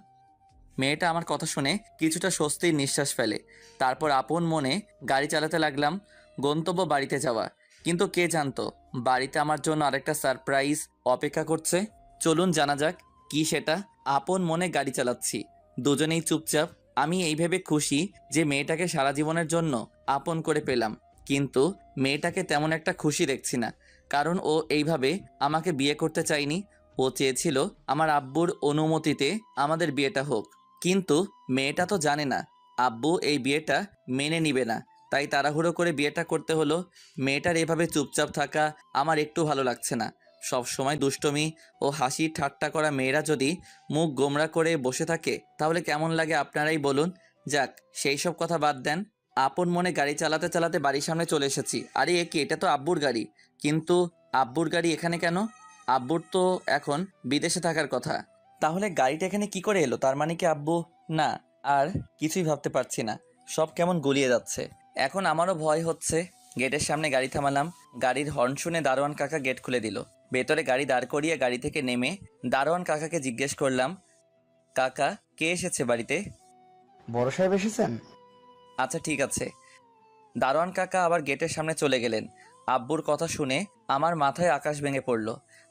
মেয়েটা আমার কথা শুনে কিছুটা স্বস্তির নিঃশ্বাস ফেলে। তারপর আপন মনে গাড়ি চালাতে লাগলাম, গন্তব্য বাড়িতে যাওয়া। কিন্তু কে জানতো বাড়িতে আমার জন্য আরেকটা সারপ্রাইজ অপেক্ষা করছে। চলুন জানা যাক কি সেটা। আপন মনে গাড়ি চালাচ্ছি, দুজনেই চুপচাপ। আমি এই ভেবে খুশি যে মেয়েটাকে সারা জীবনের জন্য আপন করে পেলাম। কিন্তু মেয়েটাকে তেমন একটা খুশি দেখছি না, কারণ ও এইভাবে আমাকে বিয়ে করতে চায়নি। ও চেয়েছিল আমার আব্বুর অনুমতিতে আমাদের বিয়েটা হোক। কিন্তু মেয়েটা তো জানে না আব্বু এই বিয়েটা মেনে নিবে না, তাই তাড়াহুড়ো করে বিয়েটা করতে হলো। মেয়েটার এভাবে চুপচাপ থাকা আমার একটু ভালো লাগছে না। সব সময় দুষ্টমি ও হাসি ঠাট্টা করা মেয়েরা যদি মুখ গোমরা করে বসে থাকে তাহলে কেমন লাগে আপনারাই বলুন। যাক, সেই সব কথা বাদ দেন। আপন মনে গাড়ি চালাতে চালাতে বাড়ির সামনে চলে এসেছি। আরে এ কি, এটা তো আব্বুর গাড়ি। কিন্তু আব্বুর গাড়ি এখানে কেন? আব্বুর তো এখন বিদেশে থাকার কথা। তাহলে গাড়িটা এখানে কি করে এলো? তার মানে কি আব্বু? না, আর কিছুই ভাবতে পারছি না, সব কেমন গুলিয়ে যাচ্ছে। এখন আমারও ভয় হচ্ছে। গেটের সামনে গাড়ি থামালাম। গাড়ির হর্ন শুনে দারোয়ান কাকা গেট খুলে দিল। ভেতরে গাড়ি দাঁড় করিয়ে গাড়ি থেকে নেমে দারোয়ান কাকাকে জিজ্ঞেস করলাম, কাকা, কে এসেছে বাড়িতে? বড় সাহেব এসেছেন? আচ্ছা ঠিক আছে। দারোয়ান কাকা আবার গেটের সামনে চলে গেলেন। আব্বুর কথা শুনে আমার মাথায় আকাশ ভেঙে পড়ল।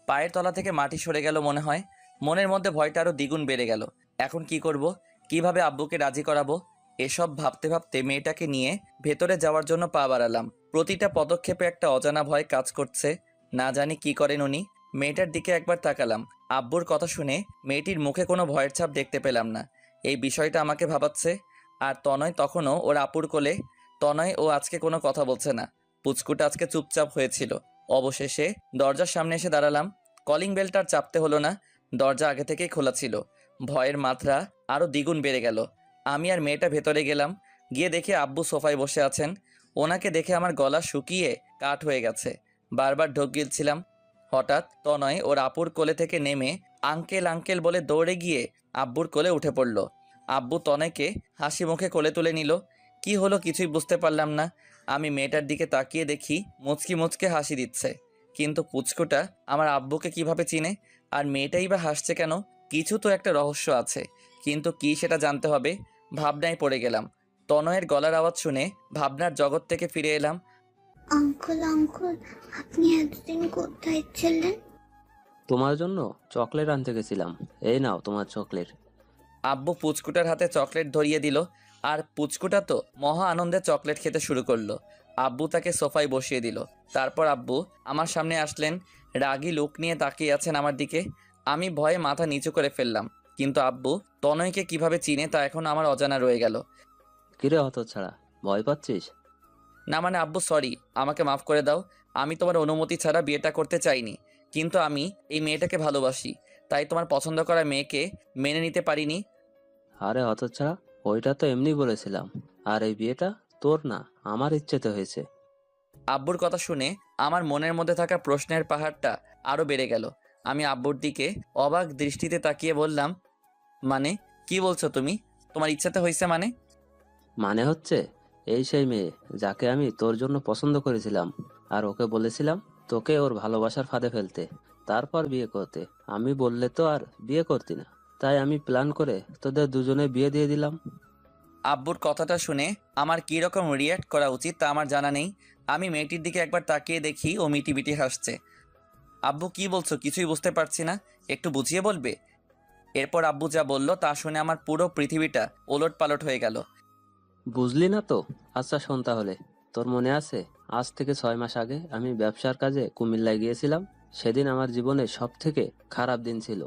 পায়ের তলা থেকে মাটি সরে গেল মনে হয়। মনের মধ্যে ভয়টা আরও দ্বিগুণ বেড়ে গেল। এখন কি করব? কিভাবে আব্বুকে রাজি করাবো? এসব ভাবতে ভাবতে মেয়েটাকে নিয়ে ভেতরে যাওয়ার জন্য পা বাড়ালাম। প্রতিটা পদক্ষেপে একটা অজানা ভয় কাজ করছে। না জানি কি করেন উনি। মেয়েটার দিকে একবার তাকালাম। আব্বুর কথা শুনে মেয়েটির মুখে কোনো ভয়ের ছাপ দেখতে পেলাম না। এই বিষয়টা আমাকে ভাবাচ্ছে। আর তনয় তখনও ওর আপুর কোলে। তনয় ও আজকে কোনো কথা বলছে না। পুচকুটা আজকে চুপচাপ হয়েছিল। অবশেষে দরজার সামনে এসে দাঁড়ালাম। কলিং বেলটার চাপতে হলো না, দরজা আগে থেকেই খোলা ছিল। ভয়ের মাত্রা আরও দ্বিগুণ বেড়ে গেল। আমি আর মেয়েটা ভেতরে গেলাম। গিয়ে দেখে আব্বু সোফায় বসে আছেন। ওনাকে দেখে আমার গলা শুকিয়ে কাঠ হয়ে গেছে। বারবার ঢোক গিলছিলাম। হঠাৎ তনয় ওর আপুর কোলে থেকে নেমে আঙ্কেল আঙ্কেল বলে দৌড়ে গিয়ে আব্বুর কোলে উঠে পড়ল। আব্বু তনয়কে হাসি মুখে কোলে তুলে নিল। কি হলো কিছুই বুঝতে পারলাম না। আমি মেয়েটার দিকে তাকিয়ে দেখি মুচকি মুচকে হাসি দিচ্ছে। কিন্তু পুচকুটা আমার আব্বুকে কিভাবে চিনে? আর মেয়েটাই বা হাসছে কেন? কিছু তো একটা রহস্য আছে, কিন্তু কি সেটা জানতে হবে। ভাবনায় পড়ে গেলাম। তনয়ের গলার আওয়াজ শুনে ভাবনার জগৎ থেকে ফিরে এলাম। আঙ্কেল আঙ্কেল, আপনি এতদিন কোথায় ছিলেন? তোমার জন্য চকলেট আনতে গেছিলাম, এই নাও তোমার চকলেট। আব্বু পুচকুটার হাতে চকলেট ধরিয়ে দিল। আর পুচকুটা তো মহা আনন্দে চকলেট খেতে শুরু করলো। আব্বু তাকে সোফায় বসিয়ে দিল। তারপর আব্বু আমার সামনে আসলেন। রাগী লুক নিয়ে তাকিয়ে আছেন আমার দিকে। আমি ভয়ে মাথা নিচু করে ফেললাম। কিন্তু আব্বু তনয়কে কিভাবে চিনে তা এখন আমার অজানা রয়ে গেল। কিরে হতচ্ছাড়া, ভয় পাচ্ছিস? না মানে আব্বু সরি, আমাকে মাফ করে দাও। আমি তোমার অনুমতি ছাড়া বিয়েটা করতে চাইনি। কিন্তু আমি এই মেয়েটাকে ভালোবাসি, তাই তোমার পছন্দ করা মেয়েকে মেনে নিতে পারিনি। আরে হতচ্ছাড়া, ওইটা তো এমনি বলেছিলাম। আর এই বিয়েটা তোর না, আমার ইচ্ছেতে হয়েছে। আব্বুর কথা শুনে আমার মনের মধ্যে থাকা প্রশ্নের পাহাড়টা আরও বেড়ে গেল। আমি আব্বুর দিকে অবাক দৃষ্টিতে তাকিয়ে বললাম, মানে কি বলছো তুমি? তোমার ইচ্ছাতে হয়েছে মানে? মানে হচ্ছে, এই সেই মেয়ে যাকে আমি তোর জন্য পছন্দ করেছিলাম, আর ওকে বলেছিলাম তোকে ওর ভালোবাসার ফাঁদে ফেলতে, তারপর বিয়ে করতে। আমি বললে তো আর বিয়ে করতি না, তাই আমি প্ল্যান করে তোদের দুজনে বিয়ে দিয়ে দিলাম। আব্বুর কথাটা শুনে আমার কী রকম রিয়্যাক্ট করা উচিত তা আমার জানা নেই। আমি মেয়েটির দিকে একবার তাকিয়ে দেখি ও মিটিমিটি হাসছে। আব্বু কি বলছো কিছুই বুঝতে পারছি না, একটু বুঝিয়ে বলবে? এরপর আব্বু যা বলল তা শুনে আমার পুরো পৃথিবীটা ওলটপালট হয়ে গেল। বুঝলি না তো? আচ্ছা শোন তাহলে। তোর মনে আছে আজ থেকে 6 মাস আগে আমি ব্যবসার কাজে কুমিল্লায় গিয়েছিলাম? সেদিন আমার জীবনে সব থেকে খারাপ দিন ছিল।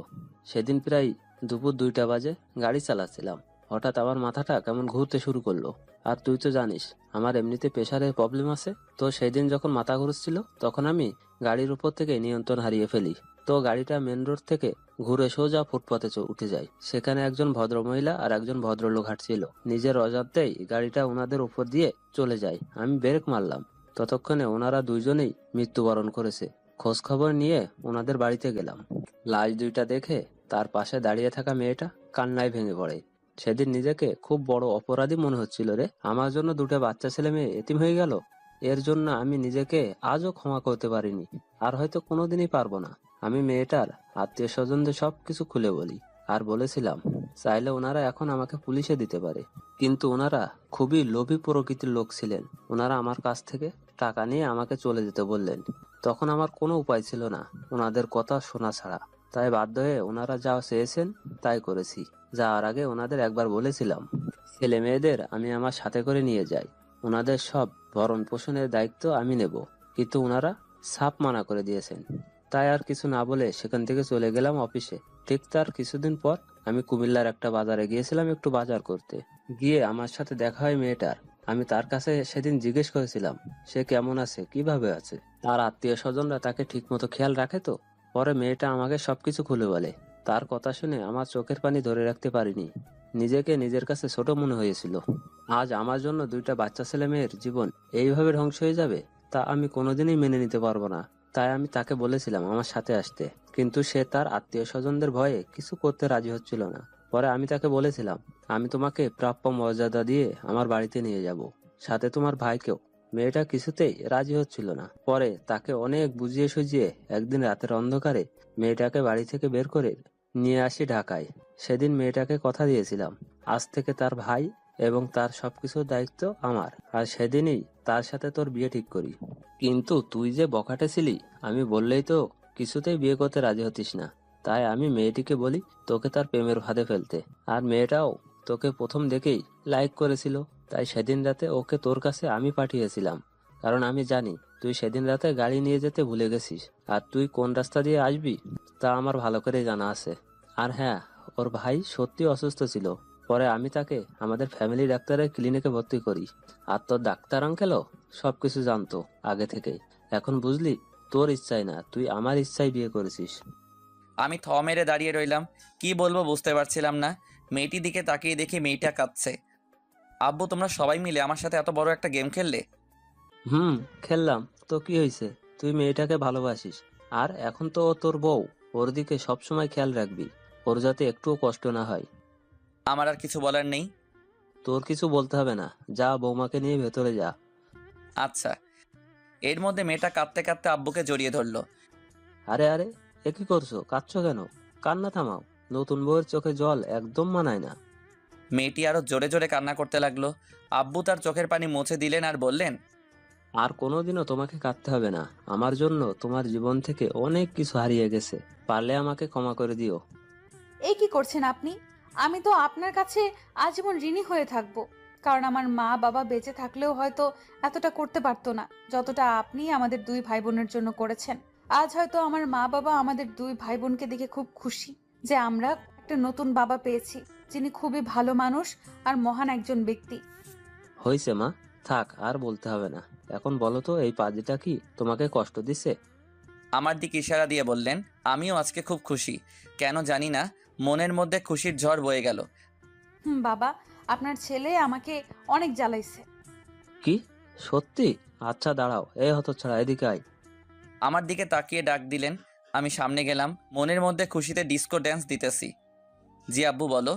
সেদিন প্রায় দুপুর 2টা বাজে গাড়ি চালাচ্ছিলাম। হঠাৎ আমার মাথাটা কেমন ঘুরতে শুরু করলো। আর তুই তো জানিস আমার এমনিতে প্রেশারের প্রবলেম আছে। তো সেদিন যখন মাথা ঘুরছিল তখন আমি গাড়ির উপর থেকে নিয়ন্ত্রণ হারিয়ে ফেলি। তো গাড়িটা মেন রোড থেকে ঘুরে সোজা ফুটপাতে উঠে যায়। সেখানে একজন ভদ্রমহিলা আর একজন ভদ্রলোক হাঁটছিল। নিজের অজান্তেই গাড়িটা ওনাদের উপর দিয়ে চলে যায়। আমি ব্রেক মারলাম। ততক্ষণে ওনারা দুইজনেই মৃত্যুবরণ করেছে। খোঁজ খবর নিয়ে ওনাদের বাড়িতে গেলাম। লাশ দুইটা দেখে তার পাশে দাঁড়িয়ে থাকা মেয়েটা কান্নায় ভেঙে পড়ে। সেদিন নিজেকে খুব বড় অপরাধী মনে হচ্ছিল রে। আমার জন্য 2টা বাচ্চা ছেলে মেয়ে এতিম হয়ে গেল। এর জন্য আমি নিজেকে আজও ক্ষমা করতে পারিনি, আর হয়তো কোনোদিনই পারবো না। আমি মেয়েটার আত্মীয় স্বজনদের সবকিছু খুলে বলি আর বলেছিলাম চাইলে ওনারা এখন আমাকে পুলিশে দিতে পারে। কিন্তু ওনারা খুবই লোভী প্রকৃতির লোক ছিলেন। ওনারা আমার কাছ থেকে টাকা নিয়ে আমাকে চলে যেতে বললেন। তখন আমার কোনো উপায় ছিল না ওনাদের কথা শোনা ছাড়া। তাই বাধ্য হয়ে ওনারা যা চেয়েছেন তাই করেছি। যাওয়ার আগে ওনাদের একবার বলেছিলাম ছেলে মেয়েদের আমি আমার সাথে করে নিয়ে যাই, ওনাদের সব ভরণ পোষণের দায়িত্ব আমি নেব। কিন্তু ওনারা সাফ মানা করে দিয়েছেন। তাই আর কিছু না বলে সেখান থেকে চলে গেলাম অফিসে। ঠিক তার কিছুদিন পর আমি কুমিল্লার একটা বাজারে গিয়েছিলাম একটু বাজার করতে। গিয়ে আমার সাথে দেখা হয় মেয়েটার। আমি তার কাছে সেদিন জিজ্ঞেস করেছিলাম সে কেমন আছে, কিভাবে আছে, তার আত্মীয় স্বজনরা তাকে ঠিক মতো খেয়াল রাখে তো। পরে মেয়েটা আমাকে সবকিছু খুলে বলে। তার কথা শুনে আমার চোখের পানি ধরে রাখতে পারিনি। নিজেকে নিজের কাছে ছোট মনে হয়েছিল। আজ আমার জন্য 2টা বাচ্চা ছেলে মেয়ের জীবন এইভাবে ধ্বংস হয়ে যাবে তা আমি কোনোদিনই মেনে নিতে পারবো না। তাই আমি তাকে বলেছিলাম আমার সাথে আসতে, কিন্তু সে তার আত্মীয় স্বজনদের ভয়ে কিছু করতে রাজি হচ্ছিল না। পরে আমি তাকে বলেছিলাম আমি তোমাকে প্রাপ্য মর্যাদা দিয়ে আমার বাড়িতে নিয়ে যাব, সাথে তোমার ভাইকেও। মেয়েটা কিছুতেই রাজি হচ্ছিল না। পরে তাকে অনেক বুঝিয়ে সুঝিয়ে একদিন রাতের অন্ধকারে মেয়েটাকে বাড়ি থেকে বের করে নিয়ে আসি ঢাকায়। সেদিন মেয়েটাকে কথা দিয়েছিলাম আজ থেকে তার ভাই এবং তার সবকিছুর দায়িত্ব আমার, আর সেদিনই তার সাথে তোর বিয়ে ঠিক করি। কিন্তু তুই যে বখাটে ছিলি, আমি বললেই তো কিছুতেই বিয়ে করতে রাজি হতিস না। তাই আমি মেয়েটিকে বলি তোকে তার প্রেমের ফাঁদে ফেলতে। আর মেয়েটাও তোকে প্রথম দেখেই লাইক করেছিল। তাই সেদিন রাতে ওকে তোর কাছে আমি পাঠিয়েছিলাম, কারণ আমি জানি তুই সেদিন রাতে গাড়ি নিয়ে যেতে ভুলে গেছিস। আর তুই কোন রাস্তা দিয়ে আসবি তা আমার ভালো করে জানা আছে। আর হ্যাঁ, ওর ভাই সত্যি অসুস্থ ছিল। পরে আমি তাকে আমাদের ফ্যামিলি ডাক্তারের ক্লিনিকে ভর্তি করি। আর তোর ডাক্তার আঙ্কেলও সবকিছু জানতো আগে থেকেই। এখন বুঝলি তোর ইচ্ছাই না, তুই আমার ইচ্ছায় বিয়ে করেছিস। আমি থ মেরে দাঁড়িয়ে রইলাম। কি বলবো বুঝতে পারছিলাম না। মেয়েটির দিকে তাকিয়ে দেখি মেয়েটা কাঁদছে। আব্বু, তোমরা সবাই মিলে আমার সাথে এত বড় একটা গেম খেললে? খেললাম তো কি হয়েছে? তুই মেয়েটাকে ভালোবাসিস, আর এখন তো ও তোর বউ। ওর দিকে সবসময় খেয়াল রাখবি, ওর যাতে একটুও কষ্ট না হয়। আমার আর কিছু বলার নেই। তোর কিছু বলতে হবে না, যা বৌমাকে নিয়ে ভেতরে যা। আচ্ছা। এর মধ্যে মেয়েটা কাঁদতে কাঁদতে আব্বুকে জড়িয়ে ধরলো। আরে আরে, এ কি করছো? কাঁদছো কেন? কান্না থামাও। নতুন বউয়ের চোখে জল একদম মানায় না। মেয়েটি আরো জোরে জোরে কান্না করতে লাগলো। আব্বু তার চোখের পানি মুছে দিলেন আর বললেন, আর কোনোদিনও তোমাকে কাঁদতে হবে না। আমার জন্য তোমার জীবন থেকে অনেক কিছু হারিয়ে গেছে। পারলে আমাকে ক্ষমা করে দিও। এই কি করছেন আপনি? আমি তো আপনার কাছে আজীবন ঋণী হয়ে থাকবো, কারণ আমার মা বাবা বেঁচে থাকলেও হয়তো এতটা করতে পারতো না যতটা আপনি আমাদের 2 ভাই বোনের জন্য করেছেন। আজ হয়তো আমার মা বাবা আমাদের 2 ভাই বোনকে দেখে খুব খুশি যে আমরা একটা নতুন বাবা পেয়েছি, যিনি খুবই ভালো মানুষ আর মহান একজন ব্যক্তি। হয়েছে মা, থাক, আর বলতে হবে না। এখন বলো তো, এই পাজিটা কি তোমাকে কষ্ট দিচ্ছে? আমার দিকে ইশারা দিয়ে বললেন, আমিও আজকে খুব খুশি। কেন জানি না, মনের মধ্যে খুশির ঝড় বয়ে গেল। বাবা, আপনার ছেলে আমাকে অনেক জ্বালাইছে। কি সত্যি? আচ্ছা দাঁড়াও, এই হতচ্ছাড়া এদিকে আয়। আমার দিকে তাকিয়ে ডাক দিলেন। আমি সামনে গেলাম। মনের মধ্যে খুশিতে ডিস্কো ড্যান্স দিতেছি। জি আব্বু, বলো।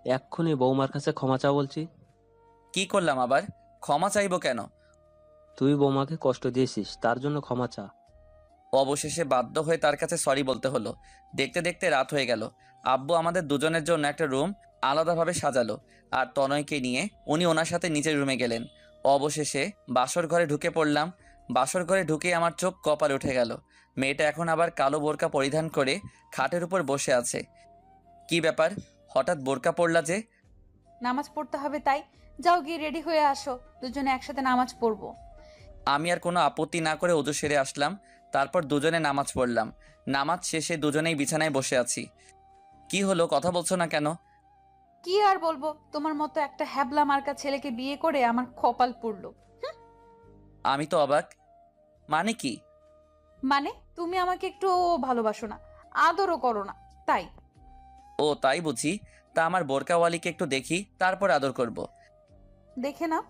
এক্ষুনি বৌমার কাছে ক্ষমা চা বলছি। কি করলাম আবার? ক্ষমা চাইবো কেন? তুই বৌমাকে কষ্ট দিয়েছিস, তার জন্য ক্ষমা চা। অবশেষে বাধ্য হয়ে তার কাছে সরি বলতে হলো। দেখতে দেখতে রাত হয়ে গেল। আব্বু আমাদের দুজনের জন্য একটা রুম আলাদাভাবে সাজালো, আর তনয়কে নিয়ে উনি ওনার সাথে নিচের রুমে গেলেন। অবশেষে বাসর ঘরে ঢুকে পড়লাম। বাসর ঘরে ঢুকে আমার চোখ কপালে উঠে গেল। মেয়েটা এখন আবার কালো বোরকা পরিধান করে খাটের উপর বসে আছে। কি ব্যাপার, হঠাৎ বোরকা পড়লা যে? নামাজ পড়তে হবে তাই। যাও গিয়ে রেডি হয়ে আসো, দুজনে একসাথে নামাজ পড়বো। আমি আর কোনো আপত্তি না করে ওযু সেরে আসলাম। তারপর দুজনে নামাজ পড়লাম। নামাজ শেষে দুজনেই বিছানায় বসে আছি। কি হলো, কথা বলছো না কেন? কি আর বলবো, তোমার মতো একটা হ্যাবলা মার্কা ছেলেকে বিয়ে করে আমার কপাল পুড়লো। আমি তো অবাক। মানে কি? মানে তুমি আমাকে একটু ভালোবাসো না, আদরও করো না, তাই। ও তাই বুঝি। তা আমার বোরকাওয়ালিকে একটু দেখি, তারপর আদর করব। দেখে নাও।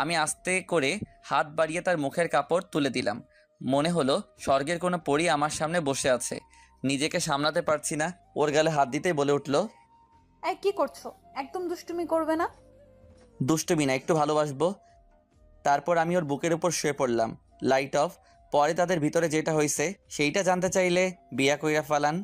আমি আস্তে করে হাত বাড়িয়ে তার মুখের কাপড় তুলে দিলাম। মনে হলো স্বর্গের কোনো পরী আমার সামনে বসে আছে। নিজেকে সামলাতে পারছি না, ওর গালে হাত দিতেই বলে উঠল, এই কি করছো? একদম দুষ্টুমি করবে না। দুষ্টুমি না, একটু ভালোবাসবো। তারপর আমি ওর বুকের উপর শুয়ে পড়লাম। Light off. পরে তাদের ভিতরে যেটা হয়েছে সেইটা জানতে চাইলে বিয়া কইরা ফালান।